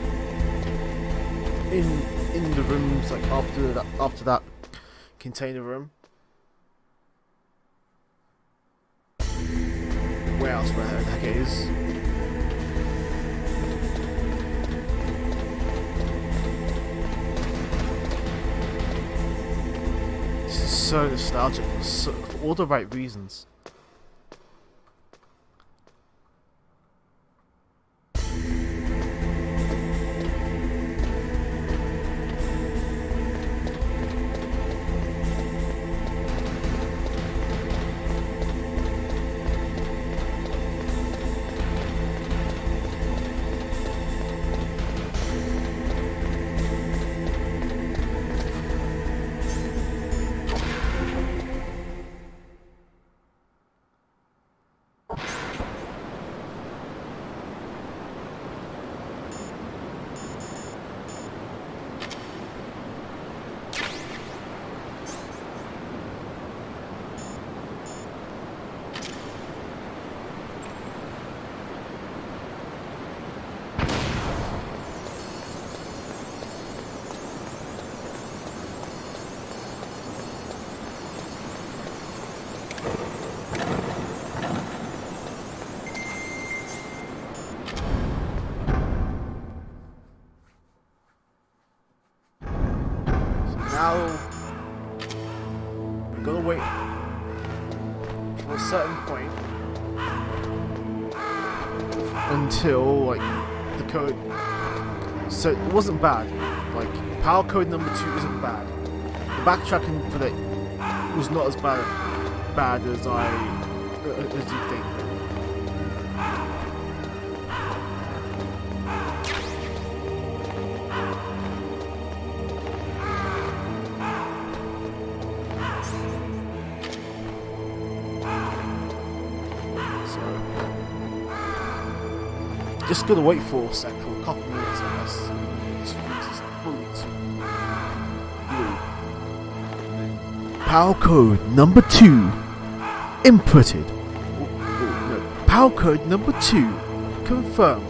Speaker 1: in the rooms, like after that container room. Where else? Where the heck it is? This is so nostalgic for all the right reasons. Now wait for a certain point until like the code. So it wasn't bad. Like power code number 2 isn't bad. The backtracking for that was not as bad as you think. Just gotta wait for a sec, for a couple minutes, I guess. This fuse is fully to power code number 2 inputted. No. Power code number 2 confirmed.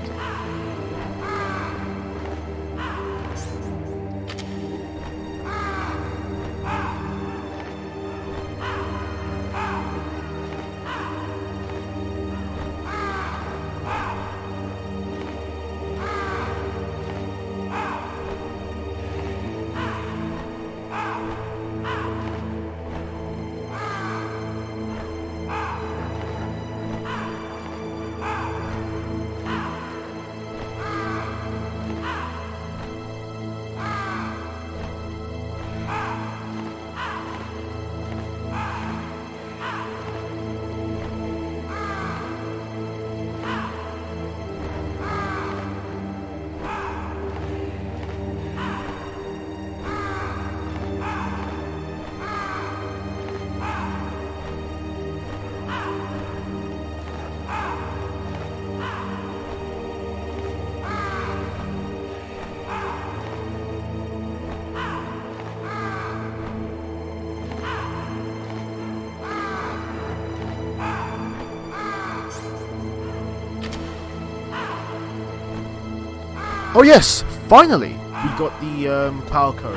Speaker 1: Oh yes, finally we got the power code.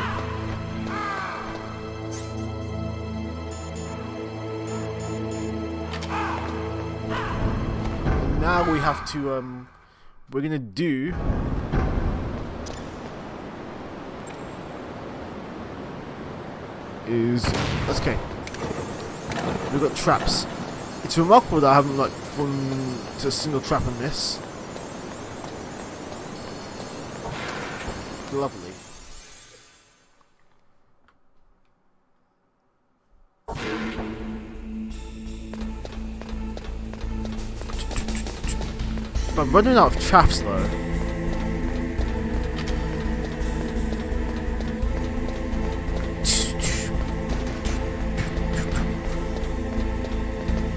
Speaker 1: Now we have to we're gonna do is okay. We've got traps. It's remarkable that I haven't like fallen to a single trap in this. Lovely. But I'm running out of traps though.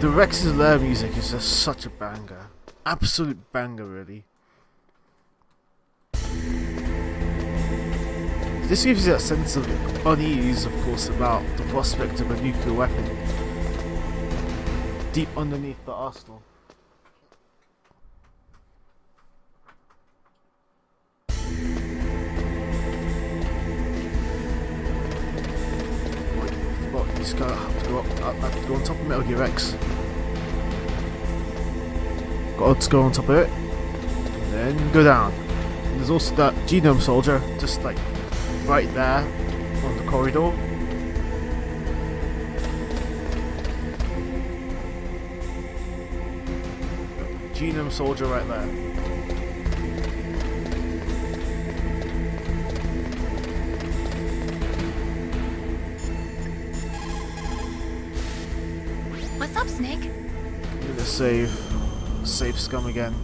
Speaker 1: The Rex's Lair music is just such a banger. Absolute banger, really. This gives you that sense of unease, of course, about the prospect of a nuclear weapon deep underneath the arsenal. Well, you just gotta have to go up. I have to go on top of Metal Gear X. Got to go on top of it, and then go down. And there's also that genome soldier, just like right there on the corridor. Genome soldier right there.
Speaker 7: What's up, Snake?
Speaker 1: I'm gonna save scum again.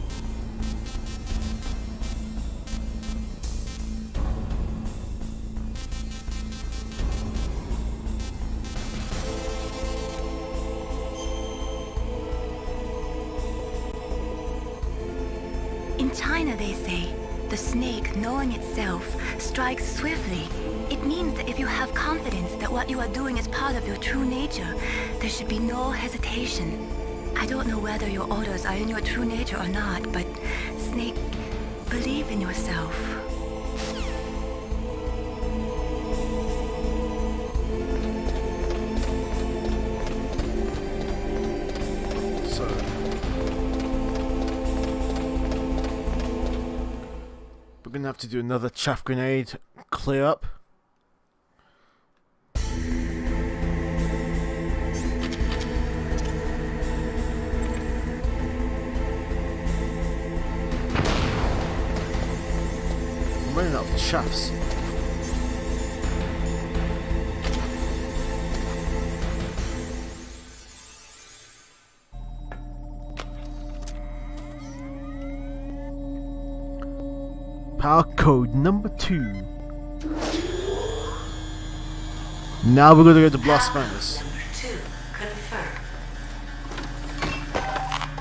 Speaker 7: In China, they say, the snake, knowing itself, strikes swiftly. It means that if you have confidence that what you are doing is part of your true nature, there should be no hesitation. I don't know whether your orders are in your true nature or not, but, Snake, believe in yourself.
Speaker 1: So we're gonna have to do another chaff grenade clear up. running out of chaffs. Power code number 2. Now we're gonna go to Blast Furnace.
Speaker 5: Number 2 confirmed.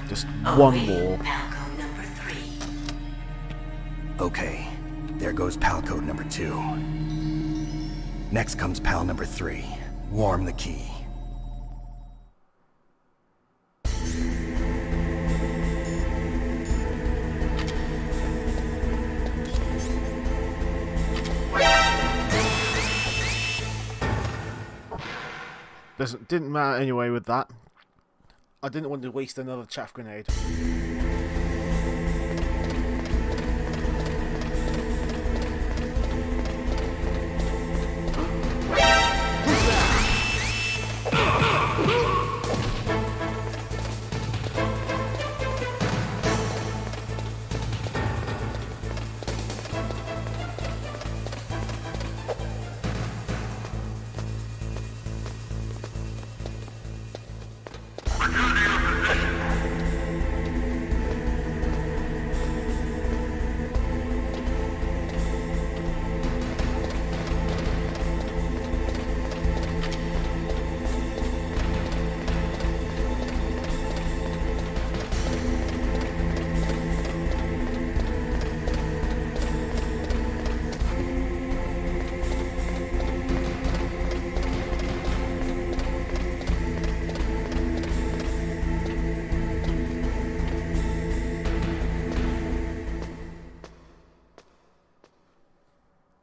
Speaker 1: Just one more.
Speaker 5: Pal code number 3.
Speaker 3: Okay, there goes pal code number 2. Next comes pal number 3. Warm the key.
Speaker 1: Didn't matter anyway with that. I didn't want to waste another chaff grenade.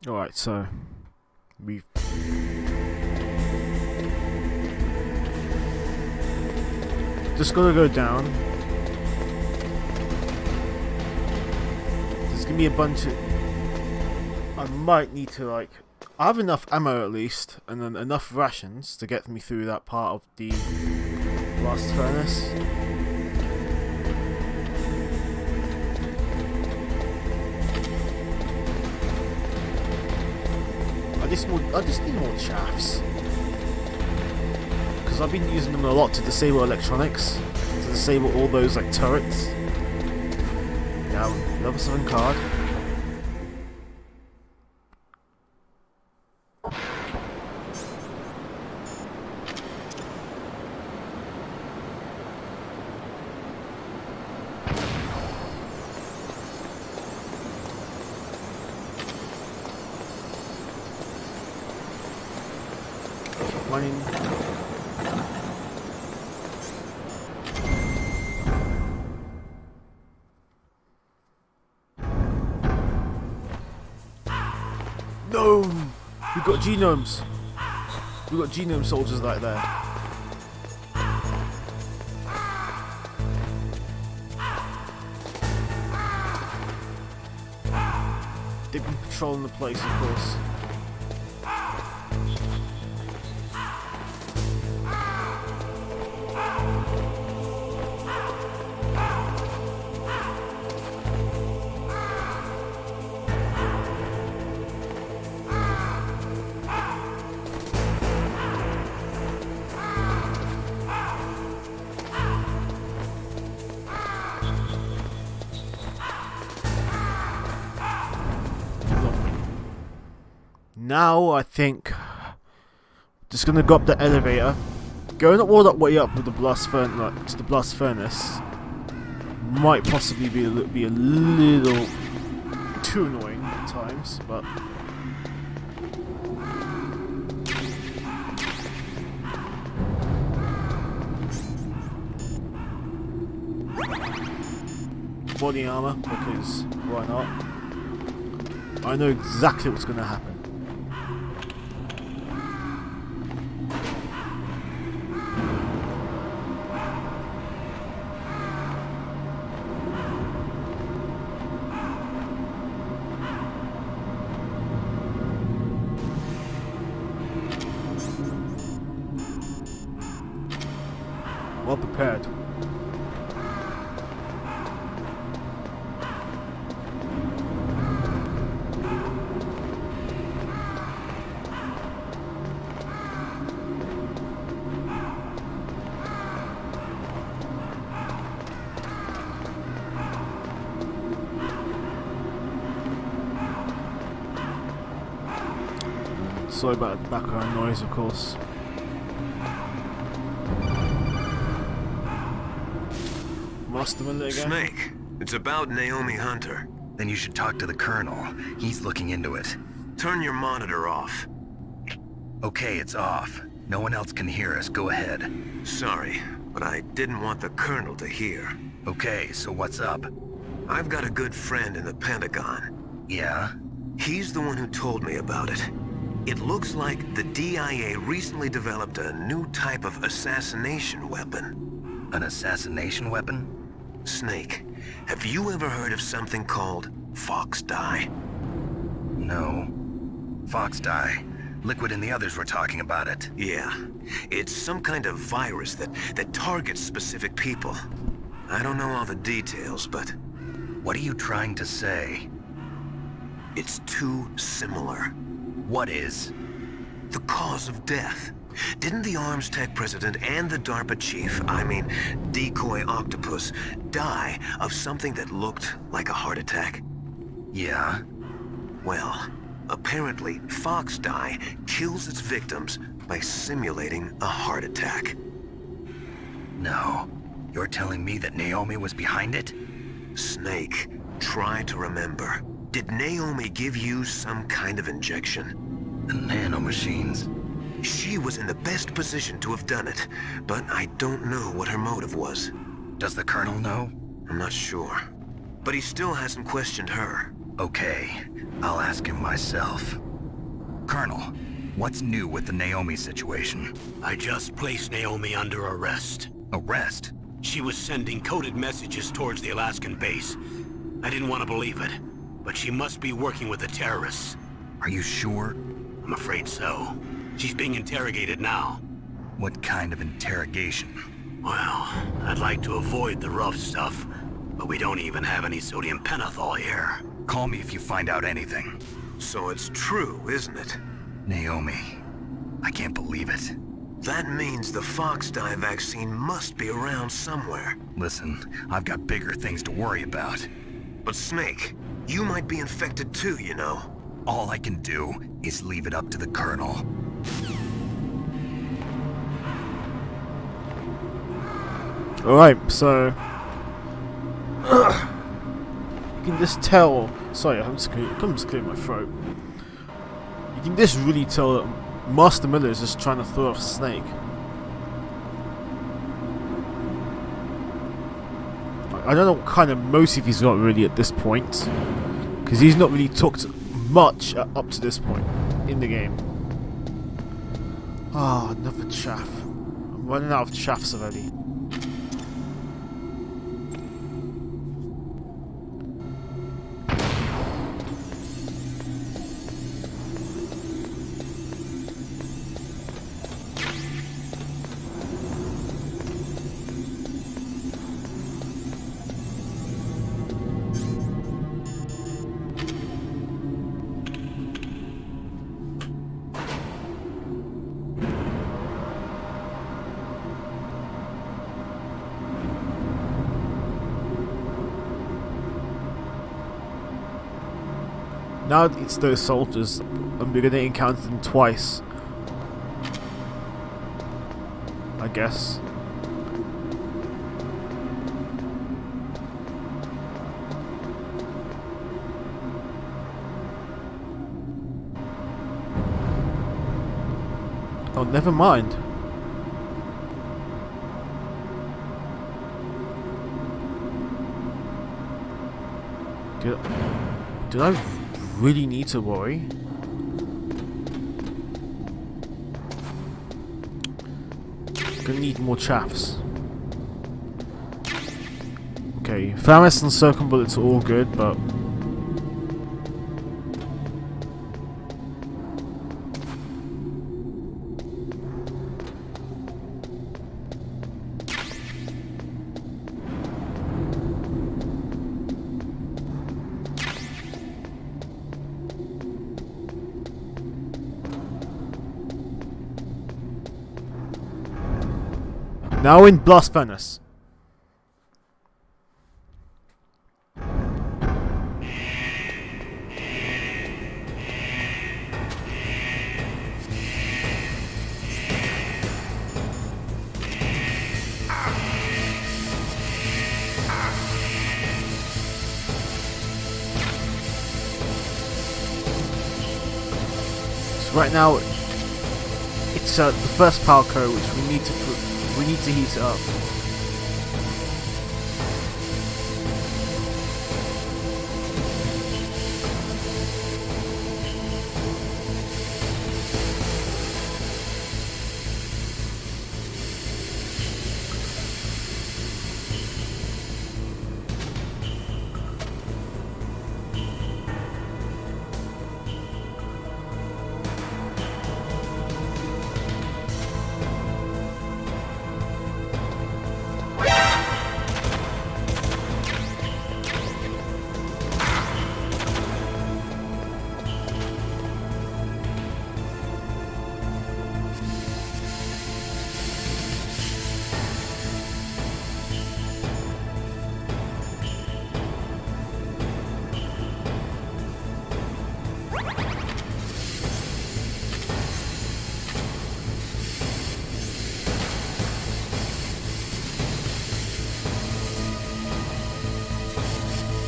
Speaker 1: Alright, so we've just gotta go down. There's gonna be a bunch of... I might need to, like... I have enough ammo at least, and then enough rations to get me through that part of the blast furnace. I just need more chaffs. Because I've been using them a lot to disable electronics. To disable all those like turrets. Now, level 7 card. Running. No! We've got genomes! We've got genome soldiers right there. They've been patrolling the place, of course. Now I think just gonna go up the elevator, going all that way up with the blast furnace to the blast furnace might possibly be a little too annoying at times, but body armor, because why not? I know exactly what's gonna happen. Well prepared. Sorry about the background noise, of course. Master Miller again?
Speaker 9: Snake, it's about Naomi Hunter.
Speaker 8: Then you should talk to the Colonel. He's looking into it.
Speaker 9: Turn your monitor off.
Speaker 8: Okay, it's off. No one else can hear us. Go ahead.
Speaker 9: Sorry, but I didn't want the Colonel to hear.
Speaker 8: Okay, so what's up?
Speaker 9: I've got a good friend in the Pentagon.
Speaker 8: Yeah?
Speaker 9: He's the one who told me about it. It looks like the DIA recently developed a new type of assassination weapon.
Speaker 8: An assassination weapon?
Speaker 9: Snake, have you ever heard of something called Fox Dye?
Speaker 8: No. Fox dye. Liquid and the others were talking about it.
Speaker 9: Yeah. It's some kind of virus that targets specific people. I don't know all the details, but...
Speaker 8: What are you trying to say?
Speaker 9: It's too similar.
Speaker 8: What is?
Speaker 9: The cause of death. Didn't the Arms Tech president and the DARPA chief, I mean, Decoy Octopus, die of something that looked like a heart attack?
Speaker 8: Yeah?
Speaker 9: Well, apparently Fox Dye kills its victims by simulating a heart attack.
Speaker 8: No. You're telling me that Naomi was behind it?
Speaker 9: Snake, try to remember. Did Naomi give you some kind of injection?
Speaker 8: The nanomachines.
Speaker 9: She was in the best position to have done it, but I don't know what her motive was.
Speaker 8: Does the Colonel know?
Speaker 9: I'm not sure. But he still hasn't questioned her.
Speaker 8: Okay, I'll ask him myself. Colonel, what's new with the Naomi situation?
Speaker 12: I just placed Naomi under arrest.
Speaker 8: Arrest?
Speaker 12: She was sending coded messages towards the Alaskan base. I didn't want to believe it, but she must be working with the terrorists.
Speaker 8: Are you sure?
Speaker 12: I'm afraid so. She's being interrogated now.
Speaker 8: What kind of interrogation?
Speaker 12: Well, I'd like to avoid the rough stuff, but we don't even have any sodium pentothal here.
Speaker 8: Call me if you find out anything.
Speaker 9: So it's true, isn't it?
Speaker 8: Naomi. I can't believe it.
Speaker 9: That means the Fox Dye vaccine must be around somewhere.
Speaker 8: Listen, I've got bigger things to worry about.
Speaker 9: But Snake, you might be infected too, you know.
Speaker 8: All I can do is leave it up to the Colonel.
Speaker 1: Alright, so... you can just tell... Sorry, I'm just clearing my throat. You can just really tell that Master Miller is just trying to throw off Snake. I don't know what kind of motive he's got really at this point, because he's not really talked much up to this point in the game. Ah, another chaff. I'm running out of chaffs already. Now it's those soldiers, and we're gonna encounter them twice. I guess. Oh, never mind. Did I really need to worry? Gonna need more chaffs. Okay, Famis and circumbullets are all good, but now in Blast Furnace. Right now, it's the first power code, which we need to heat it up.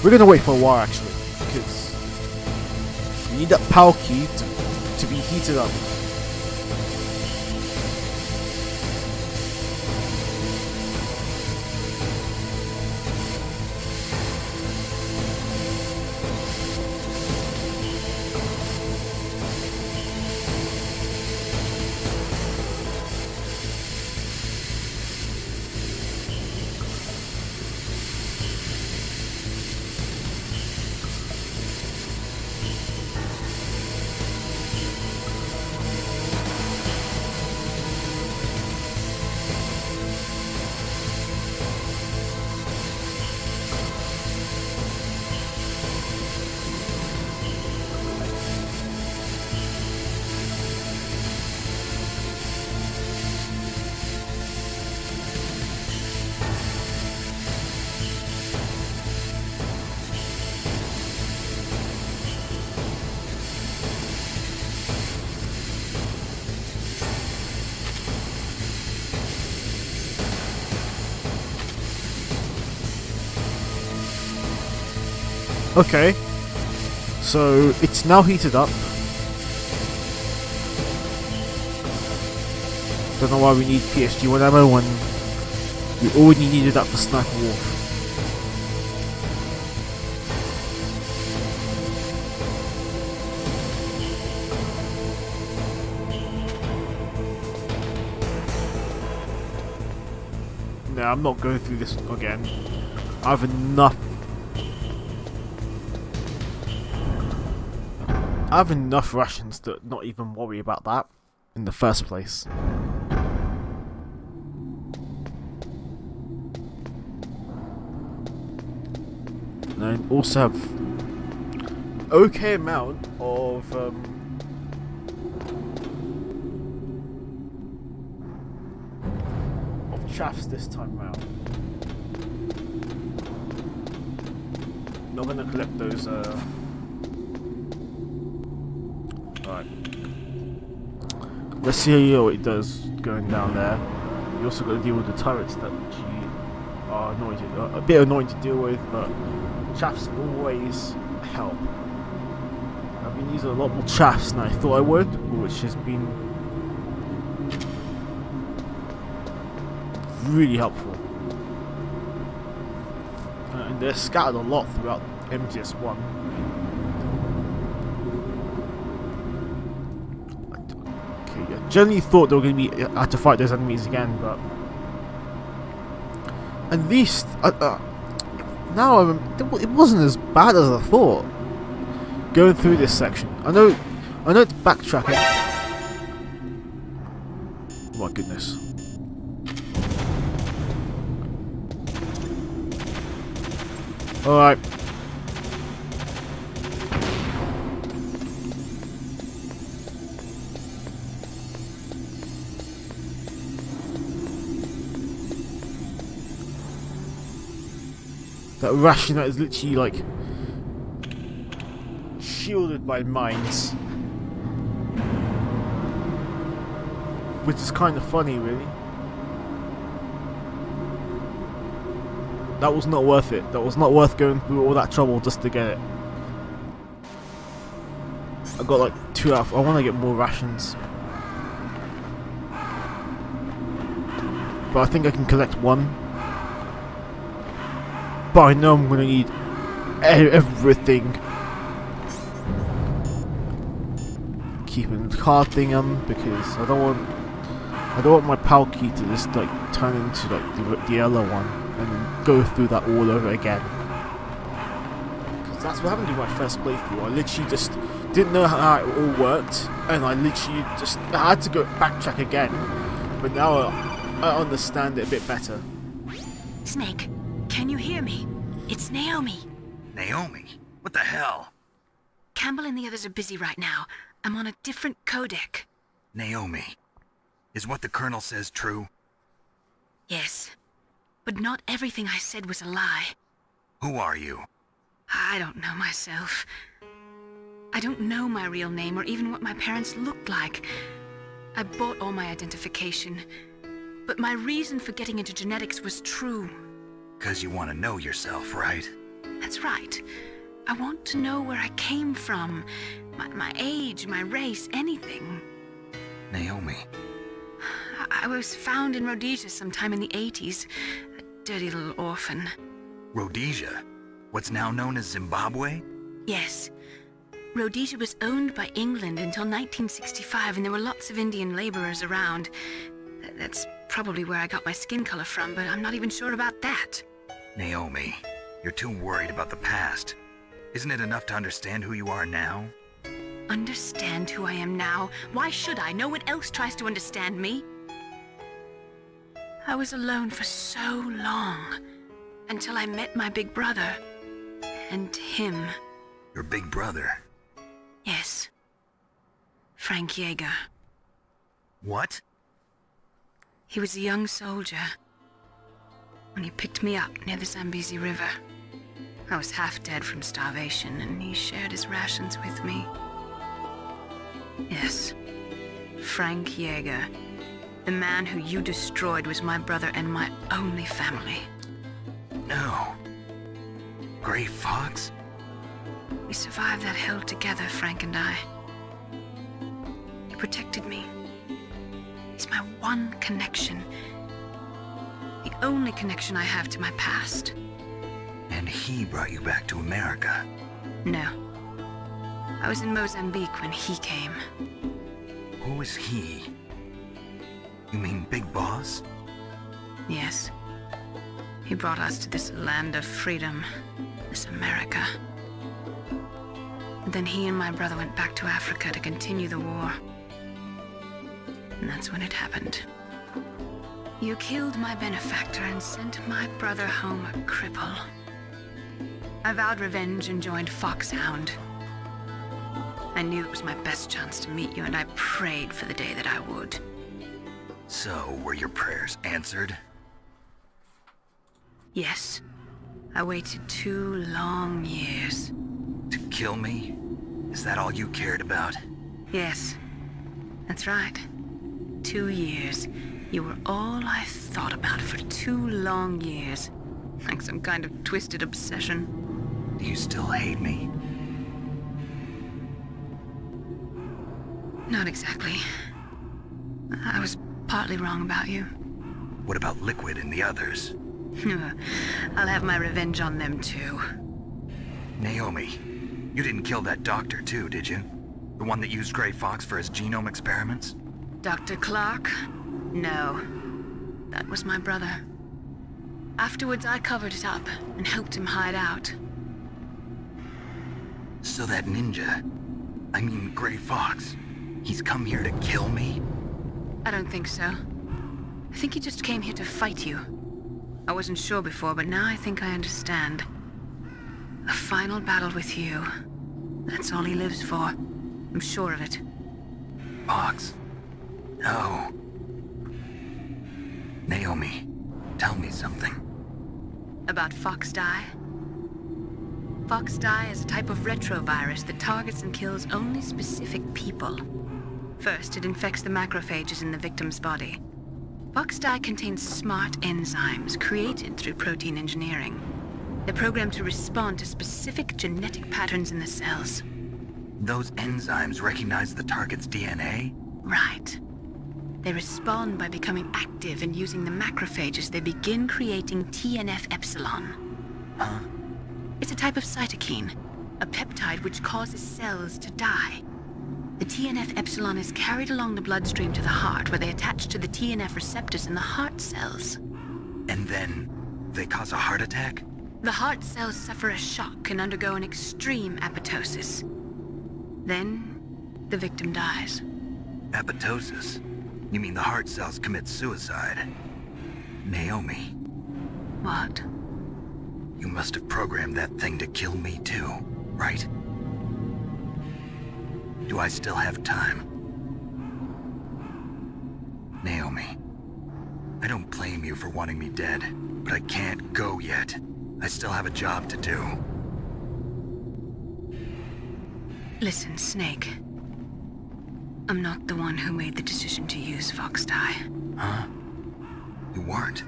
Speaker 1: We're gonna wait for a while actually, because we need that power key to be heated up. Okay, so it's now heated up. Don't know why we need PSG1 ammo when we already needed that for Sniper Wolf. No, I'm not going through this again. I have enough. I have enough rations to not even worry about that in the first place. And I also have okay amount of chaffs this time round. Not gonna collect those Right. Let's see what it does going down there. You also got to deal with the turrets that are annoying, a bit annoying to deal with, but chaffs always help. I've been using a lot more chaffs than I thought I would, which has been really helpful. And they're scattered a lot throughout MGS1. I generally thought they were going to be had to fight those enemies again, but at least now it wasn't as bad as I thought. Going through this section, I know it's backtracking. Oh my goodness! All right. That ration that is literally like shielded by mines, which is kind of funny, really. That was not worth it. That was not worth going through all that trouble just to get it. I got like 2 out. I want to get more rations, but I think I can collect 1. But I know I'm gonna need everything. Keeping the card thing on because I don't want my PAL key to just like turn into like the yellow one and then go through that all over again. Because that's what happened in my first playthrough. I literally just didn't know how it all worked, and I literally I had to go backtrack again. But now I understand it a bit better.
Speaker 7: Snake, can you hear me? It's Naomi.
Speaker 8: Naomi? What the hell?
Speaker 7: Campbell and the others are busy right now. I'm on a different codec.
Speaker 8: Naomi, is what the Colonel says true?
Speaker 7: Yes, but not everything I said was a lie.
Speaker 8: Who are you?
Speaker 7: I don't know myself. I don't know my real name or even what my parents looked like. I bought all my identification, but my reason for getting into genetics was true.
Speaker 8: 'Cause you want to know yourself, right?
Speaker 7: That's right. I want to know where I came from. My age, my race, anything.
Speaker 8: Naomi.
Speaker 7: I was found in Rhodesia sometime in the 80s. A dirty little orphan.
Speaker 8: Rhodesia? What's now known as Zimbabwe?
Speaker 7: Yes. Rhodesia was owned by England until 1965, and there were lots of Indian laborers around. That's probably where I got my skin color from, but I'm not even sure about that.
Speaker 8: Naomi, you're too worried about the past. Isn't it enough to understand who you are now?
Speaker 7: Understand who I am now? Why should I? No one else tries to understand me. I was alone for so long, until I met my big brother. And him.
Speaker 8: Your big brother?
Speaker 7: Yes. Frank Yeager.
Speaker 8: What?
Speaker 7: He was a young soldier when he picked me up near the Zambezi River. I was half dead from starvation, and he shared his rations with me. Yes, Frank Yeager. The man who you destroyed was my brother and my only family.
Speaker 8: No. Gray Fox?
Speaker 7: We survived that hell together, Frank and I. He protected me. He's my one connection. The only connection I have to my past.
Speaker 8: And he brought you back to America?
Speaker 7: No. I was in Mozambique when he came.
Speaker 8: Who is he? You mean Big Boss?
Speaker 7: Yes. He brought us to this land of freedom, this America. And then he and my brother went back to Africa to continue the war. And that's when it happened. You killed my benefactor and sent my brother home a cripple. I vowed revenge and joined Foxhound. I knew it was my best chance to meet you, and I prayed for the day that I would.
Speaker 8: So, were your prayers answered?
Speaker 7: Yes. I waited 2 long years.
Speaker 8: To kill me? Is that all you cared about?
Speaker 7: Yes. That's right. 2 years. You were all I thought about for 2 long years. Like some kind of twisted obsession.
Speaker 8: Do you still hate me?
Speaker 7: Not exactly. I was partly wrong about you.
Speaker 8: What about Liquid and the others?
Speaker 7: I'll have my revenge on them too.
Speaker 8: Naomi, you didn't kill that doctor too, did you? The one that used Gray Fox for his genome experiments?
Speaker 7: Dr. Clark? No. That was my brother. Afterwards, I covered it up and helped him hide out.
Speaker 8: So that ninja, I mean Gray Fox, he's come here to kill me?
Speaker 7: I don't think so. I think he just came here to fight you. I wasn't sure before, but now I think I understand. A final battle with you. That's all he lives for. I'm sure of it.
Speaker 8: Fox? No. Naomi, tell me something.
Speaker 7: About Fox Die? Fox Die is a type of retrovirus that targets and kills only specific people. First, it infects the macrophages in the victim's body. Fox Die contains smart enzymes created through protein engineering. They're programmed to respond to specific genetic patterns in the cells.
Speaker 8: Those enzymes recognize the target's DNA?
Speaker 7: Right. They respond by becoming active and using the macrophages they begin creating TNF-epsilon.
Speaker 8: Huh?
Speaker 7: It's a type of cytokine, a peptide which causes cells to die. The TNF-epsilon is carried along the bloodstream to the heart, where they attach to the TNF receptors in the heart cells.
Speaker 8: And then they cause a heart attack?
Speaker 7: The heart cells suffer a shock and undergo an extreme apoptosis. Then, the victim dies.
Speaker 8: Apoptosis? You mean the heart cells commit suicide? Naomi.
Speaker 7: What?
Speaker 8: You must have programmed that thing to kill me too, right? Do I still have time? Naomi, I don't blame you for wanting me dead, but I can't go yet. I still have a job to do.
Speaker 7: Listen, Snake. I'm not the one who made the decision to use Fox Dye.
Speaker 8: Huh? You weren't?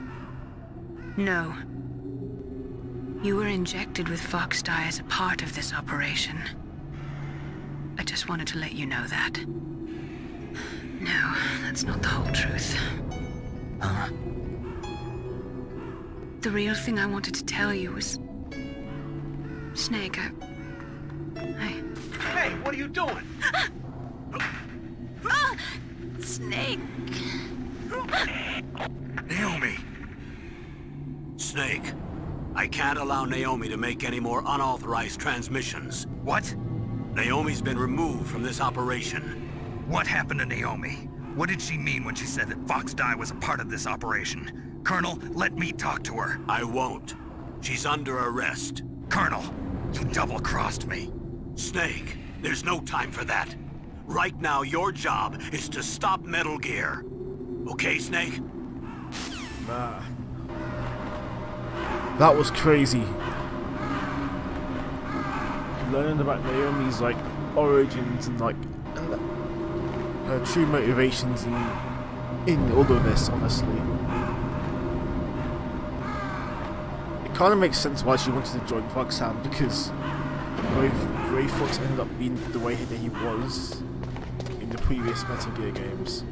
Speaker 7: No. You were injected with Fox Dye as a part of this operation. I just wanted to let you know that. No, that's not the whole truth.
Speaker 8: Huh?
Speaker 7: The real thing I wanted to tell you was... Snake,
Speaker 12: Hey, what are you doing?
Speaker 7: Snake!
Speaker 8: Naomi!
Speaker 12: Snake, I can't allow Naomi to make any more unauthorized transmissions.
Speaker 8: What?
Speaker 12: Naomi's been removed from this operation.
Speaker 8: What happened to Naomi? What did she mean when she said that Fox Dye was a part of this operation? Colonel, let me talk to her.
Speaker 12: I won't. She's under arrest.
Speaker 8: Colonel, you double-crossed me.
Speaker 12: Snake, there's no time for that. Right now, your job is to stop Metal Gear. Okay, Snake?
Speaker 1: Nah. That was crazy. Learning about Naomi's like origins and like her true motivations in all of this, honestly. It kind of makes sense why she wanted to join Foxhound, because Gray Fox ended up being the way that he was in the previous Metal Gear games.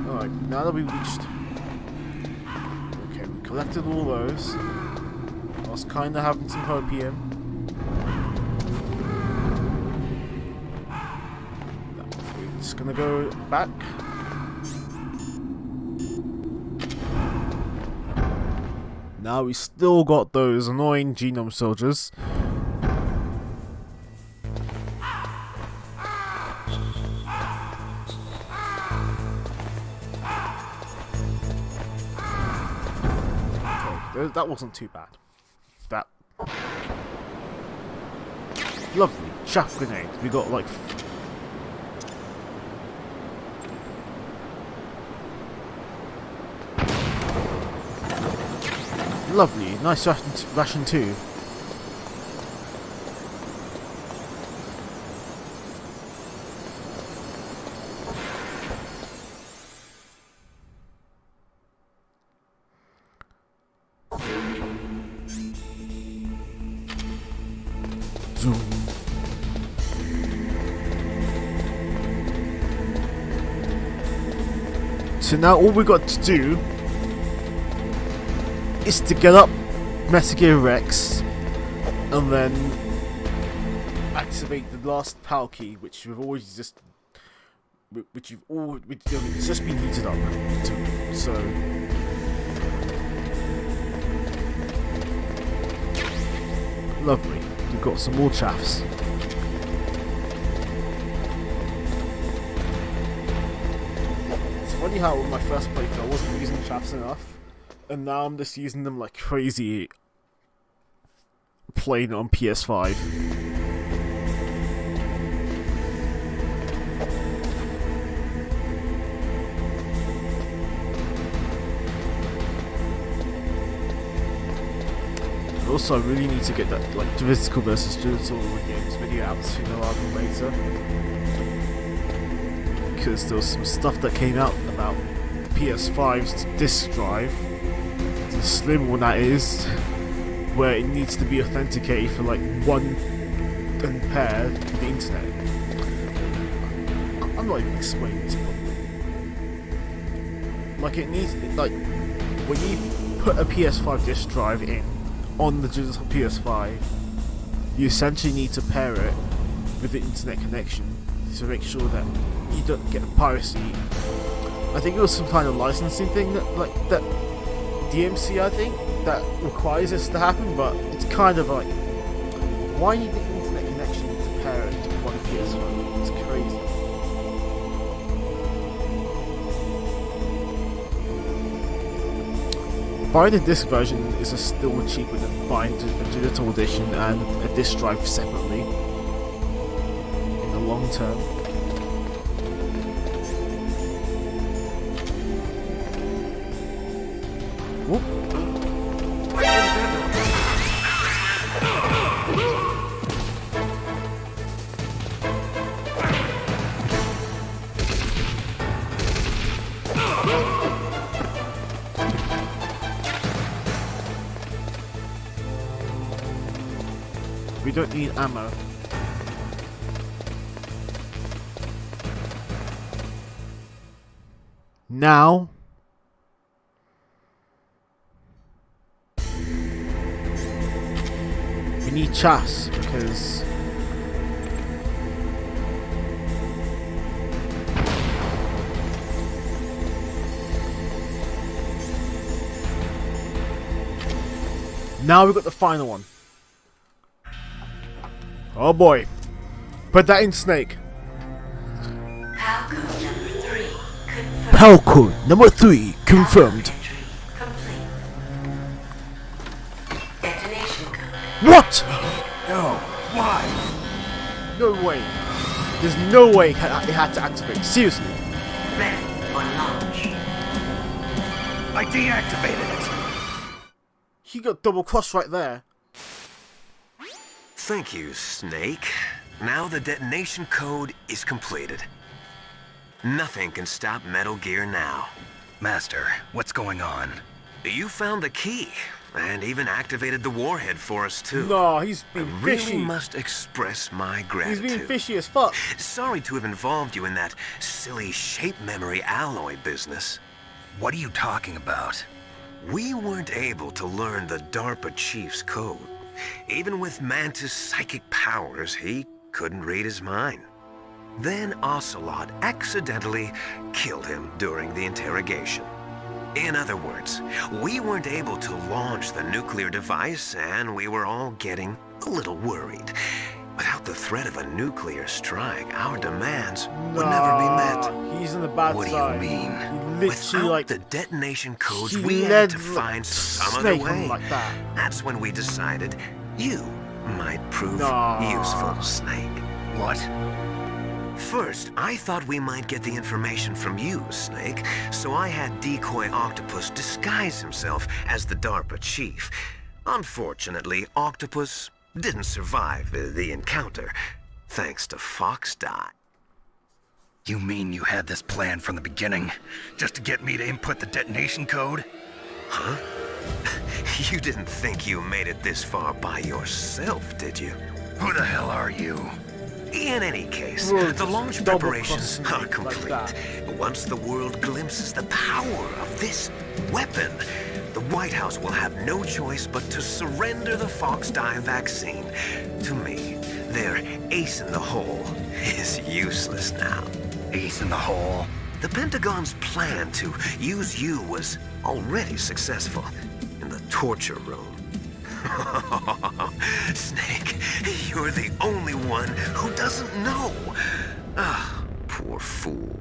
Speaker 1: Alright, now that we've reached... Okay, we collected all those. I was kinda having some hopium. We're just gonna go back. Now we still got those annoying genome soldiers. Okay, that wasn't too bad. That lovely chaff grenade. We got like lovely, nice ration too. Zoom. So now all we got to do is to get up Metal Gear Rex and then activate the last PAL key, which we've always just, it's just been heated up. So lovely. We've got some more chaffs. It's funny how in my first playthrough I wasn't using chaffs enough. And now I'm just using them like crazy playing on PS5. Also, I really need to get that like physical versus digital games video out sooner rather than later. Because there was some stuff that came out about PS5's disc drive. The slim one that is, where it needs to be authenticated for like and pair the internet. I'm not even explaining this properly. Like it needs, like when you put a PS5 disk drive in on the digital PS5, you essentially need to pair it with the internet connection to make sure that you don't get piracy. I think it was some kind of licensing thing that DMC, I think, that requires this to happen, but it's kind of like, why need the internet connection to pair it to one PS5? It's crazy. Buying the disc version is still cheaper than buying a digital edition and a disc drive separately in the long term. Whoop. We don't need ammo. Now we need chas because now we've got the final one. Oh boy. Put that in, Snake. Palco number 3 confirmed. What?
Speaker 8: No. Why?
Speaker 1: No way. There's no way it had to activate. Seriously.
Speaker 8: I deactivated it.
Speaker 1: He got double crossed right there.
Speaker 9: Thank you, Snake. Now the detonation code is completed. Nothing can stop Metal Gear now.
Speaker 8: Master, what's going on?
Speaker 9: You found the key, and even activated the warhead for us, too.
Speaker 1: No, he's been
Speaker 9: I
Speaker 1: fishy.
Speaker 9: really must express my gratitude.
Speaker 1: He's been fishy as fuck.
Speaker 9: Sorry to have involved you in that silly shape memory alloy business.
Speaker 8: What are you talking about?
Speaker 9: We weren't able to learn the DARPA chief's code. Even with Mantis' psychic powers, he couldn't read his mind. Then Ocelot accidentally killed him during the interrogation. In other words, we weren't able to launch the nuclear device, and we were all getting a little worried. Without the threat of a nuclear strike, our demands would never be met.
Speaker 1: He's in the bad
Speaker 8: What
Speaker 1: side.
Speaker 8: do you mean?
Speaker 1: He
Speaker 9: Without
Speaker 1: literally, like,
Speaker 9: the detonation codes,
Speaker 1: he
Speaker 9: we
Speaker 1: led
Speaker 9: had to find some other
Speaker 1: Snake on
Speaker 9: way.
Speaker 1: like that.
Speaker 9: That's when we decided you might prove
Speaker 1: Nah.
Speaker 9: useful, Snake.
Speaker 8: What?
Speaker 9: First, I thought we might get the information from you, Snake, so I had Decoy Octopus disguise himself as the DARPA chief. Unfortunately, Octopus didn't survive the encounter, thanks to Fox Die.
Speaker 8: You mean you had this plan from the beginning? Just to get me to input the detonation code?
Speaker 9: Huh? You didn't think you made it this far by yourself, did you?
Speaker 8: Who the hell are you?
Speaker 9: In any case,
Speaker 1: Well,
Speaker 9: the launch
Speaker 1: double
Speaker 9: preparations
Speaker 1: crossing
Speaker 9: are
Speaker 1: like
Speaker 9: complete.
Speaker 1: that.
Speaker 9: Once the world glimpses the power of this weapon, the White House will have no choice but to surrender the Fox Die vaccine. To me, their ace in the hole is useless now.
Speaker 8: Ace in the hole?
Speaker 9: The Pentagon's plan to use you was already successful in the torture room. Snake, you're the only one who doesn't know. Ah, poor fool.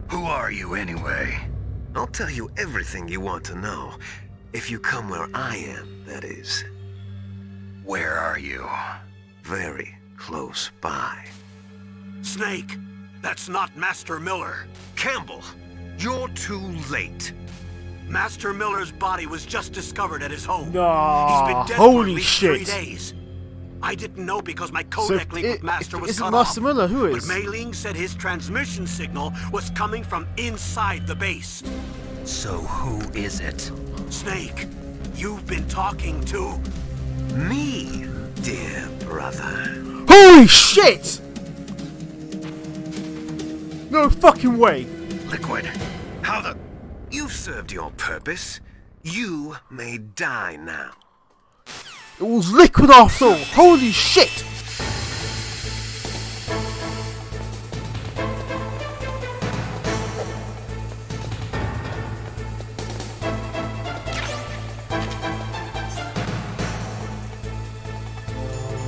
Speaker 8: Who are you anyway?
Speaker 9: I'll tell you everything you want to know. If you come where I am, that is.
Speaker 8: Where are you?
Speaker 9: Very close by.
Speaker 12: Snake, that's not Master Miller.
Speaker 9: Campbell, you're too late.
Speaker 12: Master Miller's body was just discovered at his home.
Speaker 1: Nah,
Speaker 12: He's been dead for
Speaker 1: holy
Speaker 12: at least
Speaker 1: shit.
Speaker 12: 3 days. I didn't know because my
Speaker 1: So
Speaker 12: codec
Speaker 1: if
Speaker 12: link with Master
Speaker 1: if it
Speaker 12: was
Speaker 1: isn't
Speaker 12: cut
Speaker 1: Master
Speaker 12: off.
Speaker 1: Miller, who
Speaker 12: But
Speaker 1: is?
Speaker 12: Mei Ling said his transmission signal was coming from inside the base.
Speaker 8: So who is it?
Speaker 12: Snake, you've been talking to...
Speaker 9: Me, dear brother.
Speaker 1: Who Holy shit! No fucking way!
Speaker 4: Liquid, how the... You've served your purpose. You may die now.
Speaker 1: It was liquid after all! Holy shit!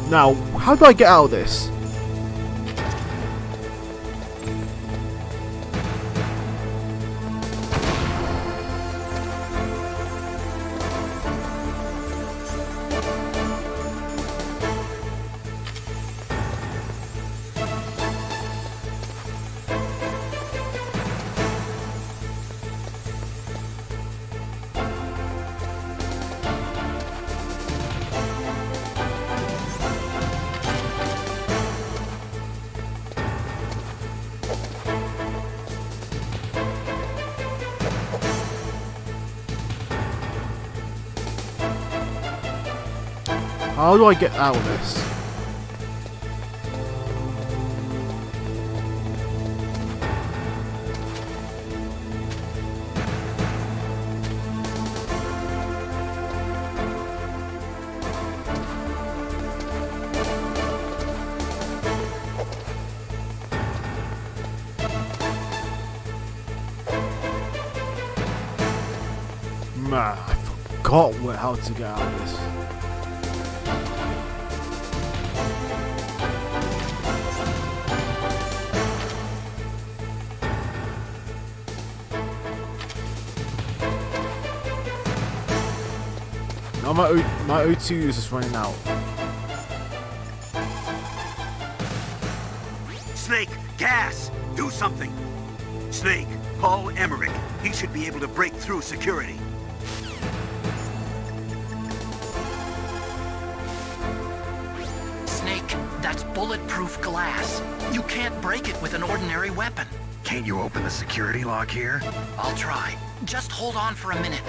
Speaker 1: Now, how do I get out of this? How do I get out of this? Man, I forgot how to get out of this. Oh, my O2 is just running out.
Speaker 4: Snake, gas! Do something! Snake, call Emmerich. He should be able to break through security.
Speaker 2: Snake, that's bulletproof glass. You can't break it with an ordinary weapon.
Speaker 8: Can't you open the security lock here?
Speaker 2: I'll try. Just hold on for a minute.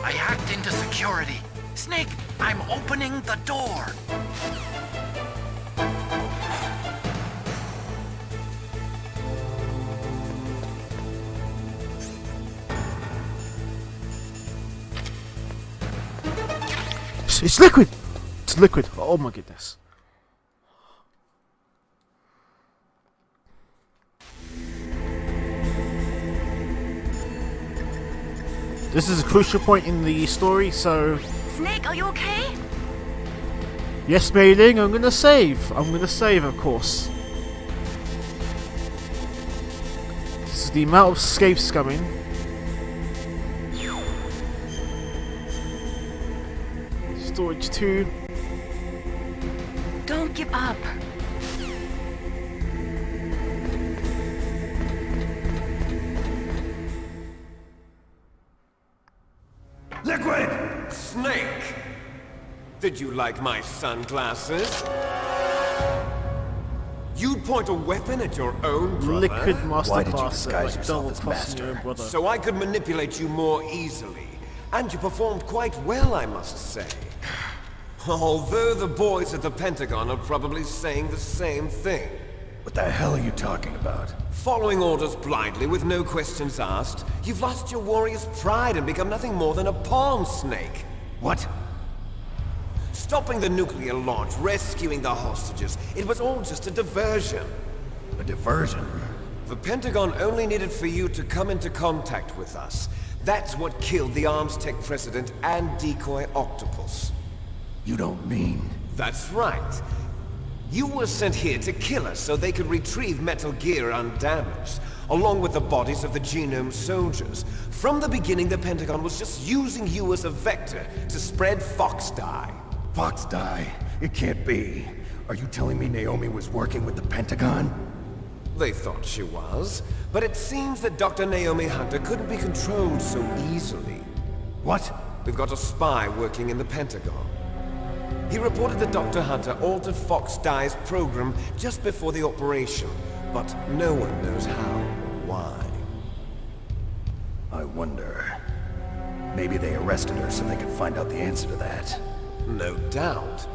Speaker 2: I hacked into security. Snake, I'm opening the door.
Speaker 1: It's liquid! It's liquid. Oh my goodness. This is a crucial point in the story, so...
Speaker 7: Snake, are you okay?
Speaker 1: Yes, Mei Ling, I'm gonna save. I'm gonna save, of course. This is the amount of escapes coming. Storage 2.
Speaker 7: Don't give up.
Speaker 11: Liquid! Snake! Did you like my sunglasses? You'd point a weapon at your own brother?
Speaker 1: Liquid
Speaker 3: Why did you
Speaker 1: masterclass,
Speaker 3: disguise
Speaker 1: like
Speaker 3: yourself
Speaker 1: double
Speaker 3: as
Speaker 1: crossing your
Speaker 3: master?
Speaker 1: brother.
Speaker 11: So I could manipulate you more easily. And you performed quite well, I must say. Although the boys at the Pentagon are probably saying the same thing.
Speaker 3: What the hell are you talking about?
Speaker 11: Following orders blindly with no questions asked, you've lost your warrior's pride and become nothing more than a pawn, Snake.
Speaker 3: What?
Speaker 11: Stopping the nuclear launch, rescuing the hostages, it was all just a diversion.
Speaker 3: A diversion?
Speaker 11: The Pentagon only needed for you to come into contact with us. That's what killed the Arms Tech president and decoy Octopus.
Speaker 3: You don't mean...
Speaker 11: That's right. You were sent here to kill us so they could retrieve Metal Gear undamaged, along with the bodies of the Genome soldiers. From the beginning, the Pentagon was just using you as a vector to spread Fox dye.
Speaker 3: Fox die? It can't be. Are you telling me Naomi was working with the Pentagon?
Speaker 11: They thought she was, but it seems that Dr. Naomi Hunter couldn't be controlled so easily.
Speaker 3: What?
Speaker 11: We've got a spy working in the Pentagon. He reported that Dr. Hunter altered Fox Dye's program just before the operation, but no one knows how or why.
Speaker 3: I wonder... maybe they arrested her so they could find out the answer to that.
Speaker 11: No doubt.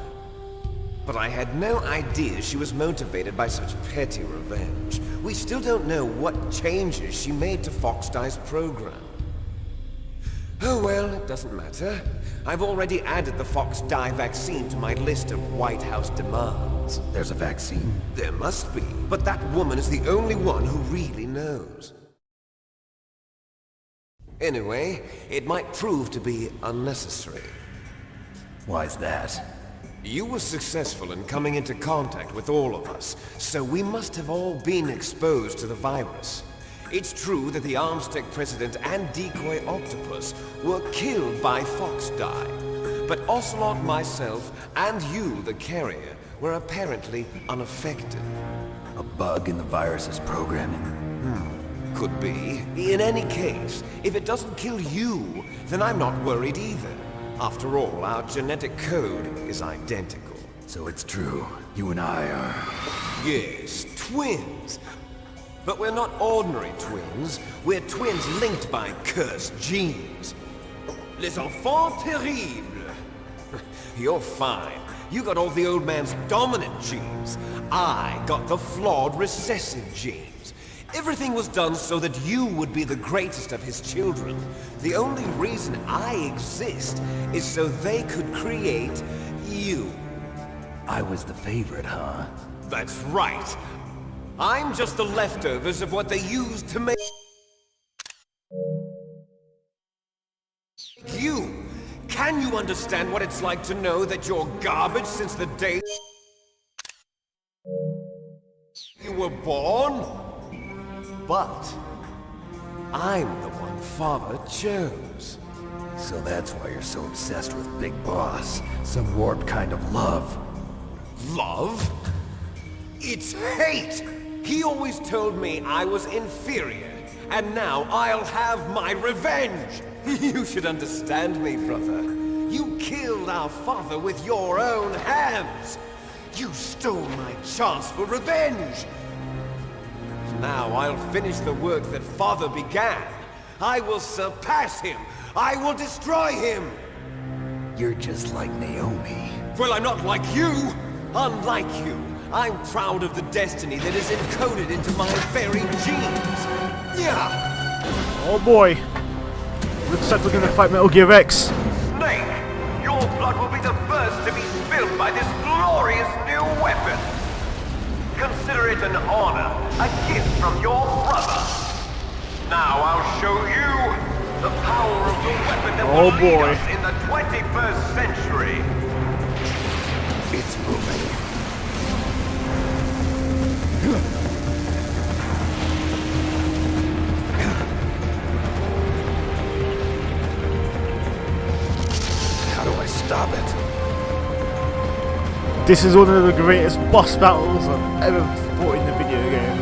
Speaker 11: But I had no idea she was motivated by such petty revenge. We still don't know what changes she made to Fox Dye's program. Oh well, it doesn't matter. I've already added the Fox Dye vaccine to my list of White House demands.
Speaker 3: There's a vaccine?
Speaker 11: There must be, but that woman is the only one who really knows. Anyway, it might prove to be unnecessary.
Speaker 3: Why's that?
Speaker 11: You were successful in coming into contact with all of us, so we must have all been exposed to the virus. It's true that the Armstec president and decoy octopus were killed by Fox Dye, but Ocelot, myself, and you, the carrier, were apparently unaffected.
Speaker 3: A bug in the virus's programming?
Speaker 11: Could be. In any case, if it doesn't kill you, then I'm not worried either. After all, our genetic code is identical.
Speaker 3: So it's true. You and I are...
Speaker 11: Yes, twins. But we're not ordinary twins. We're twins linked by cursed genes. Les enfants terribles. You're fine. You got all the old man's dominant genes. I got the flawed recessive genes. Everything was done so that you would be the greatest of his children. The only reason I exist is so they could create you.
Speaker 3: I was the favorite, huh?
Speaker 11: That's right. I'm just the leftovers of what they used to make you. Can you understand what it's like to know that you're garbage since the day you were born? But I'm the one Father chose.
Speaker 3: So that's why you're so obsessed with Big Boss. Some warped kind of love.
Speaker 11: Love? It's hate! He always told me I was inferior, and now I'll have my revenge! You should understand me, brother. You killed our father with your own hands! You stole my chance for revenge! Now I'll finish the work that Father began. I will surpass him! I will destroy him!
Speaker 3: You're just like Naomi.
Speaker 11: Well, I'm not like you! Unlike you, I'm proud of the destiny that is encoded into my very genes! Yeah!
Speaker 1: Oh boy! Looks like we're gonna fight Metal Gear X.
Speaker 9: Snake, your blood will be the first to be spilled by this glorious new weapon. Consider it an honor, a gift from your brother. Now I'll show you the power of the weapon that will lead us in the 21st century.
Speaker 3: It's moving. How do I stop it?
Speaker 1: This is one of the greatest boss battles I've ever fought in the video game.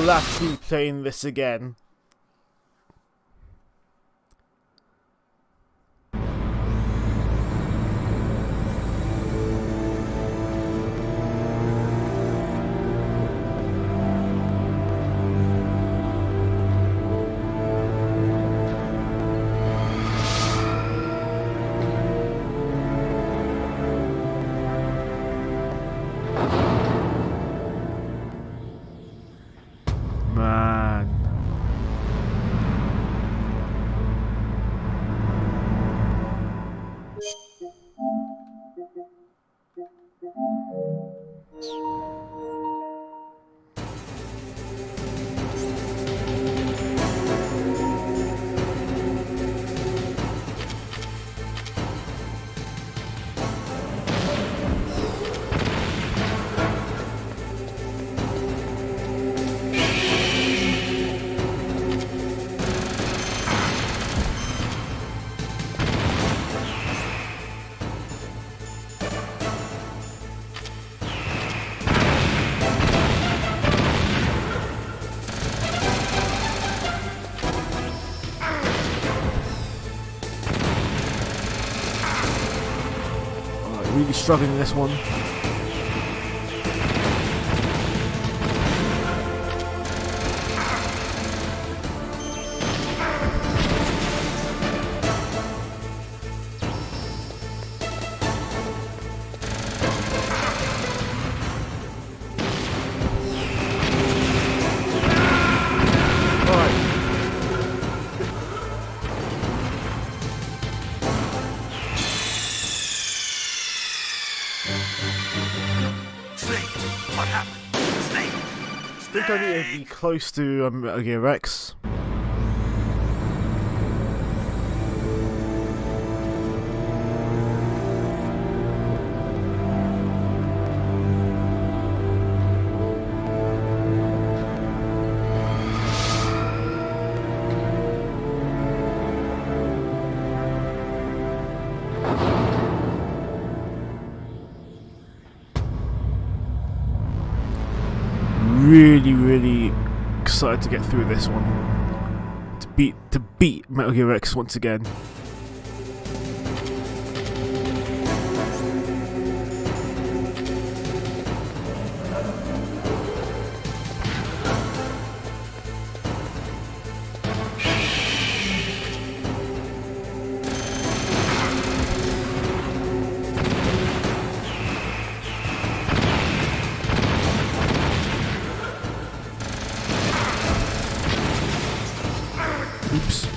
Speaker 1: Glad to be playing this again. Man. Really struggling in this one. I think I need to be close to Metal Gear Rex. Really excited to get through this one. To beat Metal Gear Rex once again. Oops.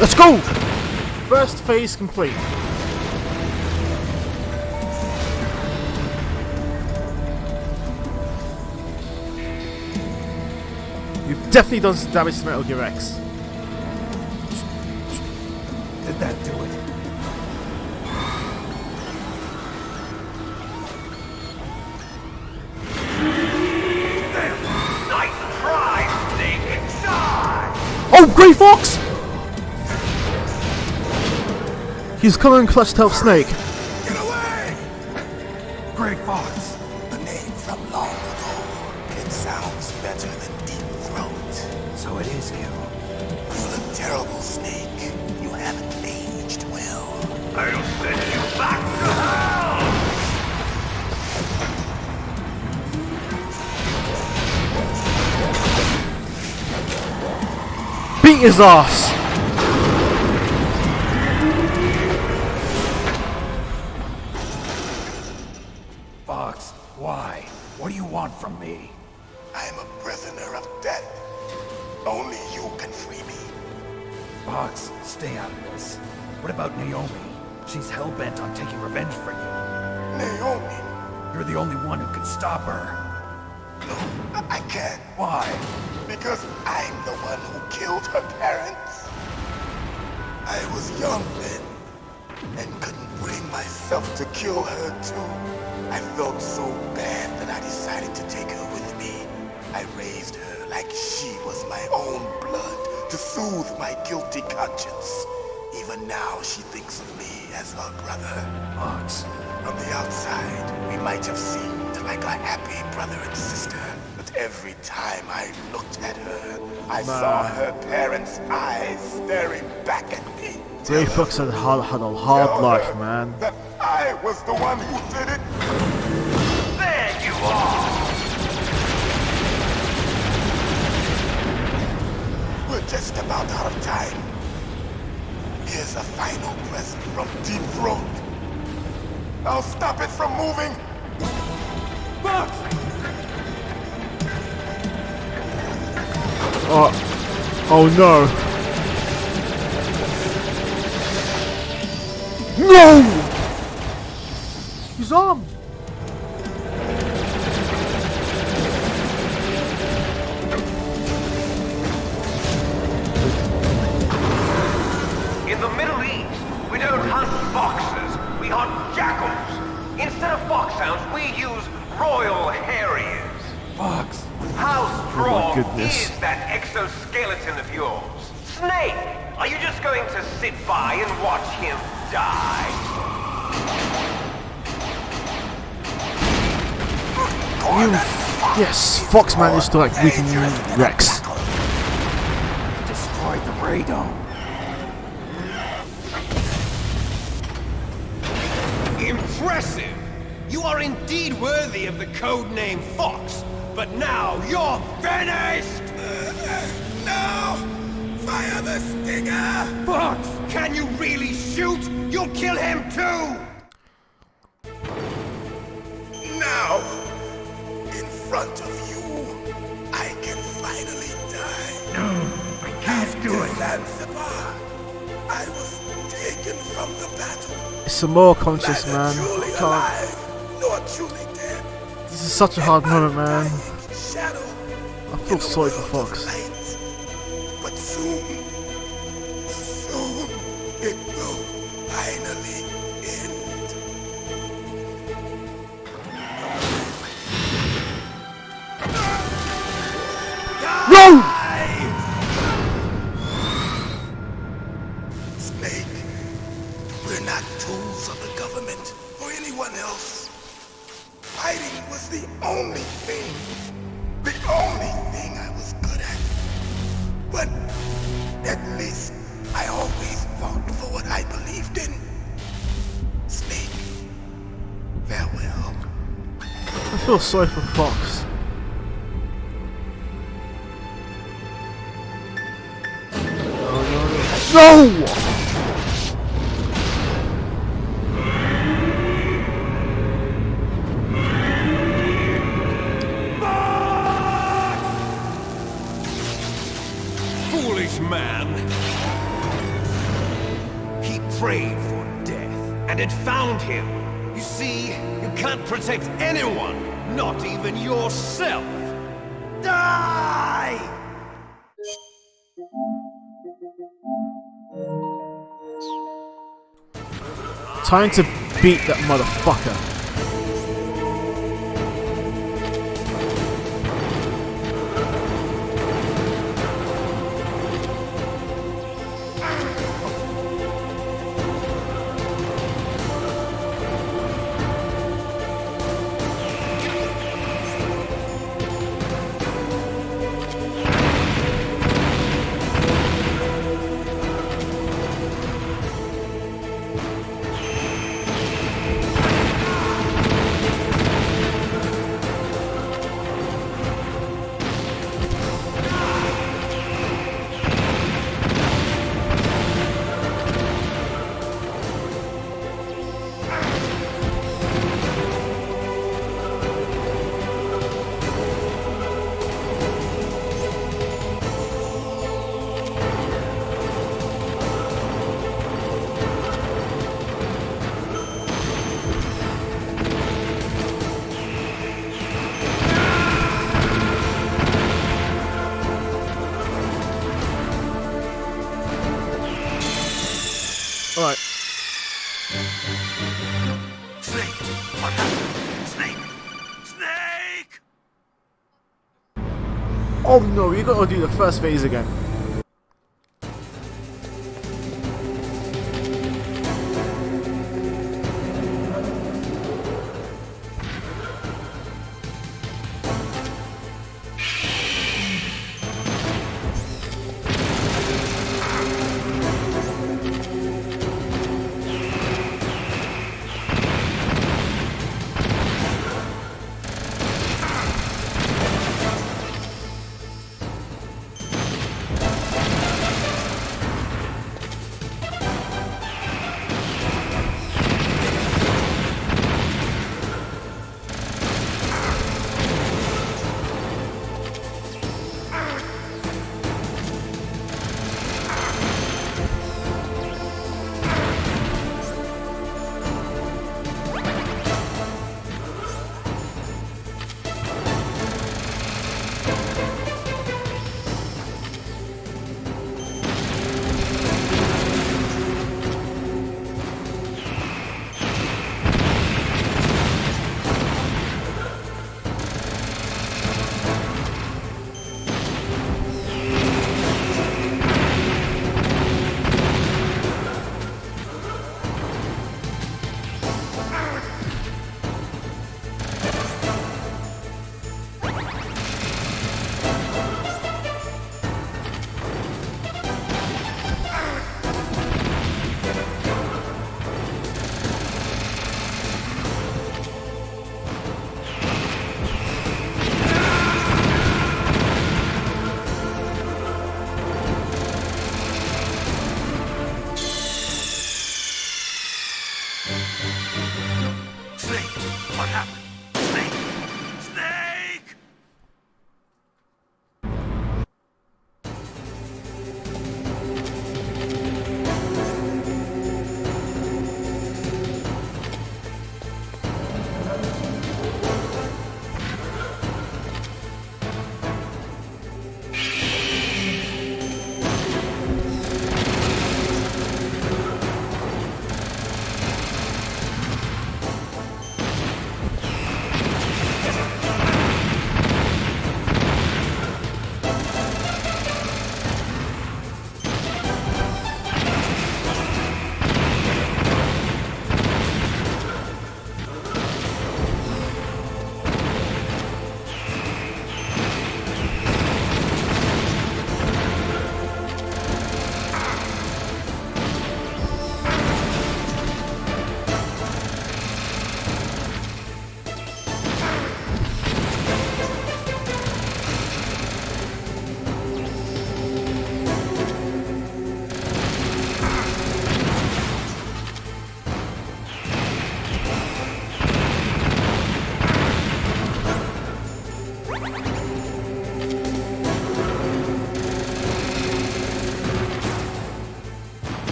Speaker 1: Let's go! First phase complete. You've definitely done some damage to Metal Gear X.
Speaker 3: Did that do it?
Speaker 10: Nice try, Snake inside!
Speaker 1: Oh, Grey Fox! He's coming clutch to help Snake.
Speaker 10: Get away!
Speaker 3: Grey Fox.
Speaker 10: The name from long ago. It sounds better than Deep Throat.
Speaker 3: So it is you.
Speaker 10: You look terrible, Snake. You haven't aged well.
Speaker 12: I'll send you back to hell!
Speaker 1: Beat his ass!
Speaker 3: Fox, why? What do you want from me?
Speaker 10: I am a prisoner of death. Only you can free me.
Speaker 3: Fox, stay out of this. What about Naomi? She's hell-bent on taking revenge for you.
Speaker 10: Naomi?
Speaker 3: You're the only one who can stop her.
Speaker 10: No, I can't.
Speaker 3: Why?
Speaker 10: Because I'm the one who killed her parents. I was young then, and couldn't bring myself to kill her too. I felt so bad that I decided to take her with me. I raised her like she was my own blood to soothe my guilty conscience. Even now she thinks of me as her brother.
Speaker 3: Fox.
Speaker 10: From the outside, we might have seemed like a happy brother and sister. But every time I looked at her, I saw her parents' eyes staring back at me.
Speaker 1: Grey Fox had a hard life, man.
Speaker 10: That I was the one who did it.
Speaker 12: There you are!
Speaker 10: We're just about out of time. Here's a final present from Deep Throat. I'll stop it from moving. Fox!
Speaker 1: Oh no! No! His arm!
Speaker 11: In the Middle East, we don't hunt foxes, we hunt jackals. Instead of foxhounds, we use Royal Harriers.
Speaker 6: Fox.
Speaker 11: How strong
Speaker 1: goodness.
Speaker 11: is that exoskeleton of yours? Snake, are you just going to sit by and watch him die?
Speaker 1: Yes, Fox managed to like weaken Rex.
Speaker 6: Destroyed the radome.
Speaker 11: Impressive! You are indeed worthy of the codename Fox, but now you're finished! No! Fire the stinger! Fox! Can you really shoot? You'll kill him too!
Speaker 10: Now, in front of you, I can finally die.
Speaker 8: No, I can't do it.
Speaker 10: Zanzibar, I was taken from the battle.
Speaker 1: It's a more conscious man.
Speaker 10: Truly
Speaker 1: I can't.
Speaker 10: alive, nor truly dead.
Speaker 1: This is such a hard moment, man.
Speaker 10: Shadow.
Speaker 1: I feel sorry for Fox.
Speaker 10: But soon it will finally end.
Speaker 1: No!
Speaker 10: Snake, we're not tools of the government or anyone else. Fighting was the only thing I was good at. But at least I always fought for what I believed in. Snake, farewell.
Speaker 1: I feel sorry for Fox. No!
Speaker 11: Foolish man! He prayed for death, and it found him. You see, you can't protect anyone, not even yourself. Die!
Speaker 1: Time to beat that motherfucker. Alright.
Speaker 8: Snake! What happened? Snake! Snake!
Speaker 1: Oh no, you gotta do the first phase again.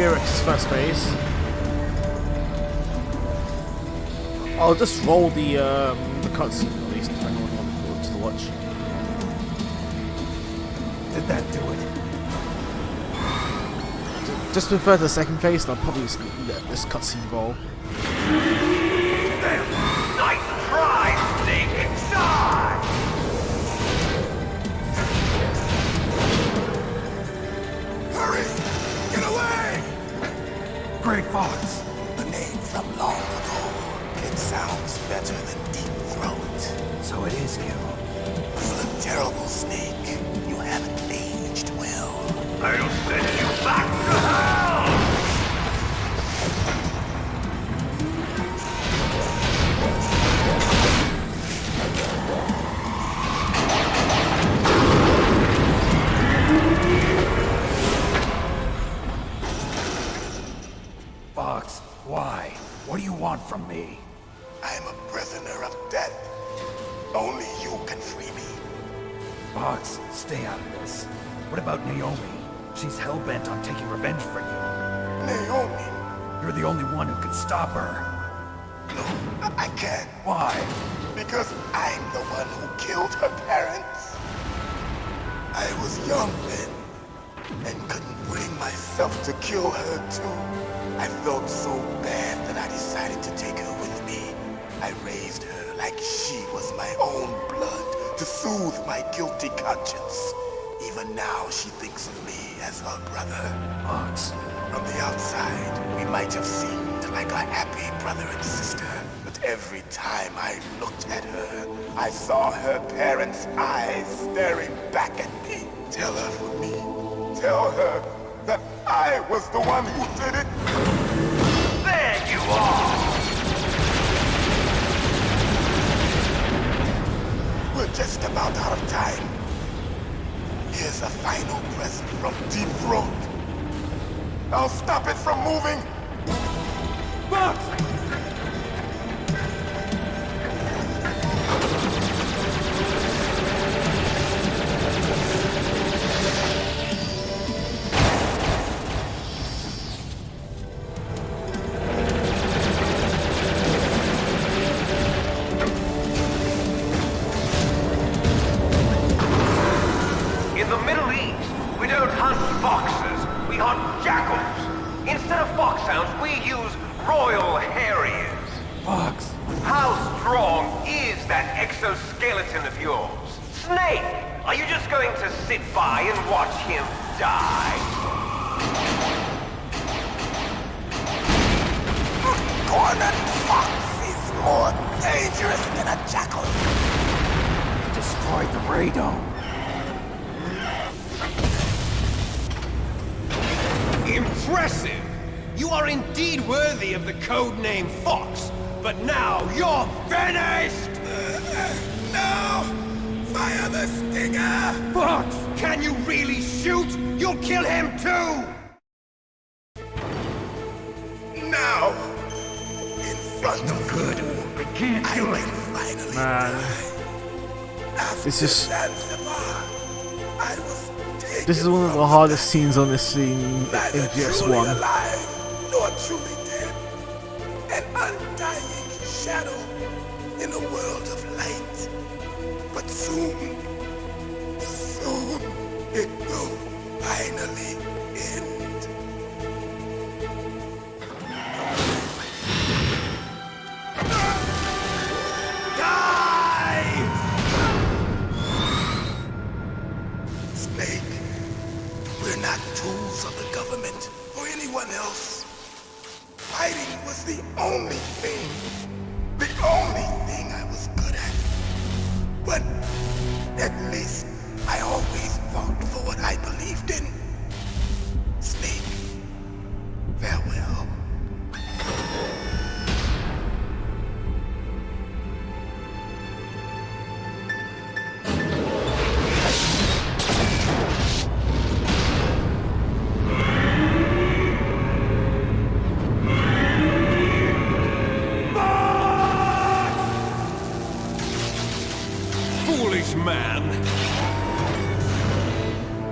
Speaker 1: Fear X's first phase. I'll just roll the cutscene at least if anyone wants to watch.
Speaker 3: Did that do it?
Speaker 1: Just refer to the second phase, and I'll probably just let this cutscene roll.
Speaker 11: Nice try, Snake! Die!
Speaker 10: Hurry! Get away!
Speaker 3: Great Fox!
Speaker 10: A name from long ago. It sounds better than Deep Throat.
Speaker 3: So it is you.
Speaker 10: You look terrible, Snake. You haven't aged well.
Speaker 11: I'll send you back to hell!
Speaker 3: Fox, why? What do you want from me?
Speaker 10: I am a prisoner of death. Only you can free me.
Speaker 3: Fox, stay out of this. What about Naomi? She's hell-bent on taking revenge for you.
Speaker 10: Naomi?
Speaker 3: You're the only one who can stop her.
Speaker 10: No, I can't.
Speaker 3: Why?
Speaker 10: Because I'm the one who killed her parents. I was young then, and couldn't bring myself to kill her too. I felt so bad that I decided to take her with me. I raised her like she was my own blood to soothe my guilty conscience. Even now she thinks of me as her brother.
Speaker 3: Fox.
Speaker 10: From the outside, we might have seemed like a happy brother and sister, but every time I looked at her, I saw her parents' eyes staring back at me. Tell her for me. Tell her that I was the one who did it.
Speaker 11: There you are!
Speaker 10: We're just about out of time. Here's a final present from Deep Throat. I'll stop it from moving.
Speaker 3: Fox!
Speaker 11: In the Middle East, we don't hunt foxes, we hunt jackals. Instead of foxhounds, we use royal harriers.
Speaker 3: Fox!
Speaker 11: How strong is that exoskeleton of yours? Snake, are you just going to sit by and watch him die?
Speaker 10: Cornered fox is more dangerous than a jackal.
Speaker 3: You destroyed the radome.
Speaker 11: Impressive! You are indeed worthy of the codename Fox, but now you're finished!
Speaker 10: No! Fire the stinger!
Speaker 11: Fox! Can you really shoot? You'll kill him too!
Speaker 10: Now! In front of
Speaker 3: Good. I can't
Speaker 10: I
Speaker 3: do
Speaker 10: can
Speaker 3: it.
Speaker 10: finally
Speaker 1: Man.
Speaker 10: After
Speaker 1: This is-
Speaker 10: Zanzibar, I was
Speaker 1: This is one of the hardest scenes on this scene in
Speaker 10: neither truly
Speaker 1: GS1.
Speaker 10: alive nor truly dead. An undying shadow in a world of light. But soon, soon, it will finally end. Die! Snake, we're not tools of the government or anyone else. Fighting was the only thing I was good at. But at least I always fought for what I believed in. Snake, farewell.
Speaker 11: Foolish man!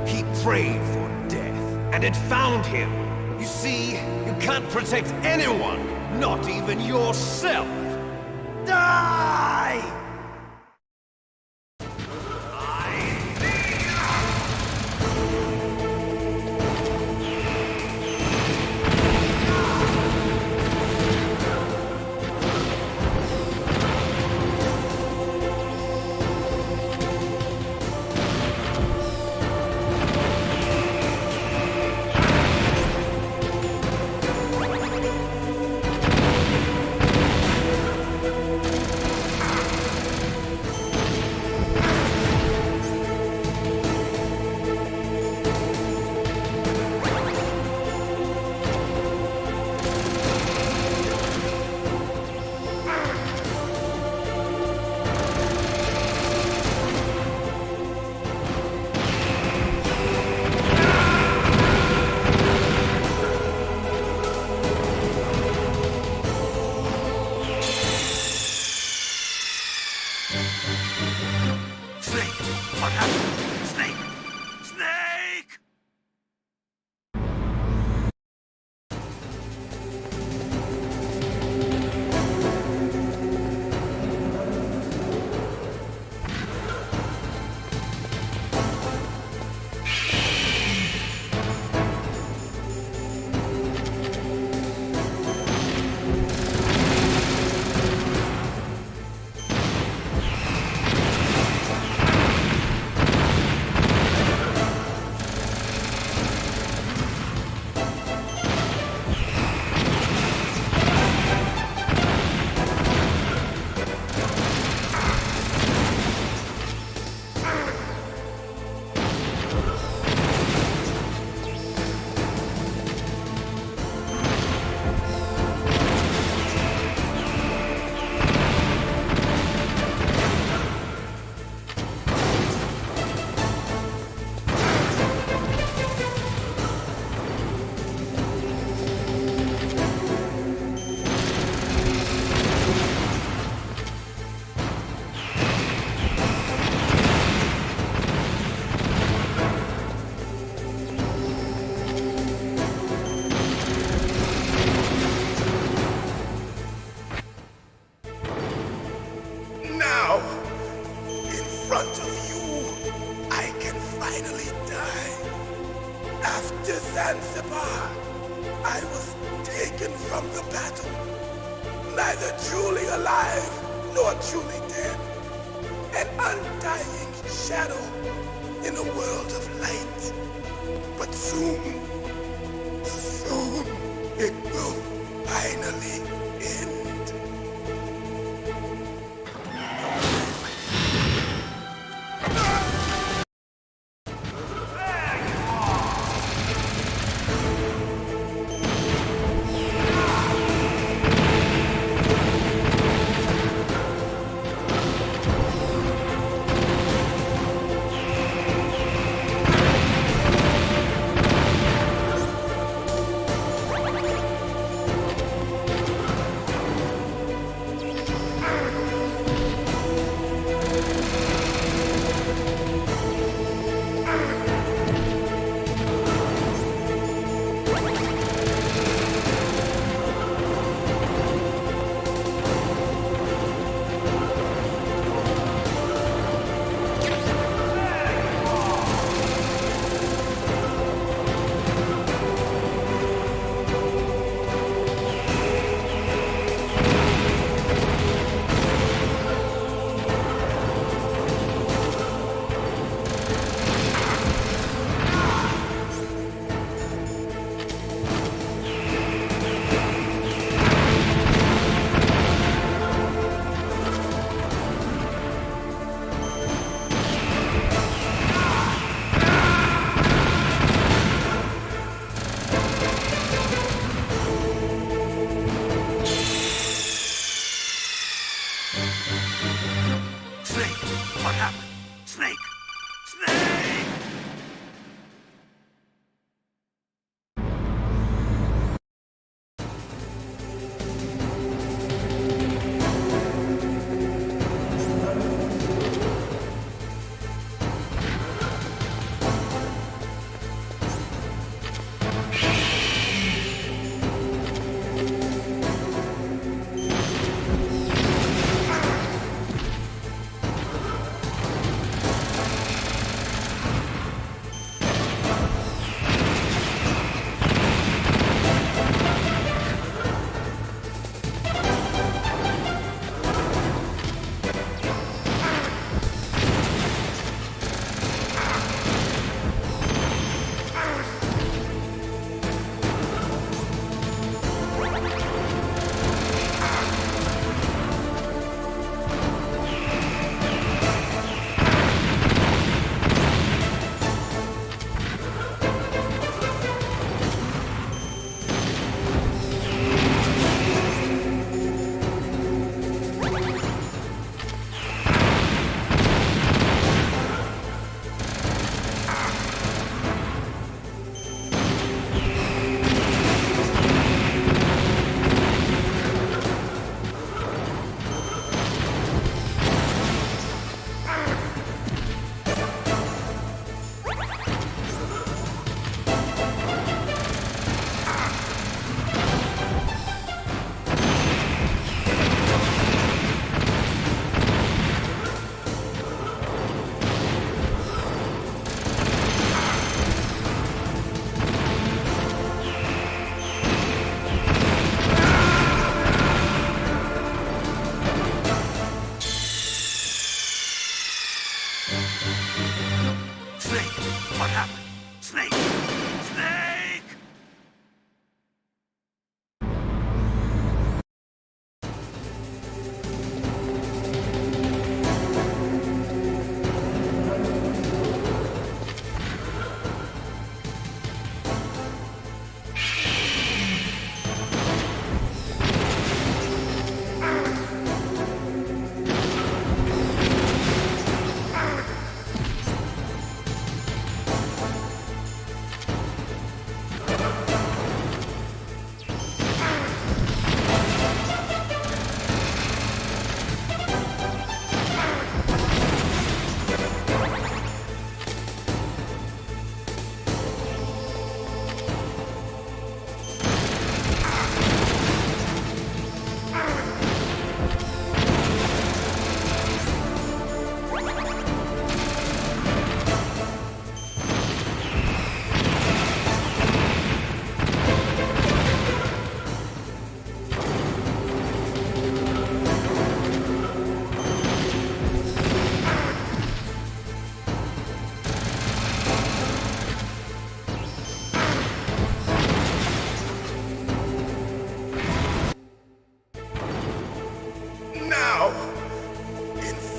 Speaker 11: He prayed for death, and it found him. You see, you can't protect anyone, not even yourself. Die!
Speaker 4: Snake! What happened? Snake! Snake!
Speaker 10: Now, in front of you, I can finally die. After Zanzibar, I was taken from the battle, neither truly alive nor truly dead. An undying shadow in a world of light. But soon it will finally end.
Speaker 4: Snake! What happened? Snake! Snake!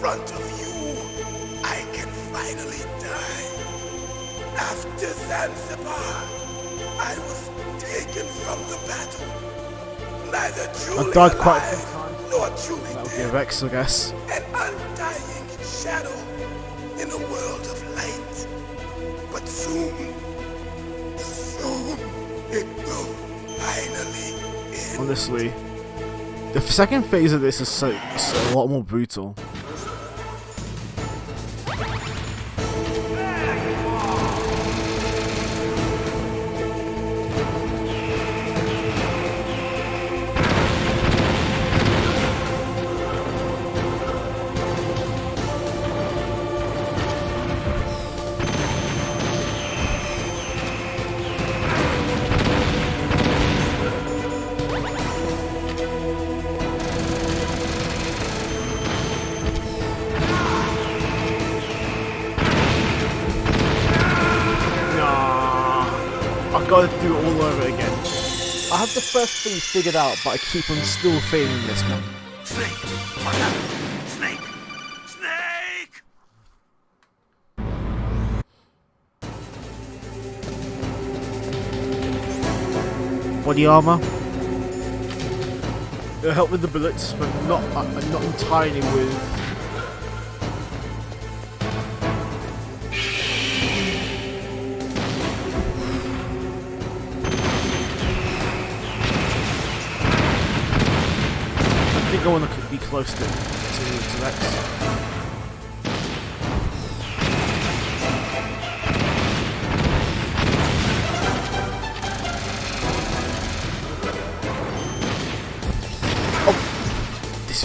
Speaker 10: front of you, I can finally die. After Zanzibar, I was taken from the battle. Neither truly
Speaker 1: died quite a
Speaker 10: alive,
Speaker 1: few times.
Speaker 10: nor truly
Speaker 1: That would be a
Speaker 10: dead.
Speaker 1: Rex, I guess.
Speaker 10: An undying shadow in a world of light. But soon it will finally end.
Speaker 1: Honestly, the second phase of this is a lot more brutal. I've got to do it all over again. I have the first things figured out, but I keep on still failing this one.
Speaker 4: Snake! Watch out! Snake! Snake!
Speaker 1: Body armor. It'll help with the bullets, but not entirely with. I think I want to be close to Rex. This.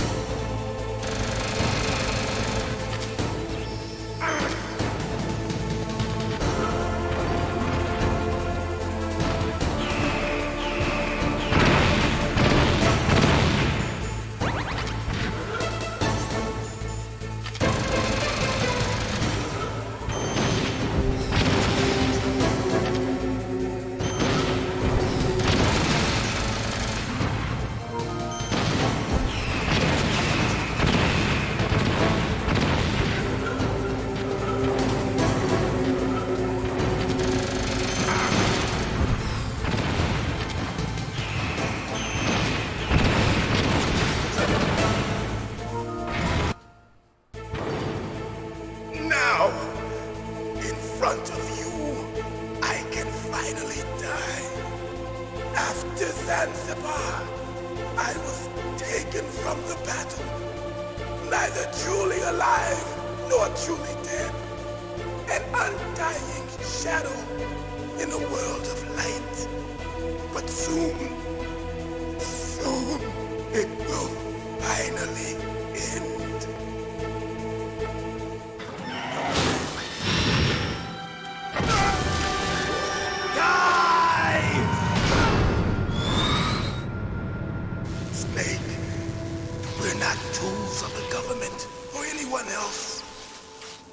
Speaker 10: Now, in front of you, I can finally die. After Zanzibar, I was taken from the battle. Neither truly alive, nor truly dead. An undying shadow in a world of light. But soon it will finally end. Snake, we're not tools of the government or anyone else.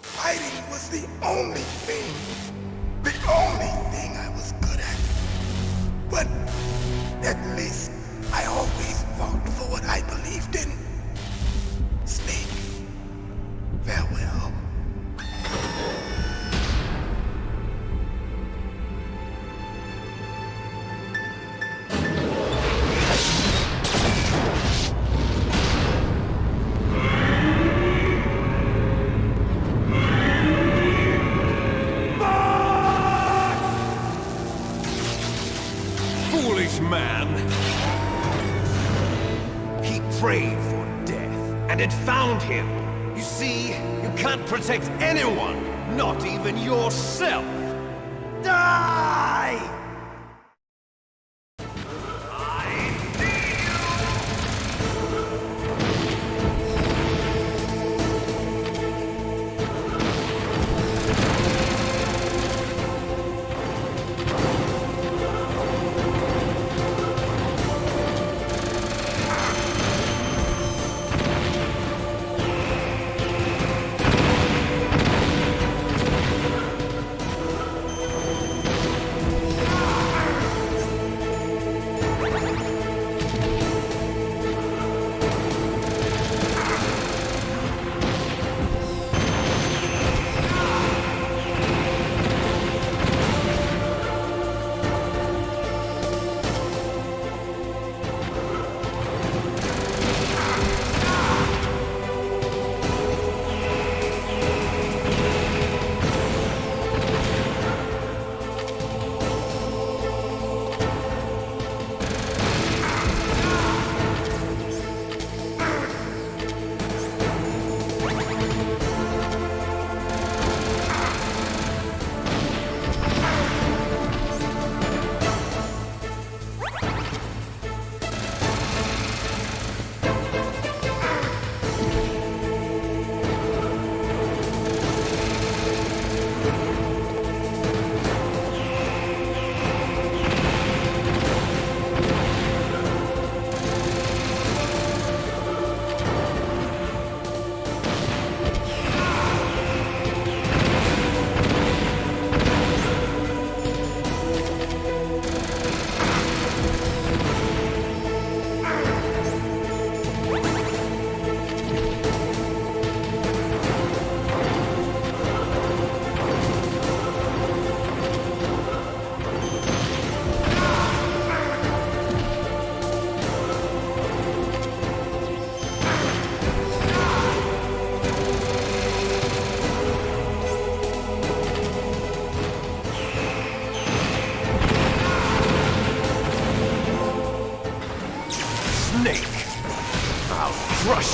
Speaker 10: Fighting was the only thing I was good at. But at least I always fought for what I believed in. Snake, farewell.
Speaker 11: Foolish man! He prayed for death, and it found him. You see, you can't protect anyone, not even yourself. Die!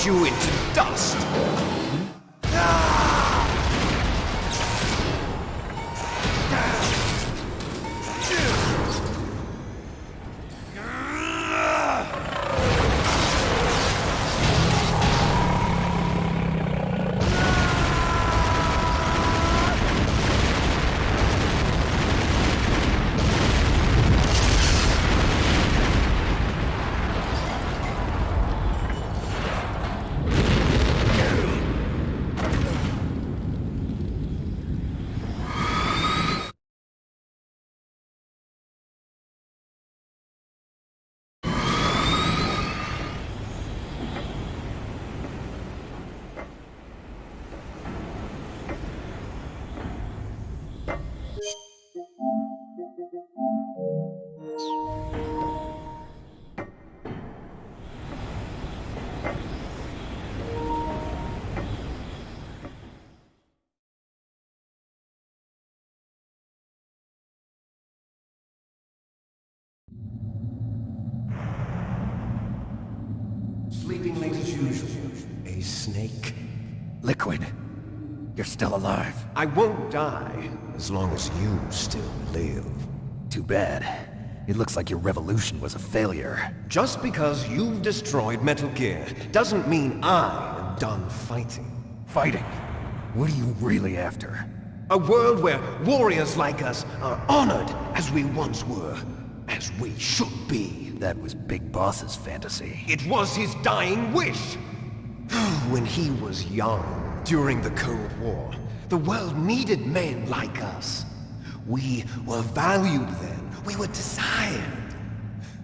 Speaker 11: you into dust! Sleeping late as usual. A snake?
Speaker 3: Liquid, you're still alive.
Speaker 11: I won't die as long as you still live.
Speaker 3: Too bad. It looks like your revolution was a failure.
Speaker 11: Just because you've destroyed Metal Gear doesn't mean I am done fighting.
Speaker 3: Fighting? What are you really after?
Speaker 11: A world where warriors like us are honored as we once were, as we should be.
Speaker 3: That was Big Boss's fantasy.
Speaker 11: It was his dying wish. When he was young, during the Cold War, the world needed men like us. We were valued then. We were desired.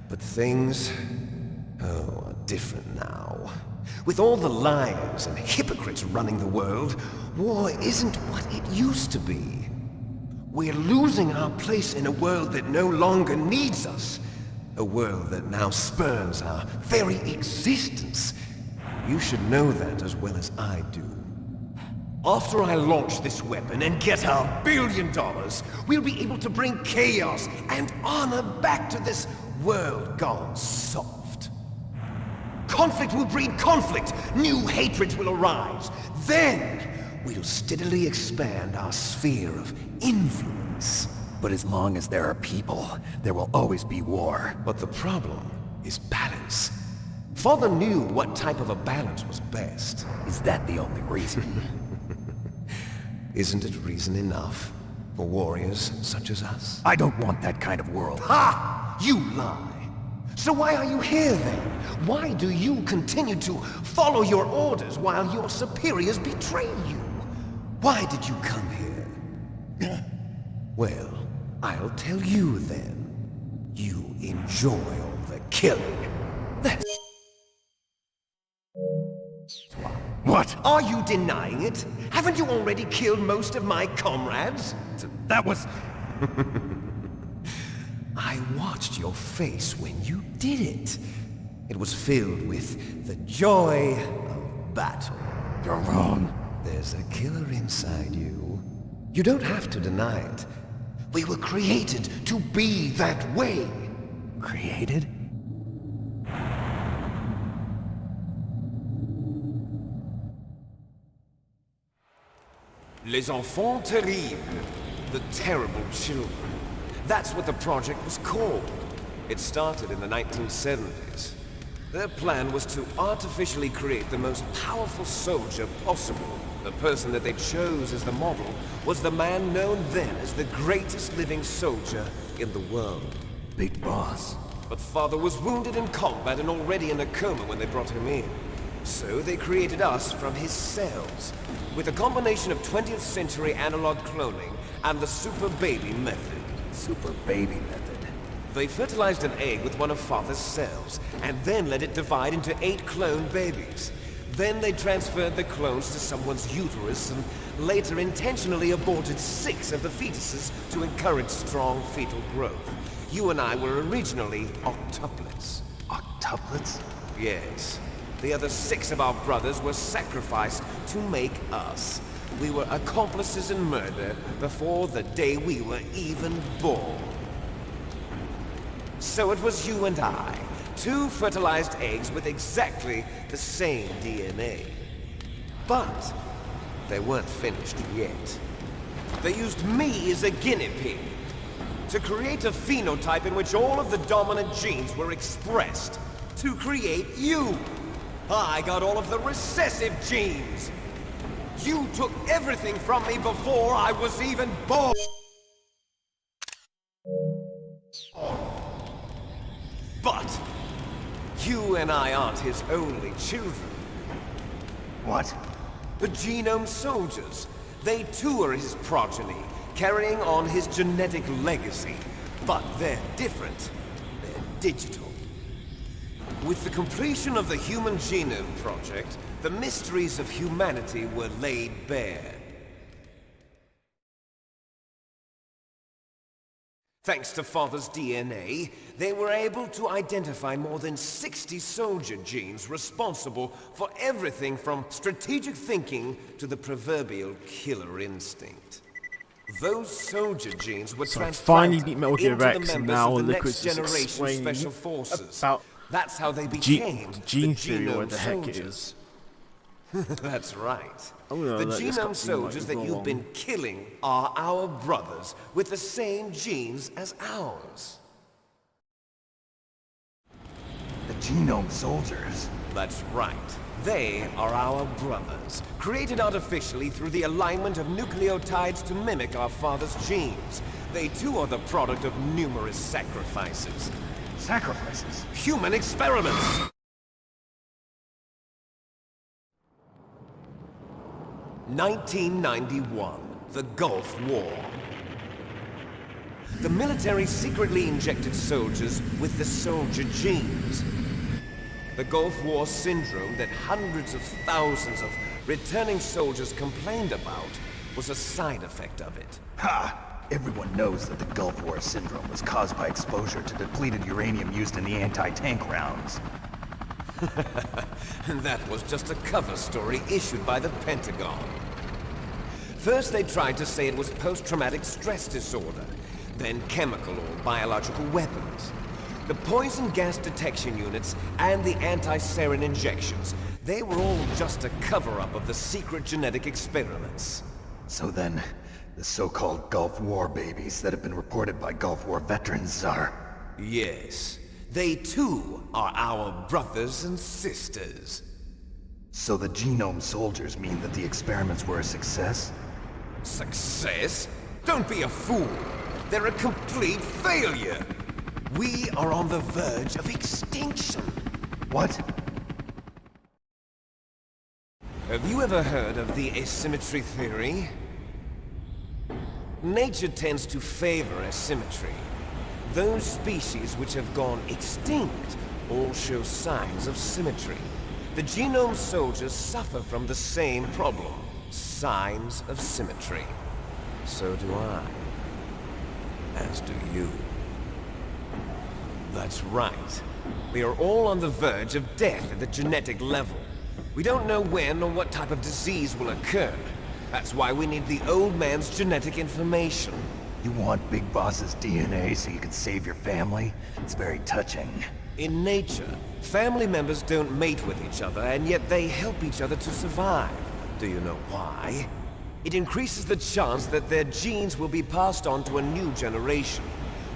Speaker 11: But things, are different now. With all the liars and hypocrites running the world, war isn't what it used to be. We're losing our place in a world that no longer needs us. A world that now spurns our very existence. You should know that as well as I do. After I launch this weapon and get our $1 billion, we'll be able to bring chaos and honor back to this world gone soft. Conflict will breed conflict. New hatreds will arise. Then, we'll steadily expand our sphere of influence.
Speaker 3: But as long as there are people, there will always be war.
Speaker 11: But the problem is balance. Father knew what type of a balance was best.
Speaker 3: Is that the only reason?
Speaker 11: Isn't it reason enough for warriors such as us?
Speaker 3: I don't want that kind of world.
Speaker 11: Ha! You lie! So why are you here then? Why do you continue to follow your orders while your superiors betray you? Why did you come here? Well, I'll tell you then. You enjoy all the killing. That's...
Speaker 3: What?
Speaker 11: Are you denying it? Haven't you already killed most of my comrades?
Speaker 3: That was...
Speaker 11: I watched your face when you did it. It was filled with the joy of battle.
Speaker 3: You're wrong.
Speaker 11: There's a killer inside you. You don't have to deny it. We were created to be that way.
Speaker 3: Created?
Speaker 11: Les enfants terribles. The terrible children. That's what the project was called. It started in the 1970s. Their plan was to artificially create the most powerful soldier possible. The person that they chose as the model was the man known then as the greatest living soldier in the world.
Speaker 3: Big Boss.
Speaker 11: But Father was wounded in combat and already in a coma when they brought him in. So they created us from his cells, with a combination of 20th century analog cloning and the super baby method.
Speaker 3: Super baby method.
Speaker 11: They fertilized an egg with one of Father's cells, and then let it divide into 8 clone babies. Then they transferred the clones to someone's uterus and later intentionally aborted 6 of the fetuses to encourage strong fetal growth. You and I were originally octuplets.
Speaker 3: Octuplets?
Speaker 11: Yes. The other 6 of our brothers were sacrificed to make us. We were accomplices in murder before the day we were even born. So it was you and I, 2 fertilized eggs with exactly the same DNA. But they weren't finished yet. They used me as a guinea pig to create a phenotype in which all of the dominant genes were expressed. To create you! I got all of the recessive genes! You took everything from me before I was even born! But you and I aren't his only children.
Speaker 3: What?
Speaker 11: The Genome Soldiers. They too are his progeny, carrying on his genetic legacy. But they're different. They're digital. With the completion of the Human Genome Project, the mysteries of humanity were laid bare. Thanks to Father's DNA, they were able to identify more than 60 soldier genes responsible for everything from strategic thinking to the proverbial killer instinct. Those soldier genes were
Speaker 1: finally
Speaker 11: transplanted
Speaker 1: beat Metal Gear
Speaker 11: into the
Speaker 1: Rex, and
Speaker 11: members
Speaker 1: now
Speaker 11: of the
Speaker 1: Liquid's
Speaker 11: next
Speaker 1: just
Speaker 11: generation
Speaker 1: explaining
Speaker 11: special forces.
Speaker 1: about
Speaker 11: That's how they became
Speaker 1: gene
Speaker 11: the
Speaker 1: theory, or
Speaker 11: Genome
Speaker 1: what the heck it
Speaker 11: Soldiers.
Speaker 1: is.
Speaker 11: That's right.
Speaker 1: I'm gonna
Speaker 11: The
Speaker 1: let this
Speaker 11: Genome
Speaker 1: cutscene,
Speaker 11: Soldiers
Speaker 1: like,
Speaker 11: that
Speaker 1: go
Speaker 11: you've
Speaker 1: on.
Speaker 11: been killing are our brothers with the same genes as ours.
Speaker 3: The Genome Soldiers?
Speaker 11: That's right. They are our brothers, created artificially through the alignment of nucleotides to mimic our father's genes. They too are the product of numerous sacrifices.
Speaker 3: Sacrifices?
Speaker 11: Human experiments! (1991), the Gulf War. The military secretly injected soldiers with the soldier genes. The Gulf War syndrome that hundreds of thousands of returning soldiers complained about was a side effect of it.
Speaker 3: Ha! Everyone knows that the Gulf War syndrome was caused by exposure to depleted uranium used in the anti-tank rounds.
Speaker 11: That was just a cover story issued by the Pentagon. First they tried to say it was post-traumatic stress disorder, then chemical or biological weapons. The poison gas detection units and the anti-sarin injections, they were all just a cover-up of the secret genetic experiments.
Speaker 3: So then, the so-called Gulf War babies that have been reported by Gulf War veterans are...
Speaker 11: Yes. They too are our brothers and sisters.
Speaker 3: So the Genome Soldiers mean that the experiments were a success?
Speaker 11: Success? Don't be a fool! They're a complete failure! We are on the verge of extinction.
Speaker 3: What?
Speaker 11: Have you ever heard of the asymmetry theory? Nature tends to favor asymmetry. Those species which have gone extinct all show signs of symmetry. The Genome Soldiers suffer from the same problem. Signs of symmetry. So do I. As do you. That's right. We are all on the verge of death at the genetic level. We don't know when or what type of disease will occur. That's why we need the old man's genetic information.
Speaker 3: You want Big Boss's DNA so you can save your family? It's very touching.
Speaker 11: In nature, family members don't mate with each other, and yet they help each other to survive. Do you know why? It increases the chance that their genes will be passed on to a new generation.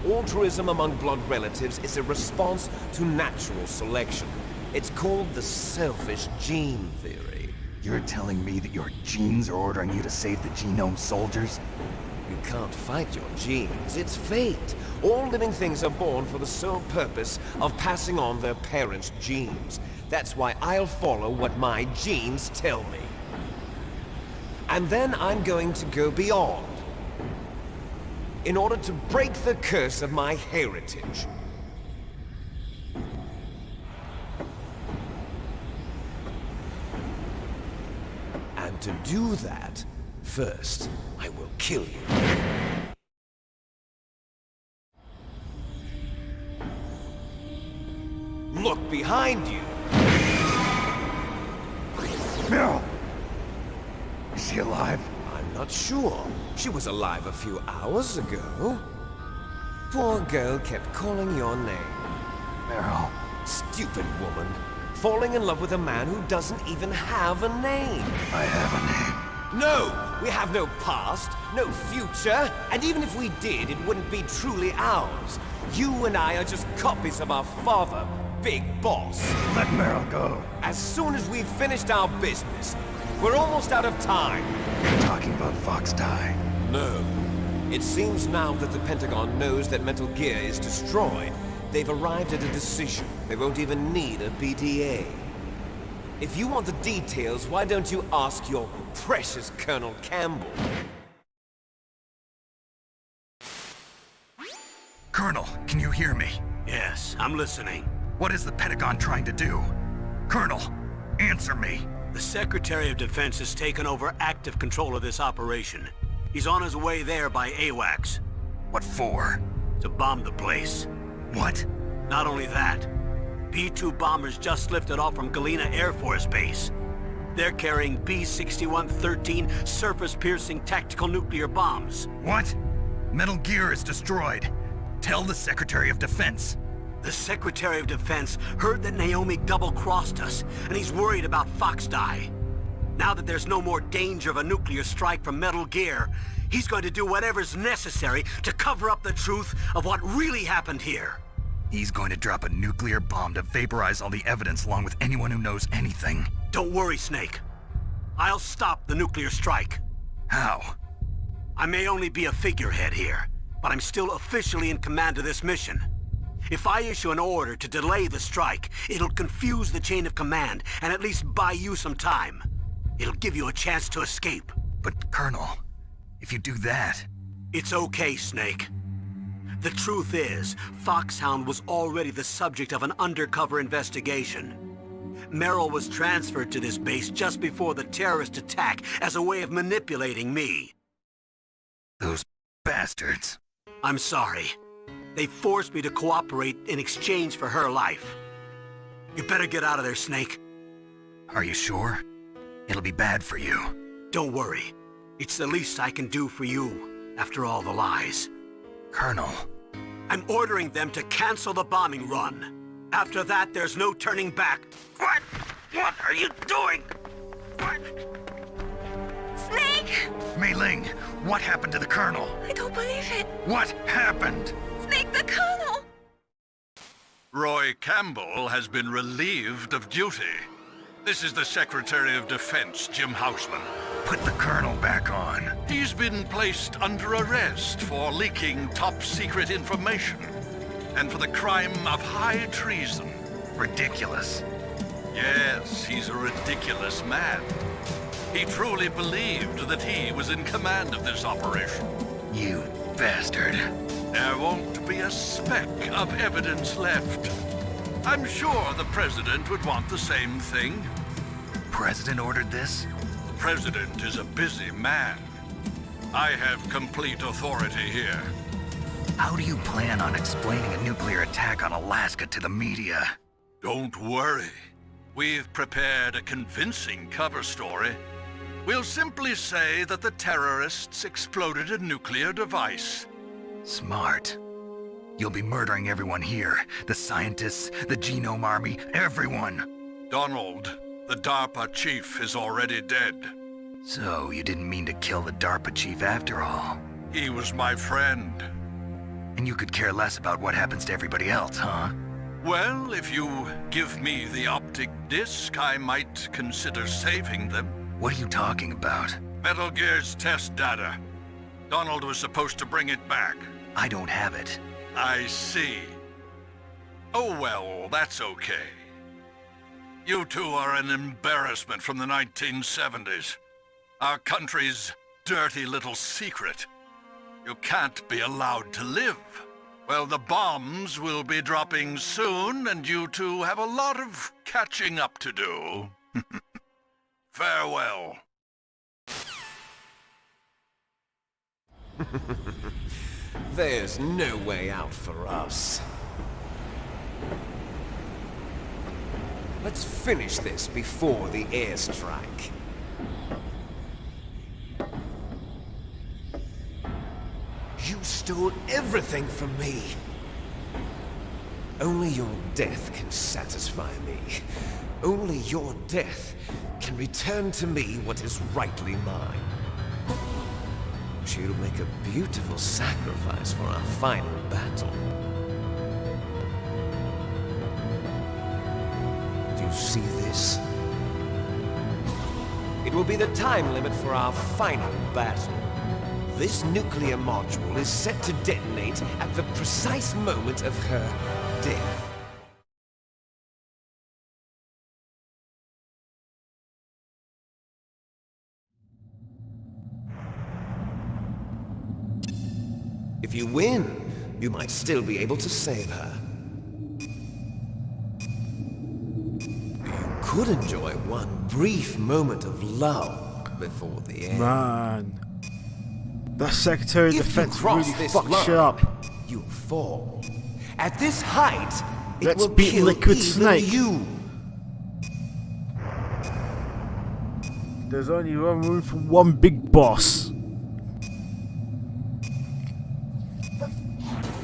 Speaker 11: Altruism among blood relatives is a response to natural selection. It's called the selfish gene theory.
Speaker 3: You're telling me that your genes are ordering you to save the Genome Soldiers?
Speaker 11: You can't fight your genes. It's fate. All living things are born for the sole purpose of passing on their parents' genes. That's why I'll follow what my genes tell me. And then I'm going to go beyond. In order to break the curse of my heritage. And to do that, first, I will kill you. Look behind you!
Speaker 3: Meryl! Is she alive?
Speaker 11: I'm not sure. She was alive a few hours ago. Poor girl kept calling your name.
Speaker 3: Meryl,
Speaker 11: Stupid woman. Falling in love with a man who doesn't even have a name.
Speaker 8: I have a name.
Speaker 11: No! We have no past, no future, and even if we did, it wouldn't be truly ours. You and I are just copies of our father, Big Boss.
Speaker 8: Let Meryl go.
Speaker 11: As soon as we've finished our business, we're almost out of time.
Speaker 8: You're talking about Fox Die.
Speaker 11: No. It seems now that the Pentagon knows that Metal Gear is destroyed, they've arrived at a decision. They won't even need a BDA. If you want the details, why don't you ask your precious Colonel Campbell?
Speaker 8: Colonel, can you hear me?
Speaker 12: Yes, I'm listening.
Speaker 8: What is the Pentagon trying to do? Colonel, answer me.
Speaker 12: The Secretary of Defense has taken over active control of this operation. He's on his way there by AWACS.
Speaker 8: What for?
Speaker 12: To bomb the place.
Speaker 8: What?
Speaker 12: Not only that, B-2 bombers just lifted off from Galena Air Force Base. They're carrying B-6113 surface-piercing tactical nuclear bombs.
Speaker 8: What? Metal Gear is destroyed. Tell the Secretary of Defense.
Speaker 12: The Secretary of Defense heard that Naomi double-crossed us, and he's worried about Fox Die. Now that there's no more danger of a nuclear strike from Metal Gear, he's going to do whatever's necessary to cover up the truth of what really happened here.
Speaker 8: He's going to drop a nuclear bomb to vaporize all the evidence along with anyone who knows anything.
Speaker 12: Don't worry, Snake. I'll stop the nuclear strike.
Speaker 8: How?
Speaker 12: I may only be a figurehead here, but I'm still officially in command of this mission. If I issue an order to delay the strike, it'll confuse the chain of command and at least buy you some time. It'll give you a chance to escape.
Speaker 8: But, Colonel, if you do that...
Speaker 12: It's okay, Snake. The truth is, Foxhound was already the subject of an undercover investigation. Merrill was transferred to this base just before the terrorist attack as a way of manipulating me.
Speaker 8: Those bastards.
Speaker 12: I'm sorry. They forced me to cooperate in exchange for her life. You better get out of there, Snake.
Speaker 8: Are you sure? It'll be bad for you.
Speaker 12: Don't worry. It's the least I can do for you, after all the lies.
Speaker 8: Colonel.
Speaker 12: I'm ordering them to cancel the bombing run. After that, there's no turning back. What? What are you doing? What?
Speaker 7: Snake!
Speaker 8: Mei Ling, what happened to the Colonel?
Speaker 7: I don't believe it.
Speaker 8: What happened?
Speaker 7: Snake, the Colonel!
Speaker 13: Roy Campbell has been relieved of duty. This is the Secretary of Defense, Jim Houseman.
Speaker 8: Put the Colonel back on.
Speaker 13: He's been placed under arrest for leaking top-secret information and for the crime of high treason.
Speaker 8: Ridiculous.
Speaker 13: Yes, he's a ridiculous man. He truly believed that he was in command of this operation.
Speaker 8: You bastard.
Speaker 13: There won't be a speck of evidence left. I'm sure the President would want the same thing.
Speaker 8: President ordered this?
Speaker 13: The President is a busy man. I have complete authority here.
Speaker 8: How do you plan on explaining a nuclear attack on Alaska to the media?
Speaker 13: Don't worry. We've prepared a convincing cover story. We'll simply say that the terrorists exploded a nuclear device.
Speaker 8: Smart. You'll be murdering everyone here. The scientists, the Genome Army, everyone.
Speaker 13: Donald, the DARPA chief, is already dead.
Speaker 8: So, you didn't mean to kill the DARPA chief after all?
Speaker 13: He was my friend.
Speaker 8: And you could care less about what happens to everybody else, huh?
Speaker 13: Well, if you give me the optic disc, I might consider saving them.
Speaker 8: What are you talking about?
Speaker 13: Metal Gear's test data. Donald was supposed to bring it back.
Speaker 8: I don't have it.
Speaker 13: I see. Oh well, that's okay. You two are an embarrassment from the 1970s. Our country's dirty little secret. You can't be allowed to live. Well, the bombs will be dropping soon, and you two have a lot of catching up to do. Farewell.
Speaker 11: There's no way out for us. Let's finish this before the airstrike. You stole everything from me. Only your death can satisfy me. Only your death can return to me what is rightly mine. She'll make a beautiful sacrifice for our final battle. Do you see this? It will be the time limit for our final battle. This nuclear module is set to detonate at the precise moment of her death. If you win, you might still be able to save her. You could enjoy one brief moment of love before the end.
Speaker 1: Man, that Secretary of Defense really fucked shit up.
Speaker 11: You fall. At this height, it
Speaker 1: Let's
Speaker 11: will
Speaker 1: beat
Speaker 11: kill
Speaker 1: Liquid
Speaker 11: even
Speaker 1: Snake.
Speaker 11: you.
Speaker 1: There's only room for one big boss.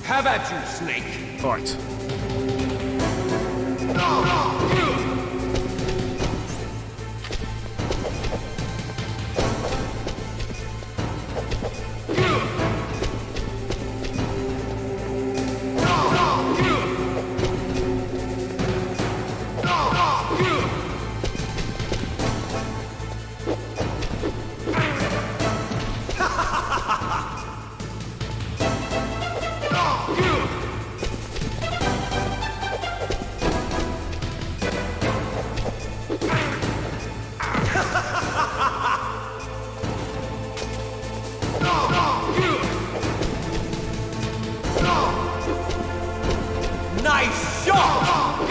Speaker 11: Have at you, Snake.
Speaker 1: Alright.
Speaker 11: Nice shot!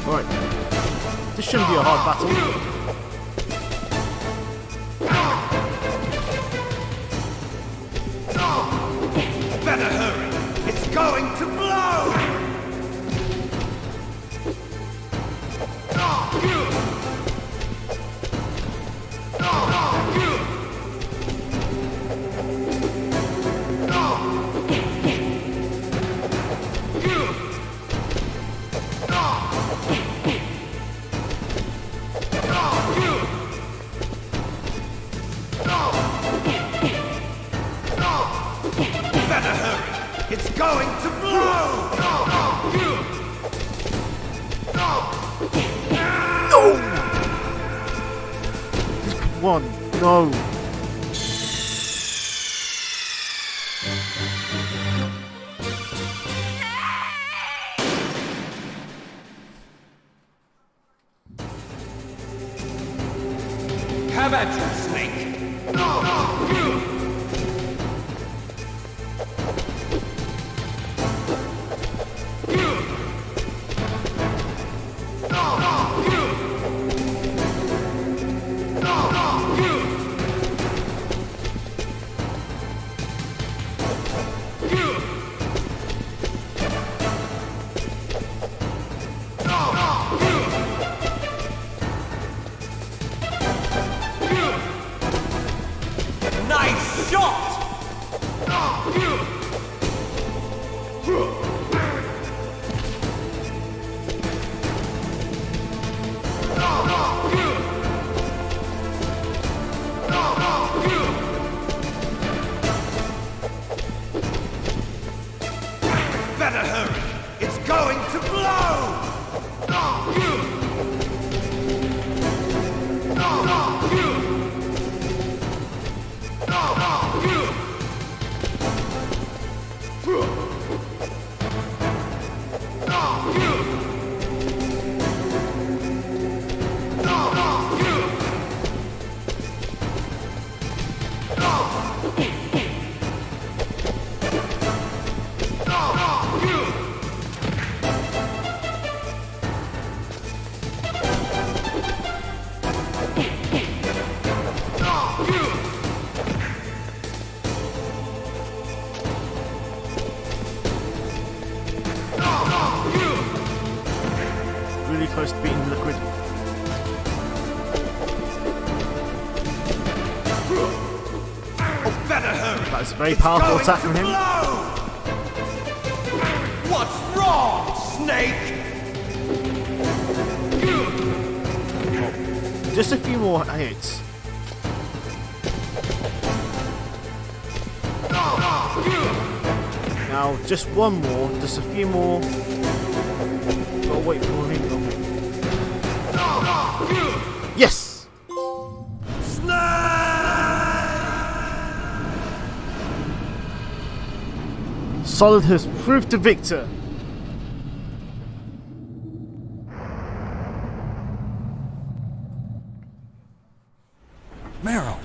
Speaker 1: Alright. This shouldn't be a hard battle.
Speaker 11: Better hurry! It's going to blow! Better hurry! It's going to blow!
Speaker 1: No! Come on, no.
Speaker 11: Have at you, Snake! Nice shot! Better hurry! It's going to blow!
Speaker 1: Really close to beating Liquid.
Speaker 11: Better hurry!
Speaker 1: That is a very powerful attack from him.
Speaker 11: What's Snake!
Speaker 1: Just a few more hits. Now, just one more, just a few more. Gotta wait for him. Okay. Yes! Solid has proved the victor.
Speaker 8: Meryl!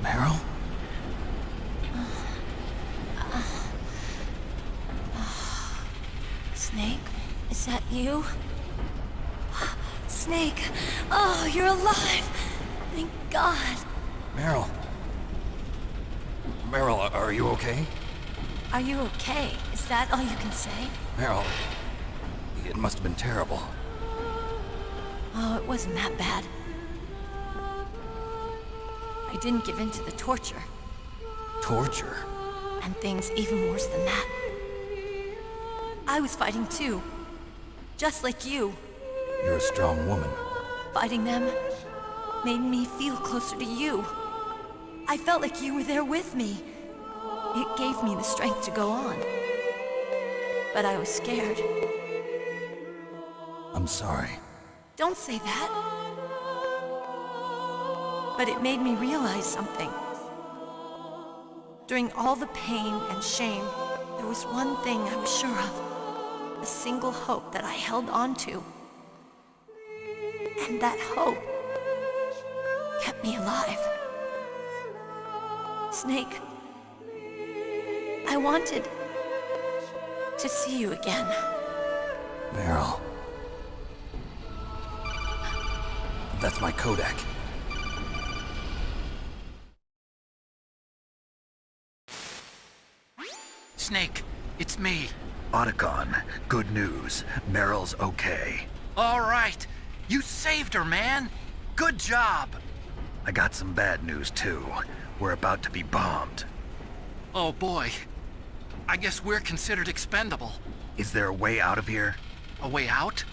Speaker 8: Meryl?
Speaker 7: Snake, is that you? Snake, oh, you're alive! Thank God.
Speaker 8: Meryl? Meryl, are you okay?
Speaker 7: Are you okay? Is that all you can say?
Speaker 8: Meryl, it must have been terrible.
Speaker 7: Oh, it wasn't that bad. I didn't give in to the torture.
Speaker 8: Torture?
Speaker 7: And things even worse than that. I was fighting too. Just like you.
Speaker 8: You're a strong woman.
Speaker 7: Fighting them made me feel closer to you. I felt like you were there with me. It gave me the strength to go on. But I was scared.
Speaker 8: I'm sorry.
Speaker 7: Don't say that. But it made me realize something. During all the pain and shame, there was one thing I was sure of. A single hope that I held on to. And that hope kept me alive. Snake, I wanted to see you again.
Speaker 8: Meryl. That's my Kodak.
Speaker 2: Snake, it's me.
Speaker 12: Otacon, good news. Meryl's okay.
Speaker 2: All right. You saved her, man. Good job.
Speaker 12: I got some bad news, too. We're about to be bombed.
Speaker 2: Oh, boy. I guess we're considered expendable.
Speaker 12: Is there a way out of here?
Speaker 2: A way out?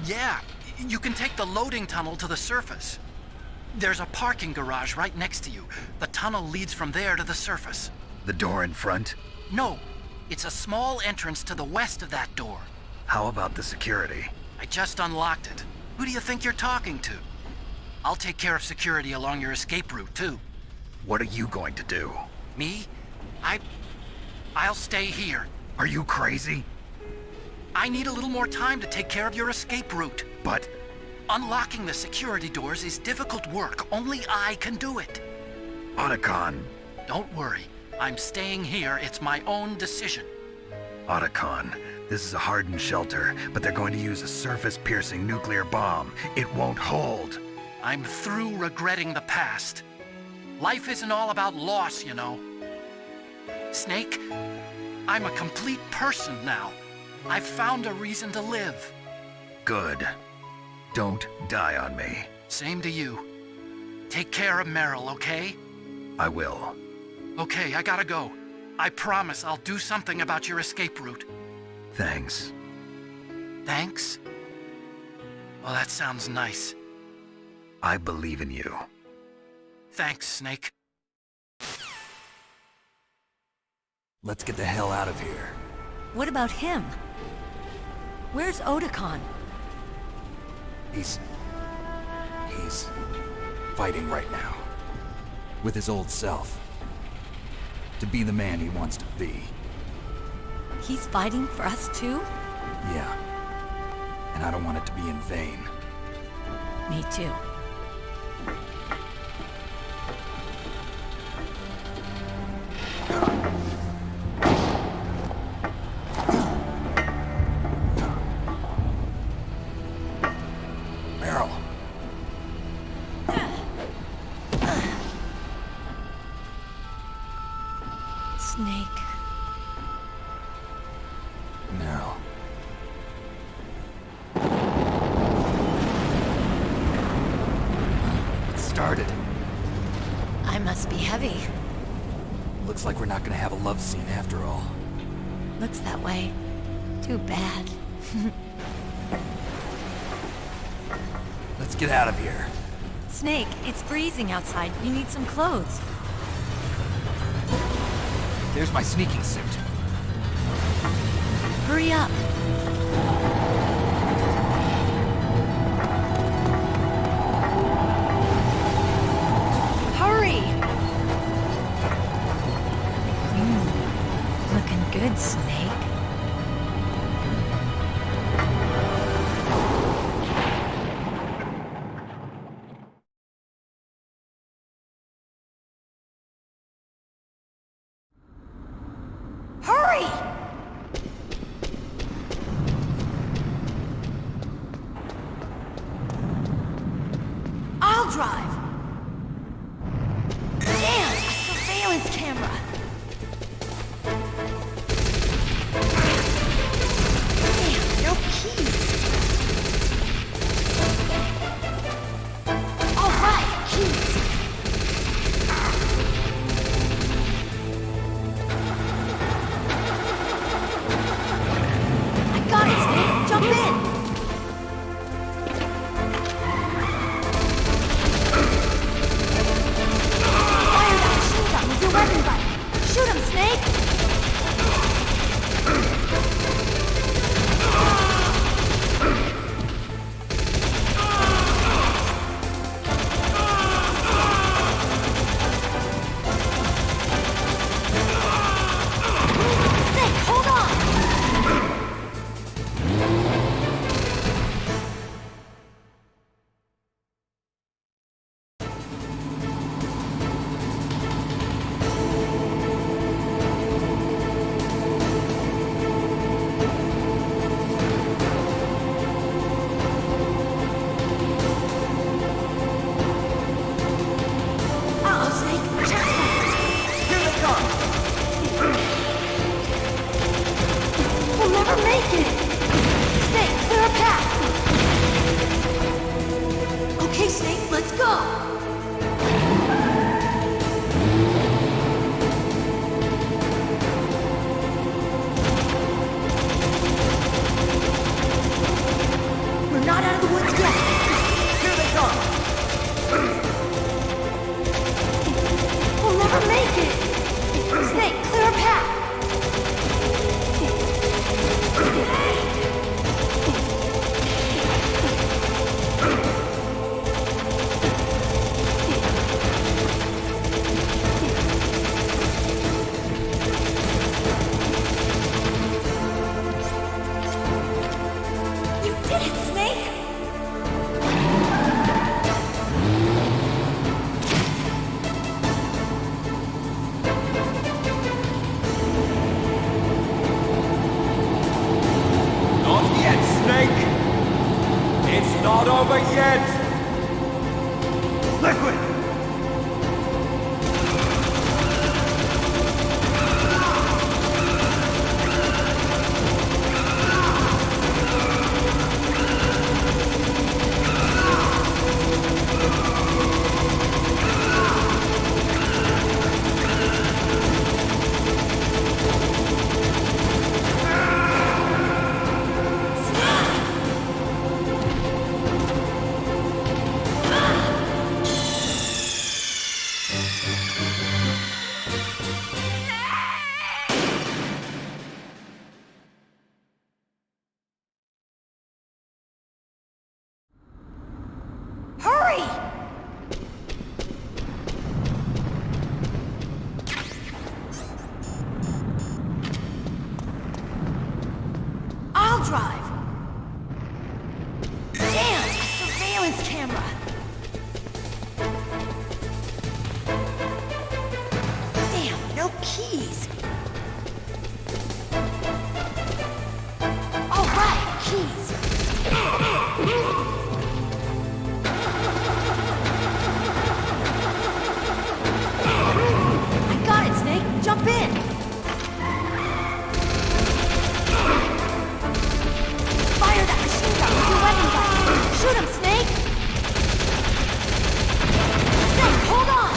Speaker 2: Yeah. You can take the loading tunnel to the surface. There's a parking garage right next to you. The tunnel leads from there to the surface.
Speaker 12: The door in front?
Speaker 2: No. It's a small entrance to the west of that door.
Speaker 12: How about the security?
Speaker 2: I just unlocked it. Who do you think you're talking to? I'll take care of security along your escape route, too.
Speaker 12: What are you going to do?
Speaker 2: Me? I'll stay here.
Speaker 12: Are you crazy?
Speaker 2: I need a little more time to take care of your escape route.
Speaker 12: But...
Speaker 2: unlocking the security doors is difficult work. Only I can do it.
Speaker 12: Otacon.
Speaker 2: Don't worry. I'm staying here. It's my own decision.
Speaker 12: Otacon, this is a hardened shelter, but they're going to use a surface-piercing nuclear bomb. It won't hold.
Speaker 2: I'm through regretting the past. Life isn't all about loss, you know. Snake, I'm a complete person now. I've found a reason to live.
Speaker 12: Good. Don't die on me.
Speaker 2: Same to you. Take care of Meryl, okay?
Speaker 12: I will.
Speaker 2: Okay, I gotta go. I promise I'll do something about your escape route.
Speaker 12: Thanks.
Speaker 2: Thanks? Well, that sounds nice.
Speaker 12: I believe in you.
Speaker 2: Thanks, Snake.
Speaker 8: Let's get the hell out of here.
Speaker 7: What about him? Where's Otacon?
Speaker 8: He's fighting right now. With his old self. To be the man he wants to be.
Speaker 7: He's fighting for us too?
Speaker 8: Yeah. And I don't want it to be in vain.
Speaker 7: Me too.
Speaker 8: Meryl.
Speaker 7: Snake.
Speaker 6: we're not gonna have a love scene after all.
Speaker 7: Looks that way. Too bad.
Speaker 6: Let's get out of here.
Speaker 7: Snake, it's freezing outside. You need some clothes.
Speaker 6: There's my sneaking suit.
Speaker 7: Hurry up. Hurry! Looking good, Snake. Hurry! I'll drive. Damn, surveillance camera. Damn, no keys. All right, keys. I got it, Snake. Jump in. Fire that machine gun with your weapon button. Shoot him, Snake. Snake, hold on. Uh-oh, Snake. Checkpoint. Here they come. We'll never make it. Snake, clear a path. Okay, Snake, let's go. We're not out of the woods yet. Here they come. We'll never make it! Snake, clear a path! You did it, Snake!
Speaker 11: Not yet, Snake! It's not over yet! Liquid!
Speaker 7: Hurry! I'll drive. Damn, a surveillance camera. Damn, no keys. All right, keys. I got it, Snake. Jump in. Fire that machine gun with your weapon button. Shoot him, Snake. Snake, hold on.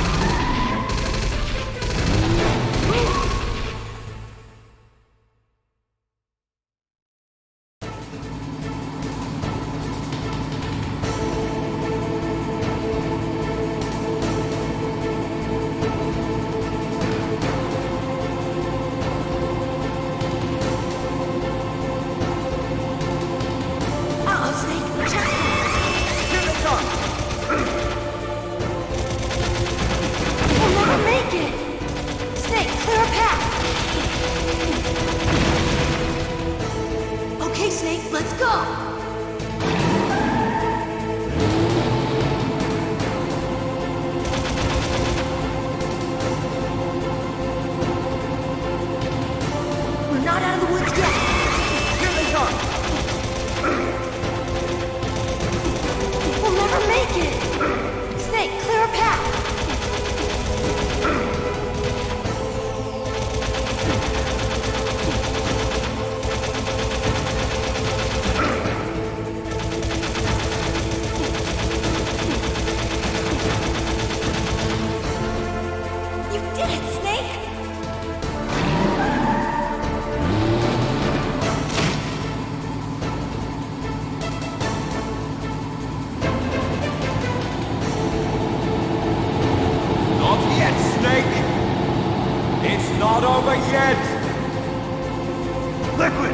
Speaker 4: Liquid!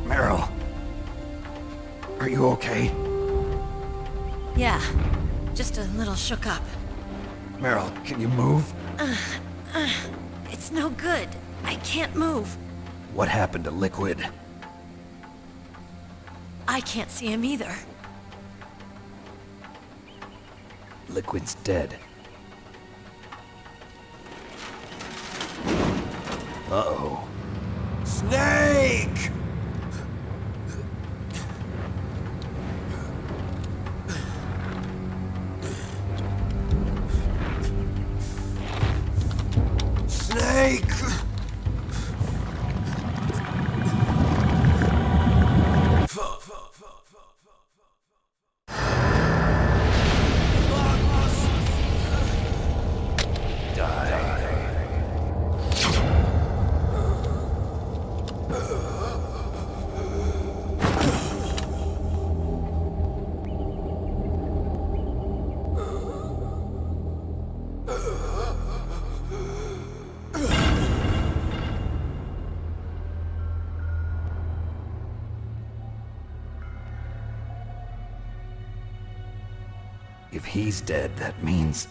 Speaker 8: Meryl. Are you okay?
Speaker 14: Yeah, just a little shook up.
Speaker 8: Meryl, can you move?
Speaker 14: It's no good. I can't move.
Speaker 8: What happened to Liquid?
Speaker 14: I can't see him either.
Speaker 3: Liquid's dead. Uh-oh.
Speaker 11: Snake! Snake!
Speaker 3: If he's dead, that means...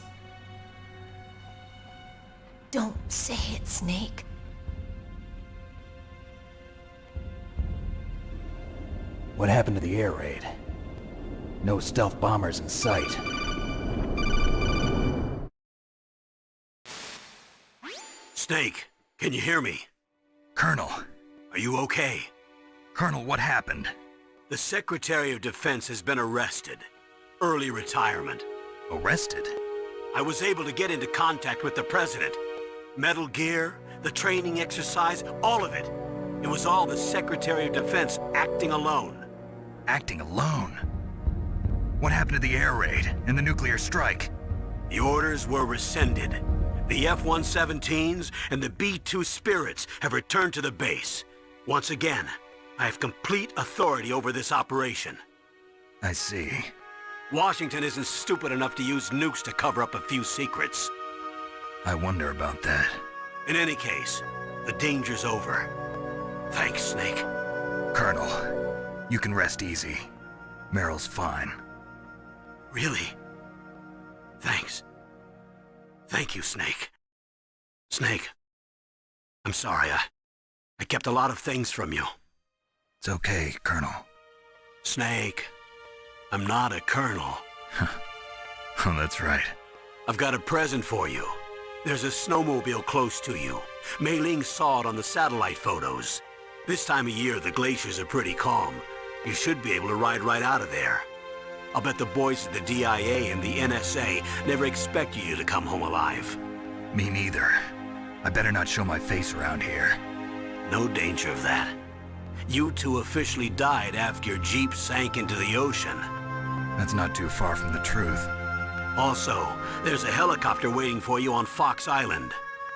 Speaker 14: Don't say it, Snake.
Speaker 3: What happened to the air raid? No stealth bombers in sight.
Speaker 12: Snake, can you hear me?
Speaker 8: Colonel.
Speaker 12: Are you okay?
Speaker 8: Colonel, what happened?
Speaker 12: The Secretary of Defense has been arrested. Early retirement.
Speaker 8: Arrested?
Speaker 12: I was able to get into contact with the President. Metal Gear, the training exercise, all of it. It was all the Secretary of Defense acting alone.
Speaker 8: Acting alone? What happened to the air raid and the nuclear strike?
Speaker 12: The orders were rescinded. The F-117s and the B-2 Spirits have returned to the base. Once again, I have complete authority over this operation.
Speaker 8: I see.
Speaker 12: Washington isn't stupid enough to use nukes to cover up a few secrets.
Speaker 8: I wonder about that.
Speaker 12: In any case, the danger's over. Thanks, Snake.
Speaker 8: Colonel, you can rest easy. Meryl's fine.
Speaker 12: Really? Thanks. Thank you, Snake. Snake, I'm sorry, I kept a lot of things from you.
Speaker 8: It's okay, Colonel.
Speaker 12: Snake, I'm not a colonel.
Speaker 8: Oh, that's right.
Speaker 12: I've got a present for you. There's a snowmobile close to you. Mei Ling saw it on the satellite photos. This time of year, the glaciers are pretty calm. You should be able to ride right out of there. I'll bet the boys at the DIA and the NSA never expected you to come home alive.
Speaker 8: Me neither. I better not show my face around here.
Speaker 12: No danger of that. You two officially died after your Jeep sank into the ocean.
Speaker 8: That's not too far from the truth.
Speaker 12: Also, there's a helicopter waiting for you on Fox Island.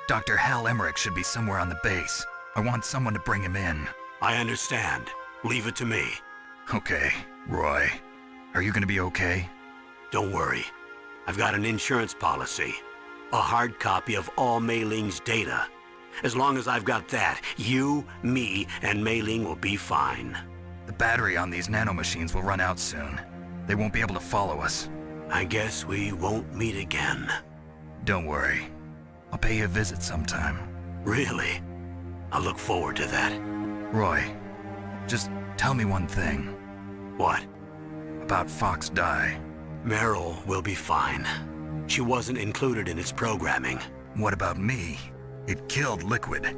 Speaker 8: Dr. Hal Emmerich should be somewhere on the base. I want someone to bring him in.
Speaker 12: I understand. Leave it to me.
Speaker 8: Okay, Roy. Are you gonna be okay?
Speaker 12: Don't worry. I've got an insurance policy. A hard copy of all Mei Ling's data. As long as I've got that, you, me, and Mei Ling will be fine.
Speaker 8: The battery on these nanomachines will run out soon. They won't be able to follow us.
Speaker 12: I guess we won't meet again.
Speaker 8: Don't worry. I'll pay you a visit sometime.
Speaker 12: Really? I look forward to that.
Speaker 8: Roy, just tell me one thing.
Speaker 12: What?
Speaker 8: About Fox Die.
Speaker 12: Meryl will be fine. She wasn't included in its programming.
Speaker 8: What about me? It killed Liquid.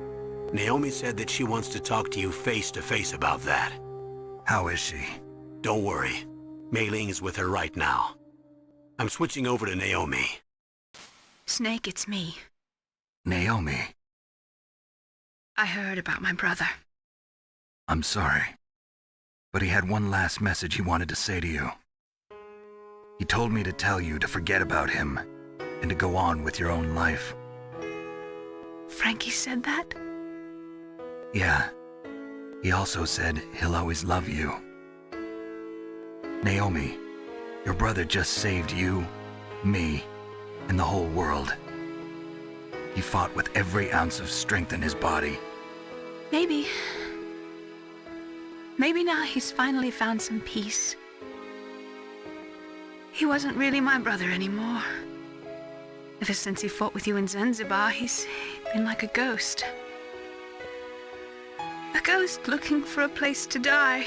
Speaker 12: Naomi said that she wants to talk to you face to face about that.
Speaker 8: How is she?
Speaker 12: Don't worry. Mei Ling is with her right now. I'm switching over to Naomi.
Speaker 7: Snake, it's me.
Speaker 8: Naomi.
Speaker 7: I heard about my brother.
Speaker 8: I'm sorry. But he had one last message he wanted to say to you. He told me to tell you to forget about him and to go on with your own life.
Speaker 7: Frankie said that?
Speaker 8: Yeah. He also said he'll always love you. Naomi, your brother just saved you, me, and the whole world. He fought with every ounce of strength in his body.
Speaker 7: Maybe. Maybe now he's finally found some peace. He wasn't really my brother anymore. Ever since he fought with you in Zanzibar, he's been like a ghost. A ghost looking for a place to die.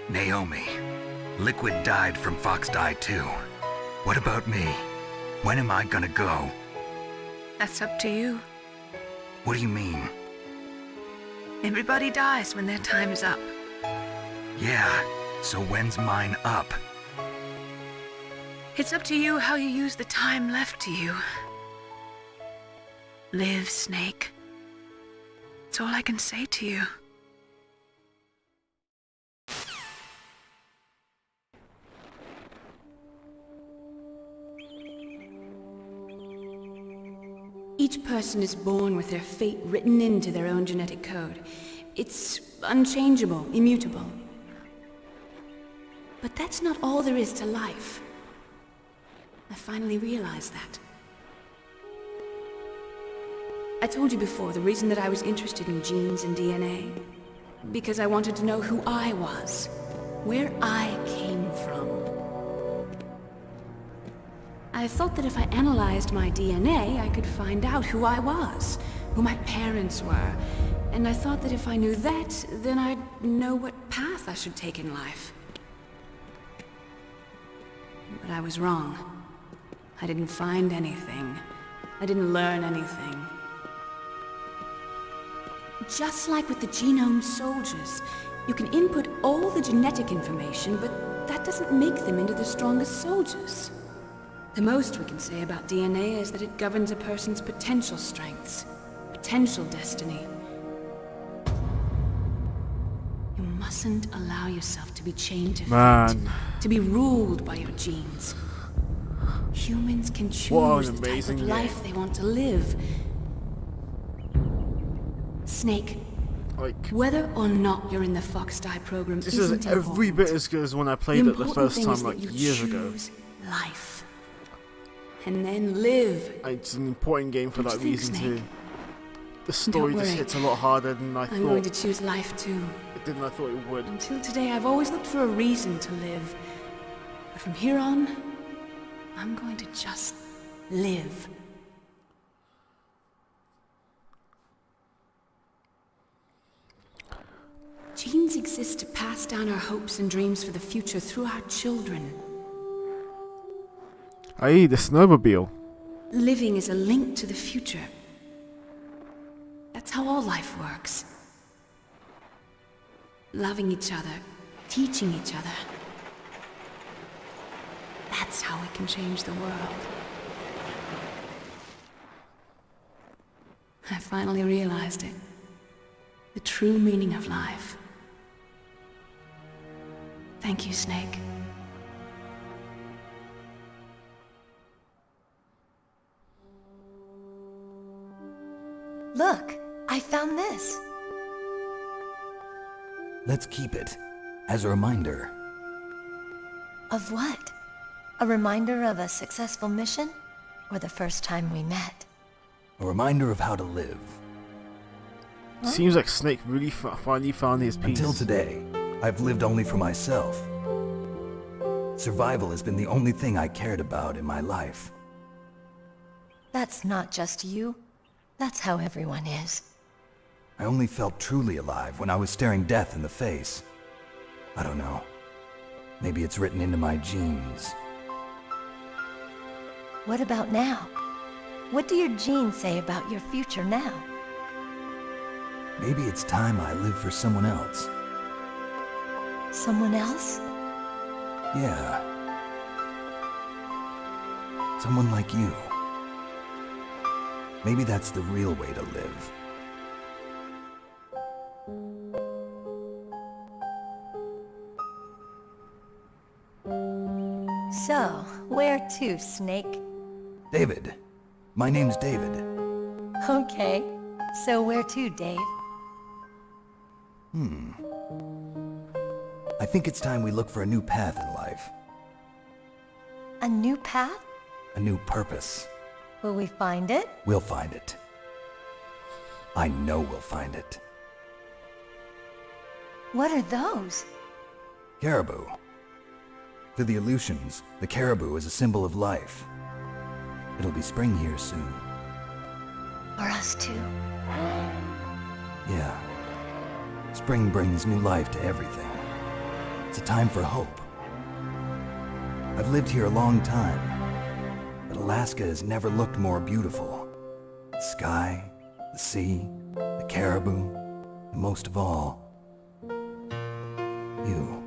Speaker 8: Naomi, Liquid died from Fox Die too. What about me? When am I gonna go?
Speaker 7: That's up to you.
Speaker 8: What do you mean?
Speaker 7: Everybody dies when their time is up.
Speaker 8: Yeah, so when's mine up?
Speaker 7: It's up to you how you use the time left to you. Live, Snake. That's all I can say to you.
Speaker 15: Each person is born with their fate written into their own genetic code. It's unchangeable, immutable. But that's not all there is to life. I finally realized that. I told you before the reason that I was interested in genes and DNA. Because I wanted to know who I was, where I came from. I thought that if I analyzed my DNA, I could find out who I was, who my parents were, and I thought that if I knew that, then I'd know what path I should take in life. But I was wrong. I didn't find anything. I didn't learn anything. Just like with the genome soldiers, you can input all the genetic information, but that doesn't make them into the strongest soldiers. The most we can say about DNA is that it governs a person's potential strengths, potential destiny. You mustn't allow yourself to be chained to fate, to be ruled by your genes. Humans can choose the type of life they want to live. Snake,
Speaker 1: Like,
Speaker 15: Whether or not you're in the Fox-Die program
Speaker 1: this
Speaker 15: isn't
Speaker 1: is every
Speaker 15: important.
Speaker 1: bit as good as when I played it the
Speaker 15: important
Speaker 1: first
Speaker 15: thing
Speaker 1: time,
Speaker 15: is that
Speaker 1: like
Speaker 15: you
Speaker 1: years ago.
Speaker 15: choose life. And then live.
Speaker 1: It's an important game for
Speaker 15: Don't
Speaker 1: that
Speaker 15: you think,
Speaker 1: reason
Speaker 15: Snake?
Speaker 1: too. The story just
Speaker 15: worry.
Speaker 1: hits a lot harder than I
Speaker 15: I'm
Speaker 1: thought.
Speaker 15: going to choose life too.
Speaker 1: It didn't I thought it would.
Speaker 15: Until today, I've always looked for a reason to live. But from here on, I'm going to just live. Genes exist to pass down our hopes and dreams for the future through our children.
Speaker 1: I.e. the snowmobile.
Speaker 15: Living is a link to the future. That's how all life works. Loving each other, teaching each other. That's how we can change the world. I finally realized it. The true meaning of life. Thank you, Snake.
Speaker 16: Look, I found this.
Speaker 3: Let's keep it as a reminder.
Speaker 16: Of what? A reminder of a successful mission? Or the first time we met?
Speaker 3: A reminder of how to live.
Speaker 1: Seems like Snake really finally found his peace.
Speaker 3: Until today, I've lived only for myself. Survival has been the only thing I cared about in my life.
Speaker 16: That's not just you. That's how everyone is.
Speaker 3: I only felt truly alive when I was staring death in the face. I don't know. Maybe it's written into my genes.
Speaker 16: What about now? What do your genes say about your future now?
Speaker 3: Maybe it's time I live for someone else.
Speaker 16: Someone else?
Speaker 3: Yeah. Someone like you. Maybe that's the real way to live.
Speaker 16: So, where to, Snake?
Speaker 3: David. My name's David.
Speaker 16: Okay. So where to, Dave?
Speaker 3: I think it's time we look for a new path in life.
Speaker 16: A new path?
Speaker 3: A new purpose.
Speaker 16: Will we find it?
Speaker 3: We'll find it. I know we'll find it.
Speaker 16: What are those?
Speaker 3: Caribou. To the Aleutians, the caribou is a symbol of life. It'll be spring here soon.
Speaker 16: For us too?
Speaker 3: Yeah. Spring brings new life to everything. It's a time for hope. I've lived here a long time, but Alaska has never looked more beautiful. The sky, the sea, the caribou, and most of all, you.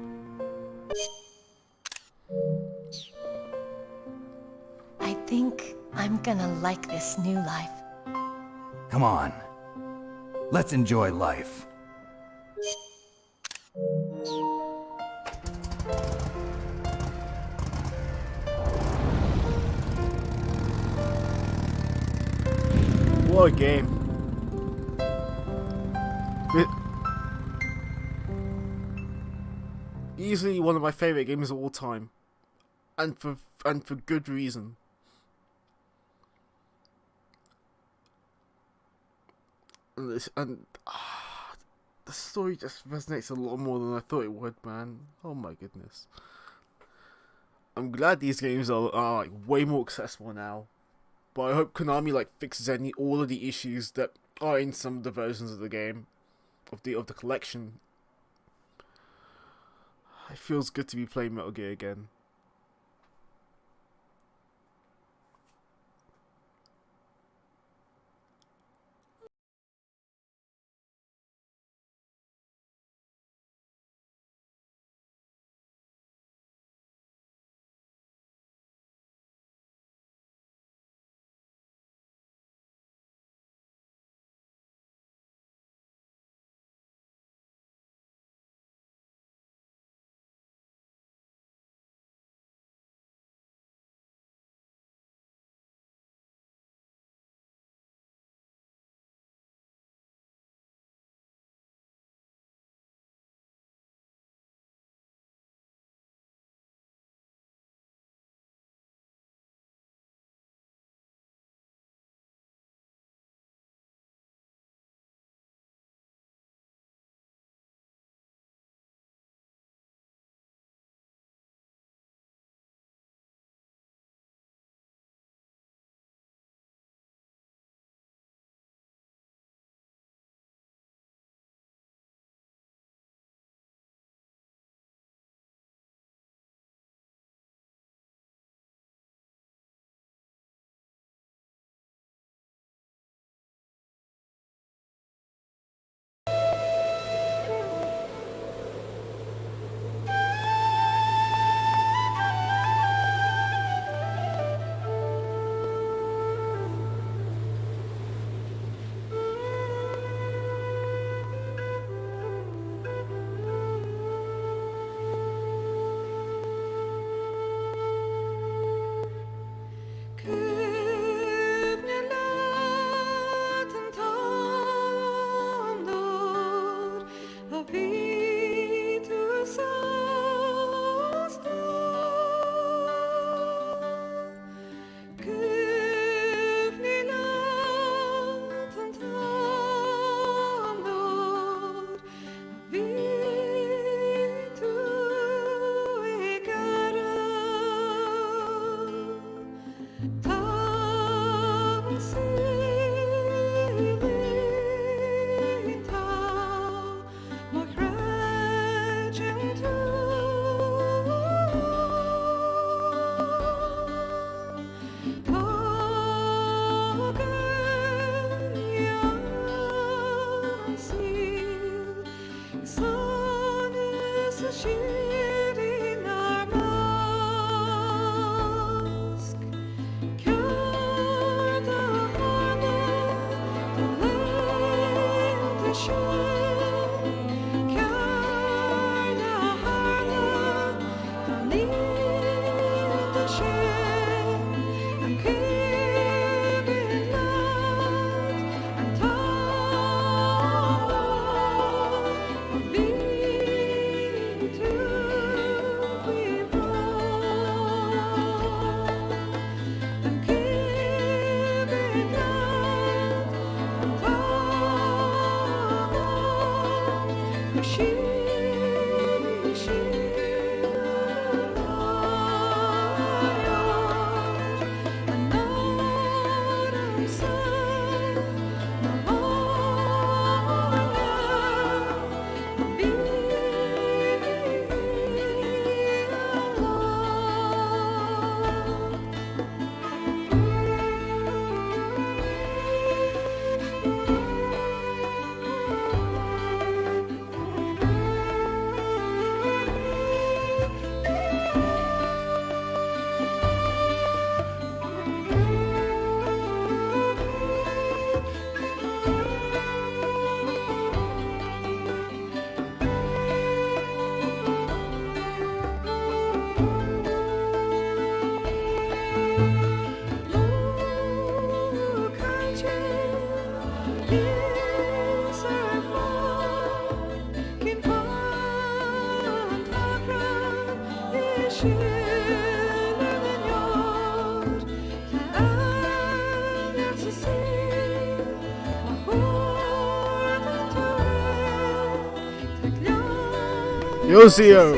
Speaker 16: I think I'm gonna like this new life.
Speaker 3: Come on. Let's enjoy life.
Speaker 1: What a game. Easily one of my favorite games of all time. And for good reason. And the story just resonates a lot more than I thought it would, man. Oh my goodness. I'm glad these games are like way more accessible now. But I hope Konami like fixes all of the issues that are in some of the versions of the game, of the collection. It feels good to be playing Metal Gear again. Yo, Zio,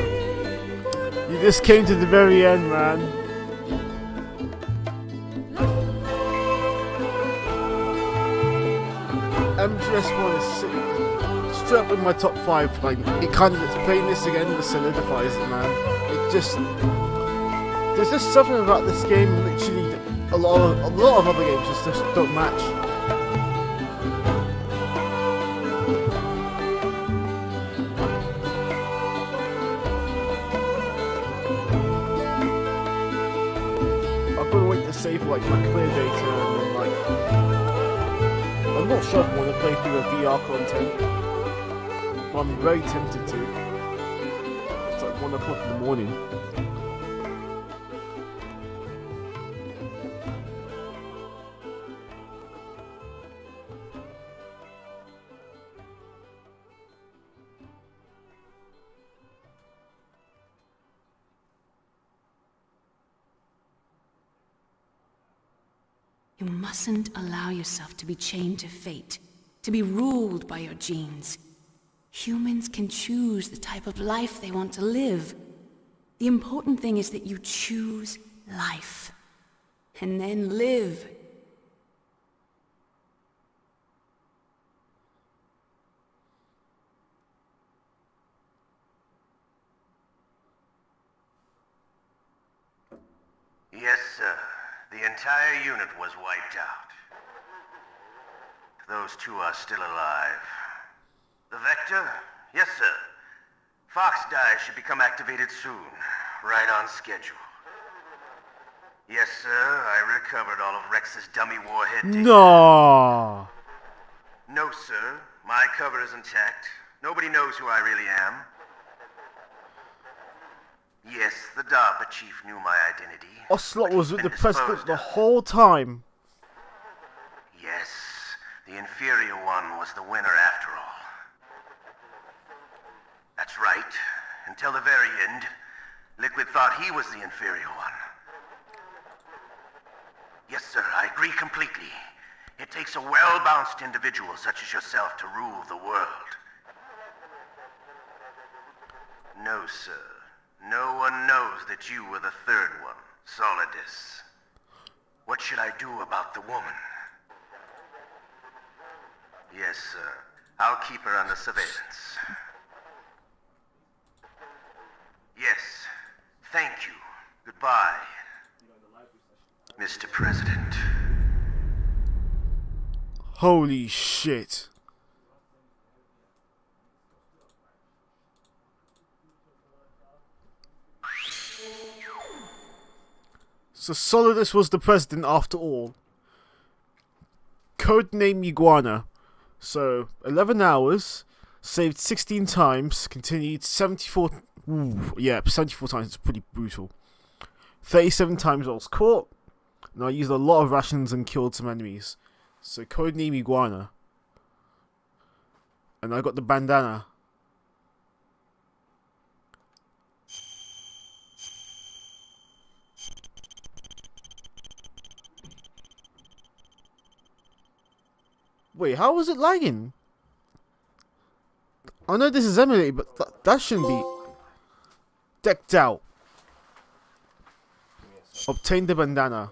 Speaker 1: you just came to the very end, man. MGS1 is straight up in my top 5. Like, it kind of, playing this again just solidifies it, man. It just, there's just something about this game. Literally, a lot of other games just don't match. Save like my clear data and then like I'm not sure if I want to play through the VR content, but I'm very tempted to. It's like 1 o'clock in the morning.
Speaker 15: You mustn't allow yourself to be chained to fate, to be ruled by your genes. Humans can choose the type of life they want to live. The important thing is that you choose life, and then live.
Speaker 17: Yes, sir. The entire unit was wiped out. Those two are still alive. The Vector? Yes, sir. Fox Die should become activated soon. Right on schedule. Yes, sir. I recovered all of Rex's dummy warhead data.
Speaker 1: No.
Speaker 17: No, sir. My cover is intact. Nobody knows who I really am. Yes, the DARPA chief knew my identity.
Speaker 1: Ocelot was with the president the whole time.
Speaker 17: Yes, the inferior one was the winner after all. That's right. Until the very end, Liquid thought he was the inferior one. Yes, sir, I agree completely. It takes a well-balanced individual such as yourself to rule the world. No, sir. No one knows that you were the third one, Solidus. What should I do about the woman? Yes, sir. I'll keep her under surveillance. Yes. Thank you. Goodbye, Mr. President.
Speaker 1: Holy shit. So Solidus was the president after all. Codename Iguana. So 11 hours, saved 16 times, continued 74. Ooh, yeah, 74 times. It's pretty brutal. 37 times I was caught, and I used a lot of rations and killed some enemies. So codename Iguana. And I got the bandana. Wait, how was it lagging? I know this is emulated, but that shouldn't be. Decked out. Obtain the bandana.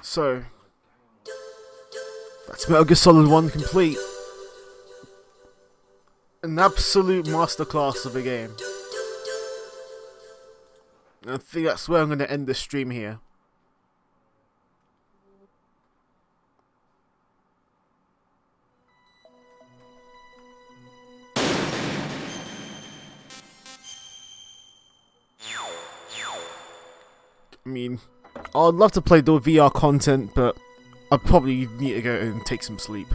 Speaker 1: So, that's Metal Gear Solid 1 complete. An absolute masterclass of a game. And I think that's where I'm going to end the stream here. I mean, I'd love to play the VR content, but I probably need to go and take some sleep.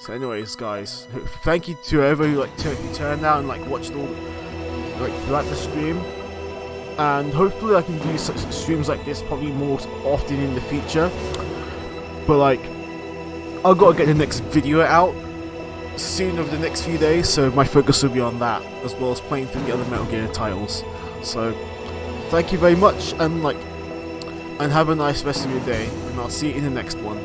Speaker 1: So anyways, guys, thank you to whoever who turned out and watched all throughout the stream. And hopefully I can do such streams like this probably more often in the future. But I've got to get the next video out soon over the next few days, so my focus will be on that, as well as playing through the other Metal Gear titles. So thank you very much, and have a nice rest of your day, and I'll see you in the next one.